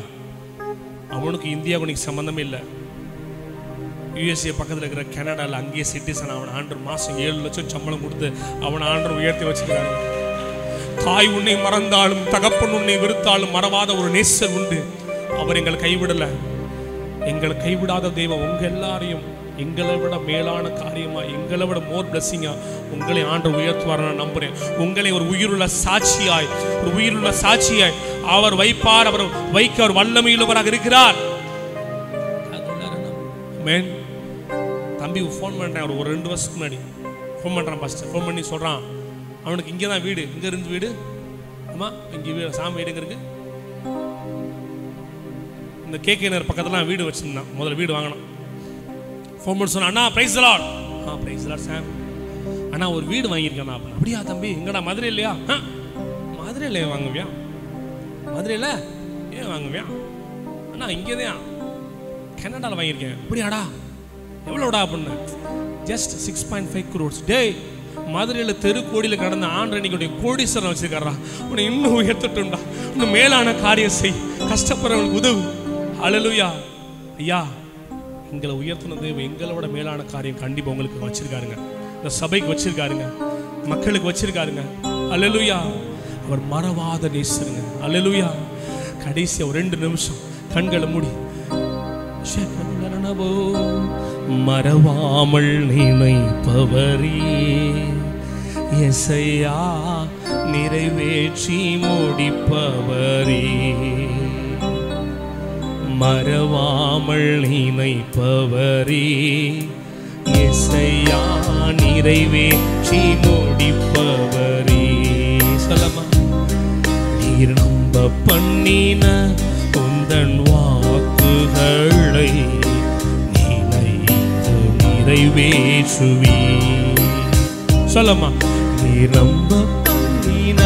அவனுக்கு இந்தியாவுக்கு சம்பந்தமே இல்லை. யூஎஸ்ஏ பக்கத்தில் இருக்கிற கனடாவில் அங்கேயே சிட்டிசன். அவன் ஆண்டவர் மாதம் 7 லட்சம் சம்பளம் கொடுத்து அவன் ஆண்டவர் உயர்த்தி வச்சுக்கிறாங்க. தாய் உன்னை மறந்தாலும் தகப்பன் உன்னை வெறுத்தாலும் மறவாத ஒரு நேசர் உண்டு. அவர் எங்களை கைவிடலை. எங்களை கைவிடாத தெய்வம் உங்க எல்லாரையும் எங்களை விட மேலான காரியமா, எங்களை விட மோர் பிளஸிங்கா உங்களை ஆண்டவர் உயர்த்துவார் நான் நம்புறேன். உங்களை ஒரு உயிருள்ள சாட்சியாய், ஒரு உயிருள்ள சாட்சியாய் அவர் வைப்பார். அவர் வைக்க அவர் வல்லமையுள்ளவராக இருக்கிறார். தம்பி ஃபோன் பண்ணுறேன். ஒரு 2 வருஷத்துக்கு முன்னாடி ஃபோன் பண்ணுறான். பாஸ்டர் ஃபோன் பண்ணி சொல்கிறான், அவனுக்கு இங்கே தான் வீடு. இங்கே இருந்து வீடு, ஆமாம் இங்கே வீடு, சாமி வீடு எங்கே இருக்குது? இந்த கேகேனர் பக்கத்துலாம் வீடு வச்சுருந்தான். முதல்ல வீடு வாங்கினான். ஃபோன் பண்ணி சொன்னான், அண்ணா praise the Lord. Praise the Lord Sam. அண்ணா ஒரு வீடு வாங்கியிருக்கேண்ணா. அப்படியா தம்பி? எங்கடா? மதுரை இல்லையா? மதுரையில் ஏன் வாங்குவியா? மதுரையில் ஏன் வாங்குவியா? அண்ணா இங்கே தான் கனடாவில் வாங்கியிருக்கேன். அப்படியாடா? எவ்வளோடா அப்படின்னு. Just 6.5 crores. டே, மதுரையில் தெருக்கோடியில் கடந்த ஆண்டவனுடைய கோடீஸ்வரன் வச்சிருக்காரா. உன்னை இன்னும் உயர்த்தட்டும்டா, இன்னும் மேலான காரியம் செய், கஷ்டப்படுறவனுக்கு உதவு. அல்லேலூயா. ஐயா, எங்களை உயர்த்தின தெய்வம் எங்களை விட மேலான காரியம் கண்டிப்பாக உங்களுக்கு வச்சிருக்காருங்க. இந்த சபைக்கு வச்சிருக்காருங்க, மக்களுக்கு வச்சிருக்காருங்க. அல்லேலூயா. அவர் மறவாத நேசருங்க. அல்லேலூயா. கடைசியா ஒரு 2 நிமிஷம் கண்களை மூடி மறவாமல் நினைப்பவரே யெசையா, நிறைவேற்றி முடிப்பவரே, மறவாமல் நினைப்பவரே யெசையா, நிறைவேற்றி முடிப்பவரே. சொல்லமா? நீர் நம்ப பண்ணின உந்தன் வாக்குகளை நினையாதே நிறைவேற்றுவி. சொல்லமா, நீ நம்ப பண்ணின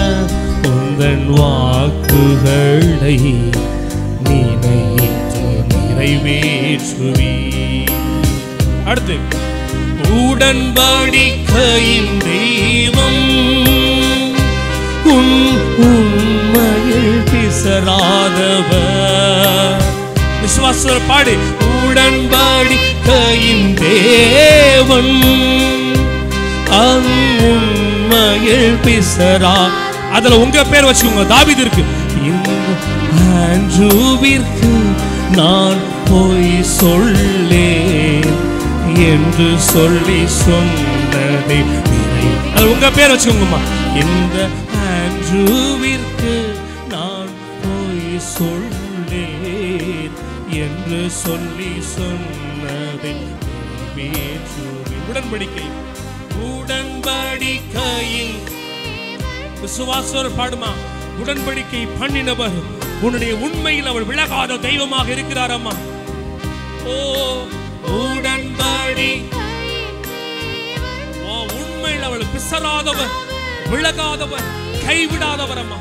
உந்தன் வாக்குகளை நினைத்து நிறைவேற்றுவி. அடுத்து, உடன்படிக்கையின் தெய்வம் உண்மையில் பிசராதவர். விசுவாச பாடு. உடன்படிக்கையின் தேவன் உண்மையில் பிசரா. அதுல உங்க பேர் வச்சுக்கோங்க, தாவீது இருக்கு. இந்த ஆண்ட்ரூவிற்கு நான் போய் சொல்லேன் என்று சொல்லி சொன்னதை அது உங்க பேர் வச்சுக்கோங்கம்மா. இந்த ஆண்ட்ரூவிற்கு நான் போய் சொல்லேன் என்று சொல்லி சொன்னதை நிறைவேற்றுவேன். உடன்படிக்கை. உடன்படிக்கையின் விசுவாசர் பாடுமா. உடன்படிக்கை பண்ணினவர் உன்னுடைய உண்மையில் அவர் விலகாத தெய்வமாக இருக்கிறார் அம்மா. ஓ உடன்படி உண்மையில் அவள் பிசராதவர், விலகாதவர், கைவிடாதவர் அம்மா.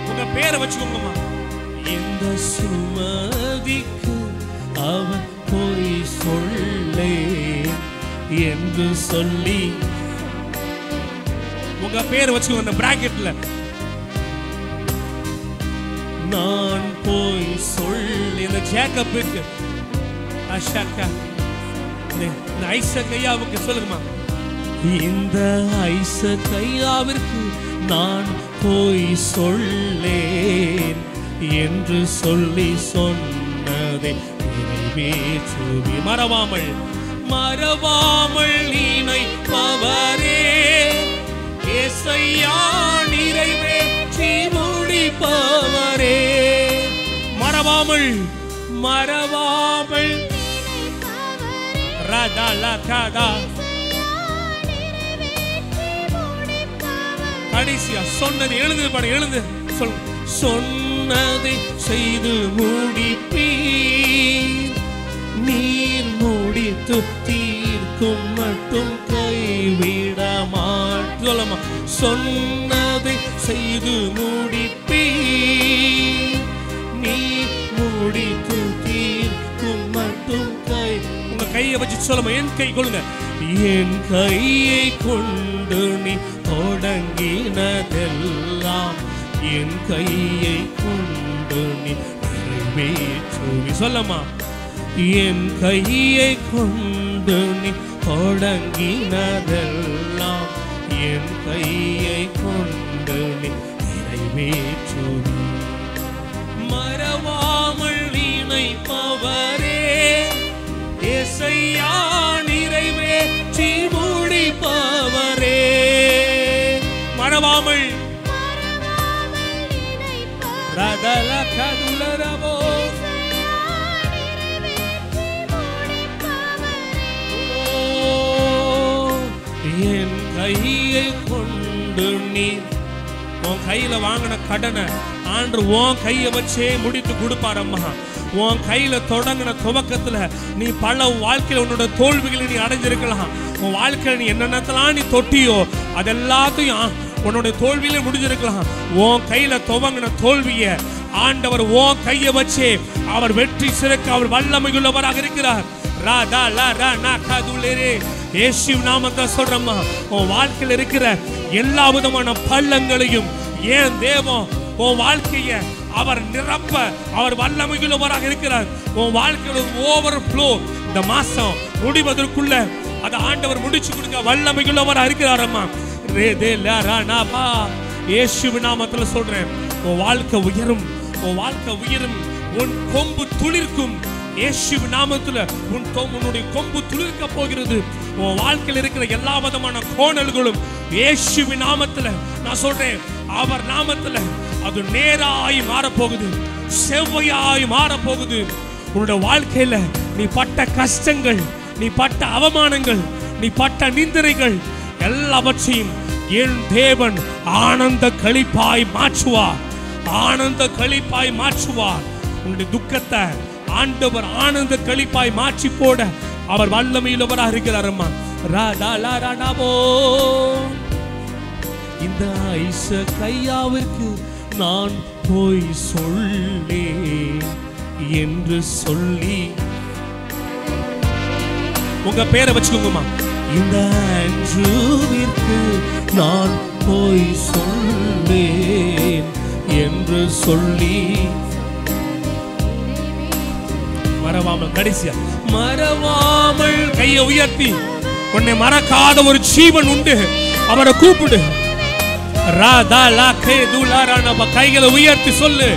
உங்க பேரை வச்சுக்கோங்கம்மா. இந்த சுமதிக்கு அவர் போய் சொல்லே என்று சொல்லி உங்க பேர் வச்சுக்கோங்க. பிராக்கெட்ல நான் போய் சொல்லி இந்த ஜேக்கப்புக்கு அஷாக்கா இந்த ஐசக்கையாவுக்கு சொல்லுங்கம்மா. இந்த ஐசக்கையாவிற்கு நான் போய் சொல்லேன் என்று சொல்லி சொன்னதை நிறைவேற்றுவி. மறவாமல் மறவாமல் நினைப்பவரே ஏசையா நிறைவேற்றி முடிப்பவரே. மறவாமல் மறவாமல் கடைசியா சொன்னது எழுந்து பட எழுந்து சொல். சொன்னதை செய்து முடிப்பீர், நீர் முடித்து தீர்க்கும் மட்டும் கைவிட மாட்டோமா. சொன்னதை செய்து முடிப்பீர், நீ முடித்து தீர்க்கும் மட்டும் கை. உங்க கையை வச்சு சொல்லுமா. என் கை கொள்ளுங்க. என் கையை கொண்டு நீ தொடங்கினதெல்லாம் என் கையை கொண்டு நீ நிறைவேற்றுவி. சொல்லமா. என் கையை கொண்டு நீ தொடங்கினதெல்லாம் என் கையை கொண்டு நீ நிறைவேற்றுவி. மறவாமல் நினைப்பவரே ஏசையா நிறைவேற்றி முடிப்பவரே. மறவாமல் ரதல கதுலரவோ என் கையை கொண்டு நீ உன் கையில வாங்கின கடனை ஆண்டு உன் கையை வச்சே முடித்து கொடுப்பாரம்மா. உன் கையில தொடங்கின துவக்கத்துல நீ பல வாழ்க்கையில உன்னோட தோல்விகளை நீ அடைஞ்சிருக்கலாம். உன் வாழ்க்கையில நீ என்னென்னத்தெல்லாம் நீ தொட்டியோ அதெல்லாத்தையும் உன்னோட தோல்வியில முடிஞ்சிருக்கலாம். உன் கையில துவங்கின தோல்விய ஆண்டவர் உன் கையை வச்சே அவர் வெற்றி சிறக்க அவர் வல்லமையுள்ளவராக இருக்கிறார். இயேசு நாமத்தை சொல்றம்மா. உன் வாழ்க்கையில் இருக்கிற எல்லா விதமான பள்ளங்களையும் ஏன் தேவன் உன் வாழ்க்கைய அவர் நிரப்ப அவர் வல்லமையுள்ளவராக இருக்கிறார். உன் வாழ்க்கையில் ஓவர் ஃப்ளோ இந்த மாசம் முடிவதற்குள்ள அதை ஆண்டவர் முடிச்சு கொடுக்க வல்லமையுள்ளவராக இருக்கிறாரம்மா. இயேசு நாமத்துல சொல்றேன். உன் வாழ்க்கை உயரும், உன் வாழ்க்கை உயரும், உன் கொம்பு துளிர்க்கும். இயேசு நாமத்துல உன்னுடைய கொம்பு துளிர்க்க போகிறது. உன் வாழ்க்கையில் இருக்கிற எல்லா விதமான கோணல்களும் இயேசு நாமத்துல நான் சொல்றேன் அவர் நாமத்துல அது நேராய் மாறப்போகுது, செவ்வையாய் மாறப்போகுது. உன்னோட வாழ்க்கையில நீ பட்ட கஷ்டங்கள், நீ பட்ட அவமானங்கள், நீ பட்ட நிந்தனைகள் எல்லாவற்றையும் என் தேவன் ஆனந்த களிப்பாய் மாற்றுவார், ஆனந்த களிப்பாய் மாற்றுவார். உன்னுடைய துக்கத்தை ஆண்டவர் ஆனந்த களிப்பாய் மாற்றி போட அவர் வல்லமையுள்ளவராக இருக்கிறார் அம்மா. இந்த ஐசக்கையாவிற்கு நான் போய் சொல்லே என்று சொல்லி, உங்க பேரை வச்சுக்கோங்கம்மா. இந்த ஆண்ட்ரூவிற்கு நான் போய் சொல்லேன் என்று சொல்லி, மறவாமல், கடைசியா மறவாமல் கையை உயர்த்தி, உன்னை மறக்காத ஒரு ஜீவன் உண்டு, அவரை கூப்பிடு. கைகளை உயர்த்தி சொல்லு,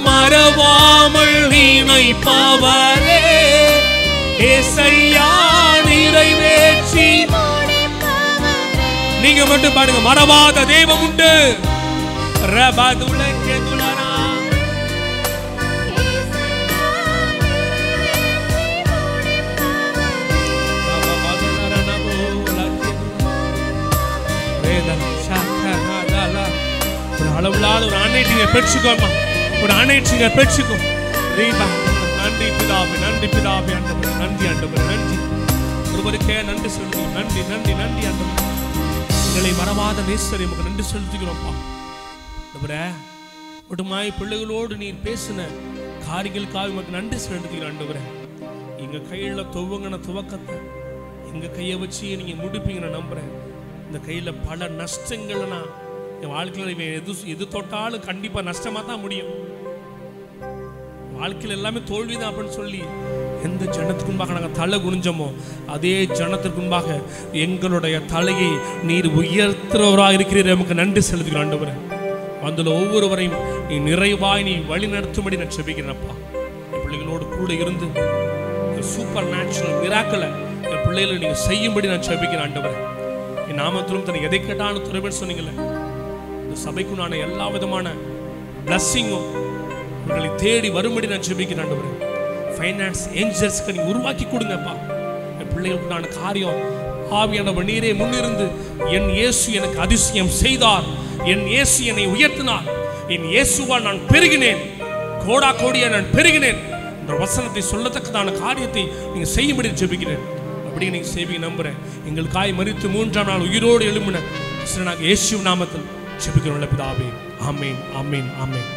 மறவாமல் நினைப்பவரே ஏசையா நிறைவேற்றி. நீங்க மட்டும் பாருங்க, மறவாத தெய்வம் உண்டு. அளவுலால் ஒரு அனைத்திங்க பெற்றுக்கோமா, ஒரு அனைத்திங்க பெற்றுக்கோ. நன்றி பிதாவே, நன்றி பிதாவே, ஆண்டவரே நன்றி, ஆண்டவரே நன்றி. ஒருவருக்கே நன்றி செலுத்துகிறோம். நன்றி நன்றி நன்றி ஆண்டவரே. எங்களை மறவாத நேசரே உமக்கு நன்றி செலுத்துகிறோம்ப்பா. ஆண்டவரே ஒட்டுமாய் பிள்ளைகளோடு நீர் பேசின காரியங்களுக்காக உமக்கு நன்றி செலுத்துகிறோம். ஆண்டவரே எங்க கையில துவங்கின துவக்கத்தை எங்க கையை வச்சு நீங்க முடிப்பீங்க நான் நம்புறேன். இந்த கையில பல நஷ்டங்களை நான் என் வாழ்க்கையில் எது தொட்டாலும் கண்டிப்பா நஷ்டமா தான் முடியும். வாழ்க்கையில் எல்லாமே தோல்விதான் அப்படின்னு சொல்லி எந்த ஜனத்துக்கு முன்பாக நாங்கள் தலை குனிஞ்சோமோ அதே ஜனத்திற்கு முன்பாக எங்களுடைய தலையை நீர் உயர்த்துறவராக இருக்கிறீர். நமக்கு நன்றி செலுத்துகிறோம் ஆண்டவரே. அதில் ஒவ்வொருவரையும் நீ நிறைவாய் நீ வழி நடத்தும்படி நான் செபிக்கிறேன்ப்பா. என் பிள்ளைகளோடு கூட இருந்து சூப்பர் நேச்சுரல் மிராக்களை என் பிள்ளைகளை நீங்க செய்யும்படி நான் செபிக்கிறேன் ஆண்டவரே. என் நாமத்திலும் தன்னை எதை கேட்டாலும் துறைபேர் சொன்னீங்களே, இந்த சபைக்குண்டான எல்லா விதமான பிளஸ்ஸிங்கும் உங்களை தேடி வரும்படி நான் ஜெபிக்கிறேன் ஆண்டவரே. ஃபைனான்ஸ் ஏஞ்சல்ஸ்க்கு நீங்க உருவாக்கி கொடுங்கப்பா. என் பிள்ளைகளுக்குண்டான காரியம் ஆவியானவர் நீரே முன்னிருந்து, என் இயேசு எனக்கு அதிசயம் செய்தார், என் இயேசு என்னை உயர்த்தினார், என் இயேசுவால் நான் பெருகினேன், கோடா கோடியா நான் பெருகினேன் என்ற வசனத்தை சொல்லத்தக்கதான காரியத்தை நீங்க செய்யும்படி ஜெபிக்கிறேன். அப்படியே நீங்க செய்வீங்க நம்புறேன். எங்களுக்காய் மரித்து 3ஆம் நாள் உயிரோடு எழும்பின நாங்கள் இயேசு நாமத்தில் ஜெபிக்கிறோம் பிதாவே. ஆமென் ஆமென் ஆமென்.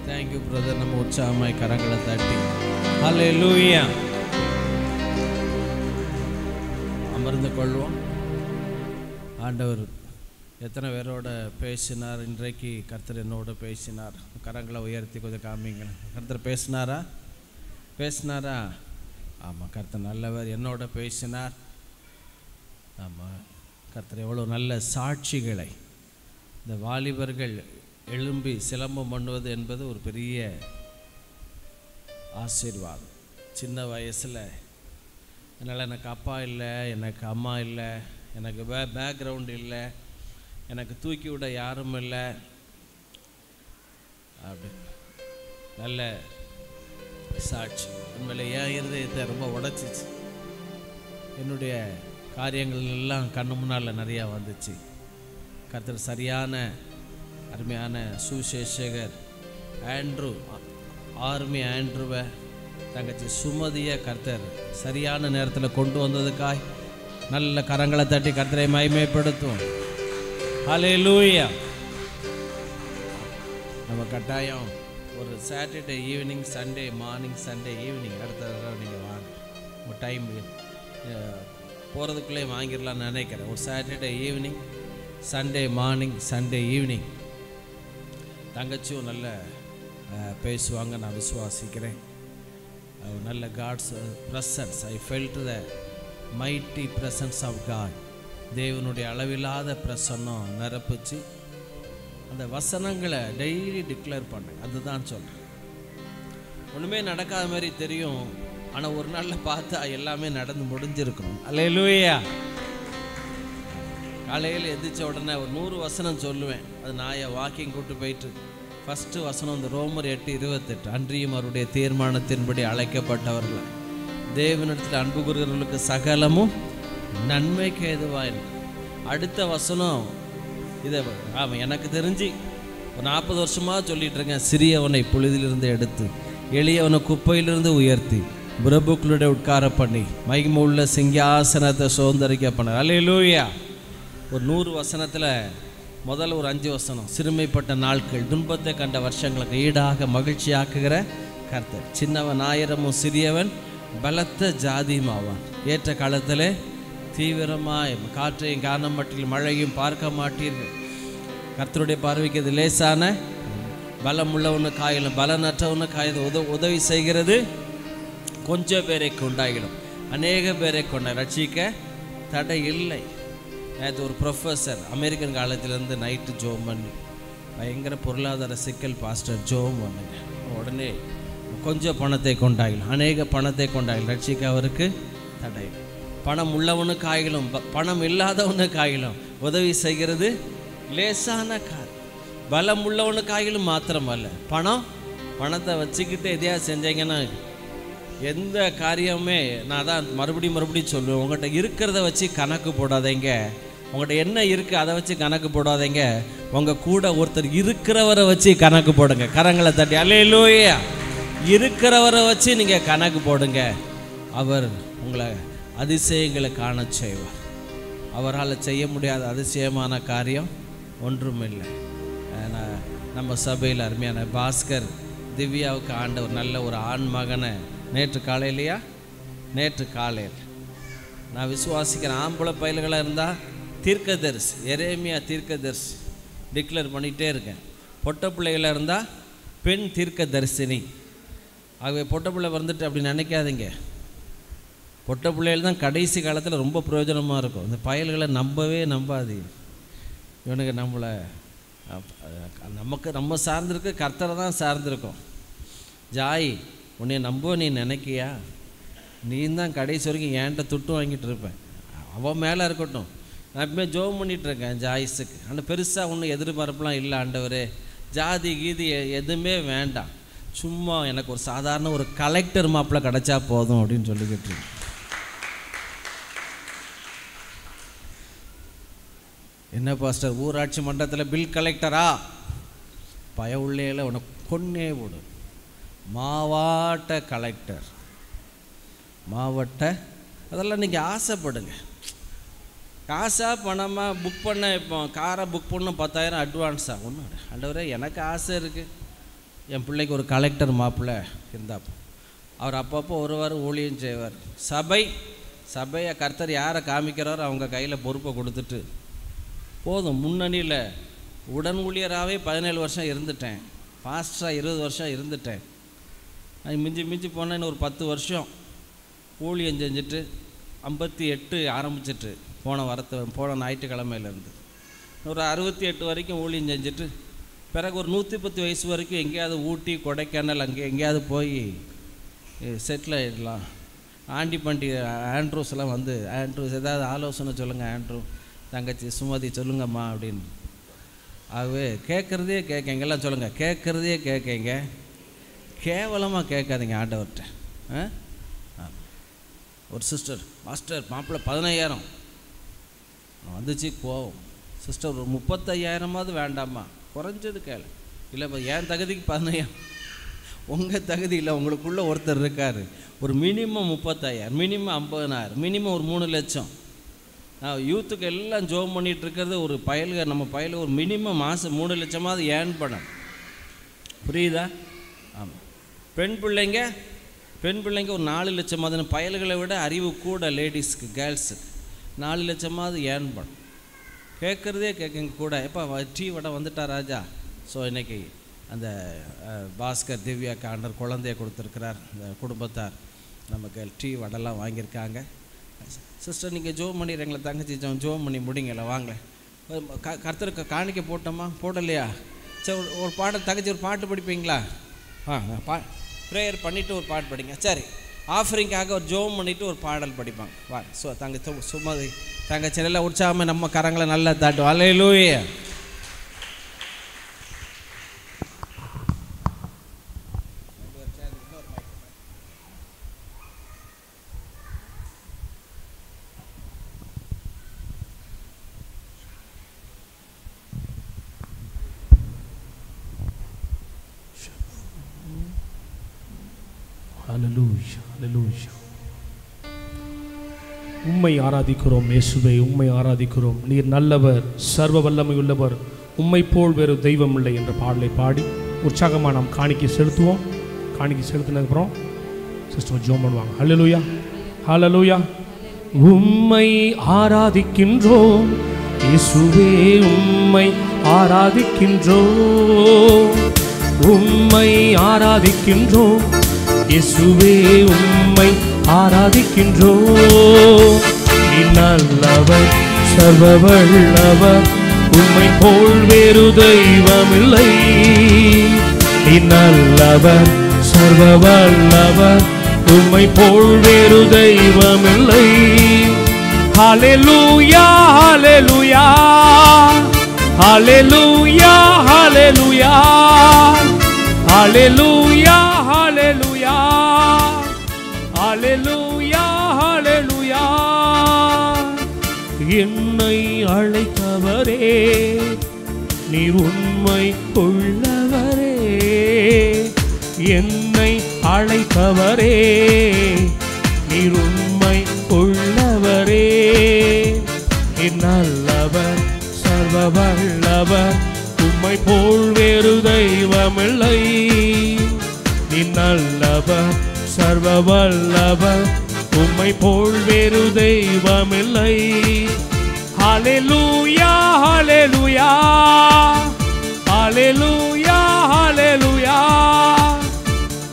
Thank you brother. நம்ம உற்சாகமாய் கரங்களை தட்டி ஹல்லேலூயா அமர்ந்து கொள்வோம். ஆண்டவர் எத்தனை பேரோட பேசினார் இன்றைக்கு? கர்த்தர் என்னோட பேசினார். கரங்களை உயர்த்தி கொஞ்சம் காமிங்க. கர்த்தர் பேசினாரா? ஆமாம், கர்த்தர் நல்லவர், என்னோட பேசினார். ஆமாம், கர்த்தர் எவ்வளோ நல்ல சாட்சிகளை இந்த வாலிபர்கள் எழும்பி சிலம்பம் பண்ணுவது என்பது ஒரு பெரிய ஆசீர்வாதம். சின்ன வயசில் அதனால் எனக்கு அப்பா இல்லை, எனக்கு அம்மா இல்லை, எனக்கு பேக்ரவுண்ட் இல்லை, எனக்கு தூக்கி விட யாரும் இல்லை அப்படி நல்ல சாட்சி. உண்மையிலே என் இருதயத்தை ரொம்ப உடைச்சிச்சு. என்னுடைய காரியங்கள் எல்லாம் கண்ணு முன்னால் நிறையா வந்துச்சு. கர்த்தர் சரியான அருமையான சுசேஷகர் ஆண்ட்ரூவை தங்கச்சி சுமதியை கர்த்தர் சரியான நேரத்தில் கொண்டு வந்ததுக்காய் நல்ல கரங்களை தட்டி கர்த்தரை மகிமைப்படுத்தும். ஹல்லேலூயா. நம்ம கட்டாயம் ஒரு Saturday evening, Sunday morning, Sunday evening அடுத்த தடவை நீங்கள் வாங்க. உங்கள் டைம் போகிறதுக்குள்ளே வாங்கிடலான்னு நினைக்கிறேன். ஒரு Saturday evening, Sunday morning, Sunday evening. தங்கச்சியும் நல்ல பேசுவாங்க, நான் விசுவாசிக்கிறேன். நல்ல God's presence, I felt the mighty presence of God. தேவனுடைய அளவில்லாத பிரசன்னம் நிரப்பிச்சு அந்த வசனங்களை டெய்லி டிக்ளேர் பண்ணேன். அதுதான் சொல்கிறேன். ஒன்றுமே நடக்காத மாதிரி தெரியும், ஆனால் ஒரு நாளில் பார்த்தா எல்லாமே நடந்து முடிஞ்சிருக்கணும். அல்லேலூயா. காலையில் எந்திரிச்ச உடனே ஒரு 100 வசனம் சொல்லுவேன். அது நான் வாக்கிங் கூட்டு போயிட்டு ஃபஸ்ட்டு வசனம் இந்த ரோமர் 8:28, அன்றியும் அவருடைய தீர்மானத்தின்படி அழைக்கப்பட்டவர்கள் தேவனிடத்தில் அன்பு கூறுகிறவர்களுக்கு சகலமும் நன்மைக்கு ஏதுவாயிருக்கு. அடுத்த வசனம் இதை எனக்கு தெரிஞ்சு ஒரு 40 வருஷமாக சொல்லிட்டு இருக்கேன், சிறியவனை புழுதிலிருந்து எடுத்து எளியவனை குப்பையிலிருந்து உயர்த்தி பிரபுக்களுடைய உட்கார பண்ணி மகிமை உள்ள சிங்காசனத்தை சுதந்திரிக்க பண்ண. அல்லேலூயா. ஒரு 100 வசனத்தில் முதல்ல ஒரு 5 வசனம், சிறுமைப்பட்ட நாட்கள் துன்பத்தை கண்ட வருஷங்களுக்கு ஈடாக மகிழ்ச்சியாக்குகிற கர்த்தர். சின்னவன் ஆயிரமும் சிறியவன் பலத்த ஜாதியும் ஆவான். ஏற்ற காலத்தில் தீவிரமாய் காற்றையும் காண மாட்டீர்கள், மழையும் பார்க்க மாட்டீர்கள். கர்த்தருடைய பார்வைக்கு இது லேசான. பலம் உள்ளவனு காயிலும் பலனற்றவனு காயிலும் உதவி செய்கிறது கொஞ்சம் பேரை கொண்டாயிடும், அநேக பேரை கொண்ட ரட்சிக்க தடை இல்லை. நேற்று ஒரு ப்ரொஃபஸர் அமெரிக்கன் காலேஜிலேருந்து நைட்டு ஜோம் பண்ணி, பயங்கர பொருளாதார சிக்கல் பாஸ்டர், ஜோம் பண்ணுங்க, உடனே கொஞ்சம் பணத்தை கொண்டாயிலும் அநேக பணத்தை கொண்டாயிலும் ரட்சிக்க அவருக்கு தடை. பணம் உள்ளவனுக்கு ஆகிலும் பணம் இல்லாதவனுக்கு ஆகிலும் உதவி செய்கிறது லேசான காரியம். பலம் உள்ளவனுக்கு ஆகிலும் மாத்திரம் அல்ல, பணத்தை வச்சுக்கிட்டு எதையா செஞ்சீங்கன்னா எந்த காரியமே, நான் தான் மறுபடியும் சொல்லுவேன், உங்கள்கிட்ட இருக்கிறத வச்சு கணக்கு போடாதீங்க. உங்கள்கிட்ட என்ன இருக்குது அதை வச்சு கணக்கு போடாதீங்க. உங்கள் கூட ஒருத்தர் இருக்கிறவரை வச்சு கணக்கு போடுங்க. கரங்களை தட்டி அல்லேலூயா. இருக்கிறவரை வச்சு நீங்கள் கணக்கு போடுங்க. அவர் உங்களை அதிசயங்களை காண செய்வார். அவரால் செய்ய முடியாத அதிசயமான காரியம் ஒன்றுமில்லை. நம்ம சபையில் அருமையான பாஸ்கர் திவ்யாவுக்கு ஆண்டவர் நல்ல ஒரு ஆண் மகனை நேற்று காலையில் நான் விசுவாசிக்கிறேன். ஆம்பளை பயல்களாக இருந்தால் தீர்க்கதரிசி எரேமியா தீர்க்கதரிசி டிக்ளேர் பண்ணிகிட்டே இருக்கேன். பொட்ட பிள்ளைகளாக இருந்தால் பெண் தீர்க்கதரிசினி. ஆகவே பொட்ட பிள்ளை வந்துட்டு அப்படி நினைக்காதீங்க. பொட்ட பிள்ளைகள் தான் கடைசி காலத்தில் ரொம்ப பிரயோஜனமாக இருக்கும். இந்த பயல்களை நம்பாதீங்க. இவனுக்கு நம்ம சார்ந்திருக்க கர்த்தரை தான் சார்ந்திருக்கோம். ஜாய், உன்னை நீ நினைக்கியா? நீ தான் கடைசி வரைக்கும் என்கிட்ட துட்டு வாங்கிட்டு இருப்பேன். அவன் மேலே இருக்கட்டும். நான் எப்பவுமே ஜோம் பண்ணிகிட்ருக்கேன் ஜாய்ஸுக்கு. ஆனால் பெருசாக ஒன்றும் எதிர்பார்ப்புலாம் இல்லை. ஆண்டவரே, ஜாதி கீதி எதுவுமே வேண்டாம், சும்மா எனக்கு ஒரு சாதாரண ஒரு கலெக்டர் மாப்பிள்ளை கிடச்சா போதும் அப்படின்னு சொல்லிக்கிட்டு இருக்கேன். என்ன பாஸ்டர், ஊராட்சி மன்றத்தில் பில் கலெக்டரா? பய உள்ளையில் உனக்கு கொன்னே விடு. மாவட்ட கலெக்டர், அதெல்லாம் நீங்கள் ஆசைப்படுங்க. காசாக பணமாக புக் பண்ண, இப்போ காரை புக் பண்ண 10,000 அட்வான்ஸாக ஒன்று. ஆண்டவரே, எனக்கு ஆசை இருக்குது, என் பிள்ளைக்கு ஒரு கலெக்டர் மாப்பிள்ளை இருந்தாப்போ. அவர் அப்பப்போ ஒரு வாரம் ஊழியம் செய்வார். சபையை கர்த்தர் யாரை காமிக்கிறாரோ அவங்க கையில் பொறுப்பை கொடுத்துட்டு போதும். முன்னணியில் உடன் ஊழியராகவே 17 வருஷம் இருந்துட்டேன், பாஸ்டராக 20 வருஷம் இருந்துட்டேன். அது மிஞ்சி போனால் இன்னும் ஒரு 10 வருஷம் ஊழியம் செஞ்சுட்டு 58 ஆரம்பிச்சிட்டு போன ஞாயிற்றுக்கிழமையிலேருந்து ஒரு 68 வரைக்கும் ஊழியம் செஞ்சுட்டு, பிறகு ஒரு 110 வயசு வரைக்கும் எங்கேயாவது ஊட்டி கொடைக்கானல் அங்கே எங்கேயாவது போய் செட்டில் ஆகிடலாம். ஆண்டி பண்டி ஆண்ட்ரூஸ்லாம் ஆண்ட்ரூஸ் ஏதாவது ஆலோசனை சொல்லுங்கள், ஆண்ட்ரூ தங்கச்சி சுமதி சொல்லுங்கம்மா அப்படின்னு. ஆகவே கேட்குறதே கேட்கங்கெல்லாம் சொல்லுங்கள், கேட்குறதே கேட்கங்க, கேவலமாக கேட்காதீங்க ஆண்டவர்கிட்ட. ஒரு சிஸ்டர், மாஸ்டர் மாப்பிள்ளை 15,000 வந்துச்சு கோவம். சிஸ்டர் ஒரு 35,000 வேண்டாமா, குறைஞ்சது கேளு. இல்லை இப்போ என் தகுதிக்கு 15,000, உங்கள் தகுதி இல்லை, உங்களுக்குள்ளே ஒருத்தர் இருக்கார். ஒரு மினிமம் 35,000, மினிமம் 50,000, மினிமம் ஒரு 3 லட்சம். நான் யூத்துக்கு எல்லாம் ஜோம் பண்ணிகிட்டு இருக்கிறது ஒரு நம்ம பயலுக்கு ஒரு மினிமம் மாதம் 3 லட்சமாவது ஏர்ன் பண்ணணும். புரியுதா? ஆமாம். பெண் பிள்ளைங்க ஒரு 4 லட்சமாவது, பயல்களை விட அறிவு கூட லேடிஸ்க்கு, கேர்ள்ஸுக்கு 4 லட்சமாவது ஏர்ன் பண்ணும். கேட்குறதே கேட்குங்க கூட. எப்போ டீ வடை வந்துட்டா ராஜா? ஸோ இன்றைக்கி அந்த பாஸ்கர் திவ்யாக்கு ஆண்டர் குழந்தைய கொடுத்துருக்கிறார். இந்த குடும்பத்தார் நமக்கு டீ வடைலாம் வாங்கியிருக்காங்க. சிஸ்டர், நீங்கள் ஜோம் பண்ணிடுறீங்களா? தங்கச்சி ஜோம் பண்ணி முடிங்கல, வாங்க. கர்த்தருக்கு காணிக்க போட்டோமா போடலையா? சரி, ஒரு பாடல் தங்கச்சி ஒரு பாட்டு படிப்பீங்களா? ப்ரேயர் பண்ணிவிட்டு ஒரு பாட்டு படிங்க. சரி, ஆஃபரிங்காக ஒரு ஜோம் பண்ணிவிட்டு ஒரு பாடல் படிப்பாங்க. வா. ஸோ சுமதி தங்கச்சி நல்லா உற்சாகமாக நம்ம கரங்களை நல்லா தாட்டுவோம். அல்லேலூயா. ஹல்லேலூயா, ஹல்லேலூயா. உம்மை ஆராதிக்கிறோம் இயேசுவே, உம்மை ஆராதிக்கிறோம். நீர் நல்லவர், சர்வ வல்லமை உள்ளவர், உம்மை போல் வேறு தெய்வம் இல்லை என்ற பாடலை பாடி உற்சாகமாக நாம் காணிக்கை செலுத்துவோம். காணிக்கை செலுத்தினதுக்கப்புறம் சிஸ்டர் ஜெபம் பண்ணுவாங்க. ஹல்லேலூயா, ஹல்லேலூயா. உம்மை ஆராதிக்கின்றோம் இயேசுவே, உம்மை ஆராதிக்கின்றோம், உம்மை ஆராதிக்கின்றோம் இயேசுவே, உம்மை ஆராதிக்கின்றோம். நீ நல்லவர், சர்வ வல்லவர், உம்மை போல் வேறு தெய்வமில்லை. நீ நல்லவர், சர்வ வல்லவர், உம்மை போல் வேறு தெய்வமில்லை. ஹல்லேலூயா, ஹல்லேலூயா, ஹல்லேலூயா, ஹல்லேலூயா, ஹல்லேலூயா, ஹல்லேலூயா, ஹல்லேலூயா, ஹல்லேலூயா. என்னை அழைத்தவரே, நீர் உண்மை உள்ளவரே. என்னை அழைத்தவரே, நீர் உண்மை உள்ளவரே. நீர் நல்லவர், சர்வ வல்லவர், உம்மை போல் வேறு தெய்வமில்லை. நீர் நல்லவர், சர்வ வல்லவர், உம்மை போல் வேறு தெய்வமில்லை. ஹல்லேலூயா, ஹல்லேலூயா, ஹல்லேலூயா, ஹல்லேலூயா,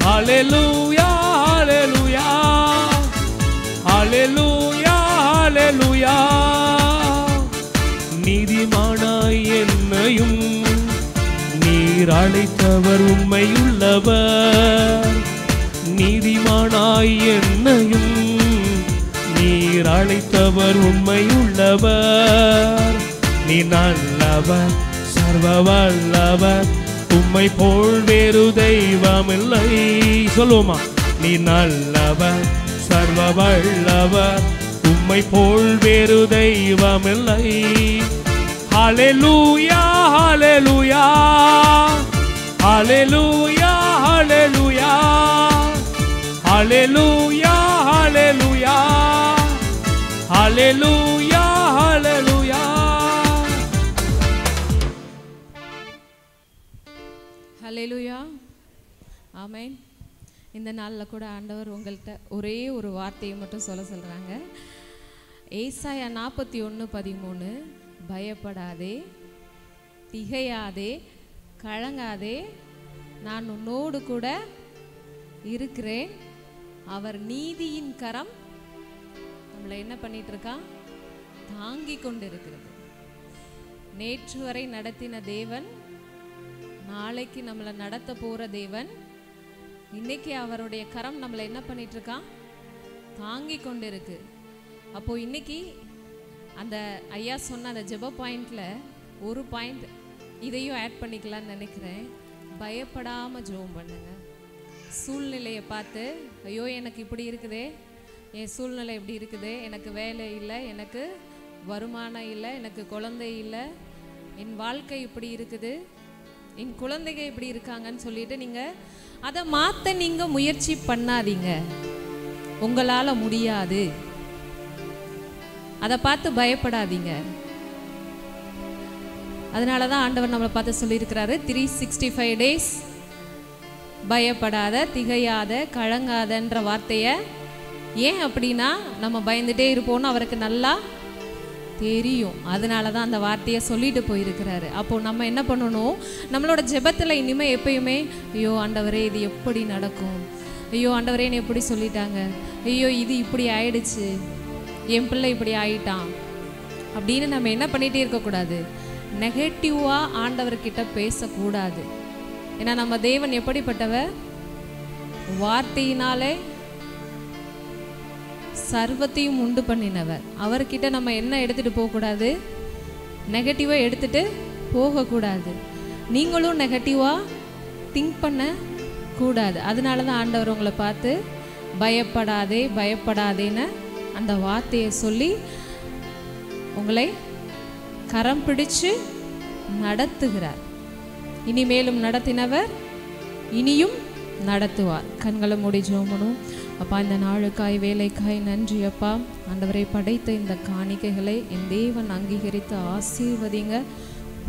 ஹல்லேலூயா, ஹல்லேலூயா, ஹல்லேலூயா, ஹல்லேலூயா. நீதிமானாய் என்னையும் நீர் அழைத்தவர் உண்மையுள்ளவர். நீதிமானாய் என்னையும் நீர் அழைத்தவர் உண்மையுள்ளவர். நீ நல்லவர், சர்வ வல்லவர், உம்மை போல் வேறு தெய்வமில்லை. சொல்லுவோமா? நீ நல்லவர், சர்வ வல்லவர், உம்மை போல் வேறு தெய்வமில்லை. ஹல்லேலூயா, ஹல்லேலூயா, ஹல்லேலூயா, ஹல்லேலூயா, ஹல்லேலூயா, ஹல்லேலூயா, ஹல்லேலூயா, ஹல்லேலூயா. ஹல்லேலூயா, ஆமென். இந்த நாளில் கூட ஆண்டவர் உங்கள்கிட்ட ஒரே ஒரு வார்த்தையை மட்டும் சொல்கிறாங்க. ஏசாயா 41:13, பயப்படாதே, திகையாதே, கலங்காதே, நான் உன்னோடு கூட இருக்கிறேன். அவர் நீதியின் கரம் நம்மளை என்ன பண்ணிட்டு இருக்கா? தாங்கி கொண்டு இருக்கிறது. நேற்று வரை நடத்தின தேவன் நாளைக்கு நம்மளை நடத்த போற தேவன். இன்னைக்கு அவருடைய கரம் நம்மளை என்ன பண்ணிட்டு இருக்கான்? தாங்கி கொண்டு இருக்கு. அப்போ இன்னைக்கு அந்த ஐயா சொன்ன அந்த ஜெப பாயிண்ட்ல ஒரு பாயிண்ட் இதையும் ஆட் பண்ணிக்கலாம்னு நினைக்கிறேன். பயப்படாம ஜெபம் பண்ணுங்க. சூழ்நிலையை பார்த்து ஐயோ எனக்கு இப்படி இருக்குதே, என் சூழ்நிலை இப்படி இருக்குதே, எனக்கு வேலை இல்லை, எனக்கு வருமானம் இல்லை, எனக்கு குழந்தை இல்லை, என் வாழ்க்கை இப்படி இருக்குது, என் குழந்தைங்க இப்படி இருக்காங்கன்னு சொல்லிட்டு நீங்கள் அதை மாற்ற நீங்கள் முயற்சி பண்ணாதீங்க. உங்களால் முடியாது. அதை பார்த்து பயப்படாதீங்க. அதனால தான் ஆண்டவர் நம்மளை பார்த்து சொல்லியிருக்கிறாரு 365 days பயப்படாத, திகையாத, கலங்காதன்ற வார்த்தையை. ஏன் அப்படின்னா நம்ம பயந்துட்டே இருப்போம்னு அவருக்கு நல்லா தெரியும். அதனால தான் அந்த வார்த்தையை சொல்லிட்டு போயிருக்கிறாரு. அப்போது நம்ம என்ன பண்ணணும்? நம்மளோட ஜெபத்தில் இனிமேல் எப்பயுமே ஐயோ ஆண்டவரே இது எப்படி நடக்கும், ஐயோ ஆண்டவரே என்னை எப்படி சொல்லிட்டாங்க, ஐயோ இது இப்படி ஆயிடுச்சு, என் பிள்ளை இப்படி ஆயிட்டான் அப்படின்னு நம்ம என்ன பண்ணிகிட்டே இருக்கக்கூடாது. நெகட்டிவாக ஆண்டவர்கிட்ட பேசக்கூடாது. ஏன்னா நம்ம தேவன் எப்படிப்பட்டவர்? வார்த்தையினாலே சர்வத்தையும் உண்டு பண்ணினவர். அவர்கிட்ட நம்ம என்ன எடுத்துகிட்டு போகக்கூடாது? நெகட்டிவாக எடுத்துகிட்டு போகக்கூடாது. நீங்களும் நெகட்டிவாக திங்க் பண்ண கூடாது. அதனால தான் ஆண்டவர் உங்களை பார்த்து பயப்படாதே, பயப்படாதேன்னு அந்த வார்த்தையை சொல்லி உங்களை கரம் பிடிச்சு நடத்துகிறார். இனிமேலும் நடத்தினவர், இனியும் நடத்துவார். கண்களை மூடி ஜெபம் பண்ணுவோம். அப்பா, இந்த நாளுக்காய் வேலைக்காய் நன்றி அப்பா. ஆண்டவரை படைத்த இந்த காணிக்கைகளை என் தேவன் அங்கீகரித்து ஆசீர்வதிங்க.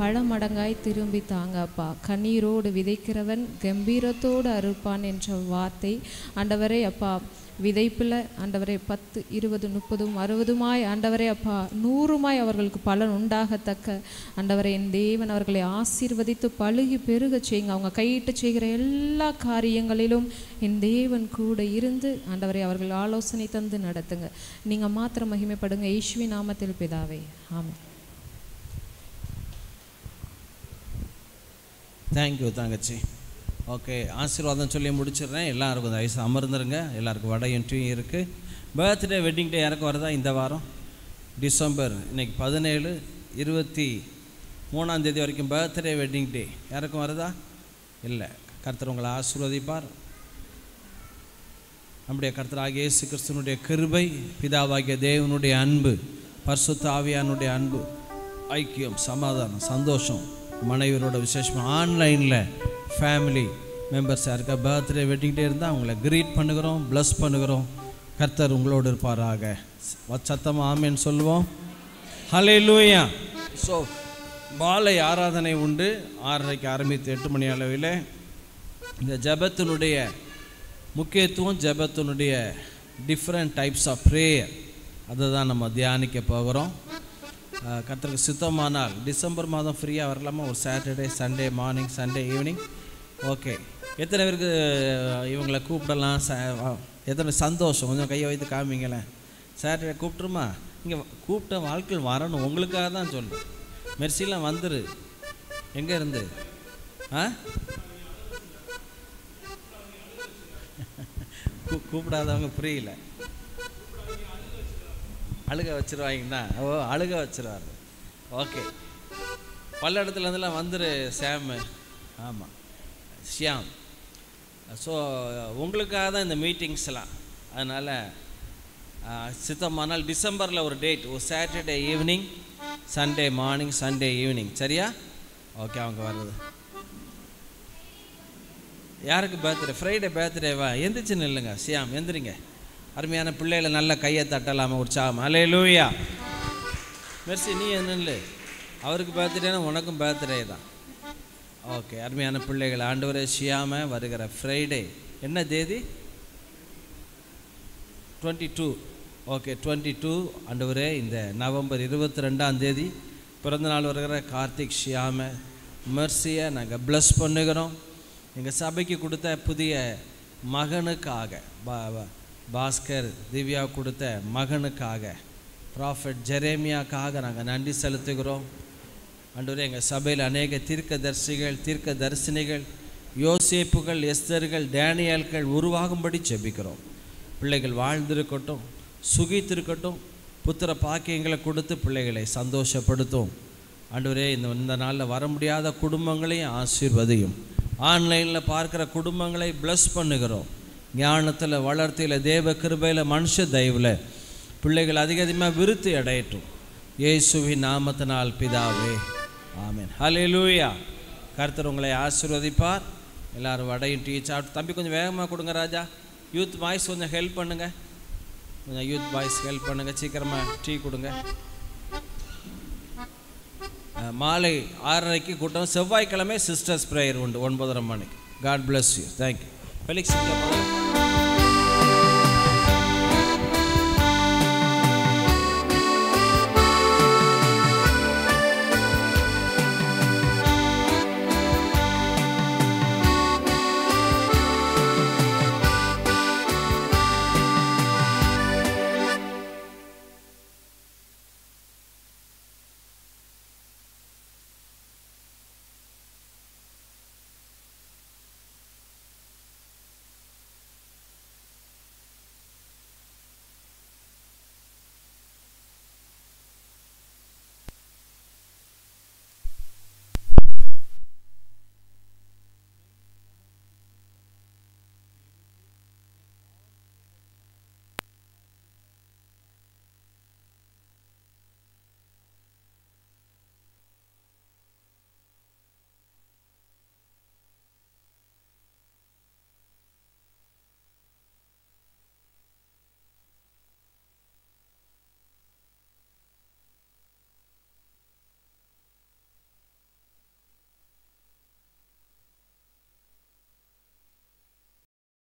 பல மடங்காய் திரும்பி தாங்க அப்பா. கண்ணீரோடு விதைக்கிறவன் கம்பீரத்தோடு அறுப்பான் என்ற வார்த்தை ஆண்டவரே அப்பா, விதைப்பில் ஆண்டவரே 10, 20, 30, 60 ஆண்டவரே அப்பா 100 அவர்களுக்கு பலன் உண்டாகத்தக்க ஆண்டவரே என் தேவன் அவர்களை ஆசீர்வதித்து பழுகி பெருக செய்யுங்க. அவங்க கையிட்டு செய்கிற எல்லா காரியங்களிலும் என் தேவன் கூட இருந்து ஆண்டவரை அவர்கள் ஆலோசனை தந்து நடத்துங்க. நீங்கள் மாத்திரம் மகிமைப்படுங்க. இயேசுவின் நாமத்தில் பிதாவே, ஆமென். தேங்க்யூ தங்கச்சி. ஓகே, ஆசீர்வாதம் சொல்லி முடிச்சிடுறேன். எல்லாருக்கும் வயசு அமர்ந்துருங்க. எல்லாருக்கும் வடையும் டீ இருக்குது. பர்த்டே வெட்டிங் டே யாருக்கும் வருதா இந்த வாரம்? டிசம்பர் இன்னைக்கு 17, 23 வரைக்கும் பர்த்டே வெட்டிங் டே யாருக்கும் வருதா? இல்லை. கர்த்தர் உங்களை ஆசீர்வதிப்பார். நம்முடைய கர்த்தராகிய இயேசு கிறிஸ்துவனுடைய கிருபை, பிதாவாகிய தேவனுடைய அன்பு, பரிசுத்த ஆவியானுடைய அன்பு, ஐக்கியம், சமாதானம், சந்தோஷம், மனைவியரோட விசேஷமாக ஆன்லைனில் ஃபேமிலி மெம்பர்ஸ் யாருக்கா பர்த்டே வெட்டிங் டே இருந்தால் அவங்கள க்ரீட் பண்ணுகிறோம், ப்ளஸ் பண்ணுகிறோம். கர்த்தர் உங்களோடு இருப்பாராக. சத்தமாக ஆமேன்னு சொல்லுவோம். ஹல்லேலூயா. ஸோ மாலை ஆராதனை உண்டு. 6:30 ஆரம்பித்து 8 மணி அளவில் இந்த ஜெபத்தினுடைய முக்கியத்துவம், ஜெபத்தினுடைய டிஃப்ரெண்ட் டைப்ஸ் ஆஃப் ப்ரேயர், அதை தான் நம்ம தியானிக்க போகிறோம். கர்த்தருக்கு சித்தமானால் டிசம்பர் மாதம் ஃப்ரீயாக வரலாமா? ஒரு Saturday, Sunday morning, Sunday evening. Okay, எத்தனை பேருக்கு இவங்களை கூப்பிடலாம்? எத்தனை சந்தோஷம், கொஞ்சம் கையை வைத்து காமிங்களேன். சாட்டர்டே கூப்பிட்டுருமா? இங்கே கூப்பிட்ட வாழ்க்கையில் வரணும், உங்களுக்காக தான் சொல்லுங்கள். மெர்சிலாம் வந்துரு. எங்கே இருந்து? கூப்பிடாதவங்க புரியல. அழுக வச்சுருவாங்கன்னா? ஓ, அழுக வச்சுருவாரு. ஓகே, பல்லடத்துல இருந்தெல்லாம் வந்துரு சாமு. ஆமாம், ஷியாம். ஸோ உங்களுக்காக தான் இந்த மீட்டிங்ஸ்லாம். அதனால் சித்தமானால் டிசம்பரில் ஒரு டேட், ஒரு Saturday evening, Sunday morning, Sunday evening. சரியா? ஓகே, அவங்க வர்றது. யாருக்கு பர்த்டே? ஃப்ரைடே பர்த்டேவா? எந்திரிச்சு நில்லுங்க. ஷியாம் எந்திரிங்க. அருமையான பிள்ளைகளை நல்ல கையை தட்டலாமா? உற்சாகம். ஹல்லேலூயா. மெர்சி நீ என்னன்னு, அவருக்கு பர்த்டேனா உனக்கும் பர்த்டே தான். ஓகே, அருமையான பிள்ளைகள், ஆண்டவரே ஷியாம வருகிற ஃப்ரைடே என்ன தேதி? 22. ஓகே, 22 ஆண்டவரே இந்த நவம்பர் 22 பிறந்தநாள் வருகிற கார்த்திக் ஷியாம மெர்சியை நாங்கள் ப்ளஸ் பண்ணுகிறோம். எங்கள் சபைக்கு கொடுத்த புதிய மகனுக்காக, பாஸ்கர் திவ்யா கொடுத்த மகனுக்காக, ப்ராஃபெட் ஜெரேமியாக்காக நாங்கள் நன்றி செலுத்துகிறோம். ஆண்டவரே, எங்கள் சபையில் அநேக தீர்க்க தரிசனிகள், யோசேப்புகள், எஸ்தர்கள், டேனியல்கள் உருவாகும்படி ஜெபிக்கிறோம். பிள்ளைகள் வாழ்ந்திருக்கட்டும், சுகித்திருக்கட்டும், புத்திர பாக்கியங்களை கொடுத்து பிள்ளைகளை சந்தோஷப்படுத்தும். ஆண்டவரே, இந்த நாளில் வர முடியாத குடும்பங்களையும் ஆசீர்வதியும். ஆன்லைனில் பார்க்குற குடும்பங்களை ப்ளஸ் பண்ணுகிறோம். ஞானத்தில், வளர்த்தியில், தேவ கிருபையில், மனுஷ தயவில் பிள்ளைகள் அதிகமாக விருத்தி அடையட்டும். இயேசுவின் நாமத்தினால் பிதாவே, ஆமென். ஹல்லேலூயா. கர்த்தர் உங்களை ஆசீர்வதிப்பார். எல்லாரும் வடையும் டீ சாப்பிட்டு. தம்பி கொஞ்சம் வேகமாக கொடுங்க ராஜா. யூத் பாய்ஸ் கொஞ்சம் ஹெல்ப் பண்ணுங்கள். கொஞ்சம் யூத் பாய்ஸ் ஹெல்ப் பண்ணுங்கள். சீக்கிரமாக டீ கொடுங்க. மாலை 6:30 கூட்டம். செவ்வாய்க்கிழமை சிஸ்டர்ஸ் ப்ரேயர் உண்டு 9:30 மணிக்கு. God bless you. Thank you. Felix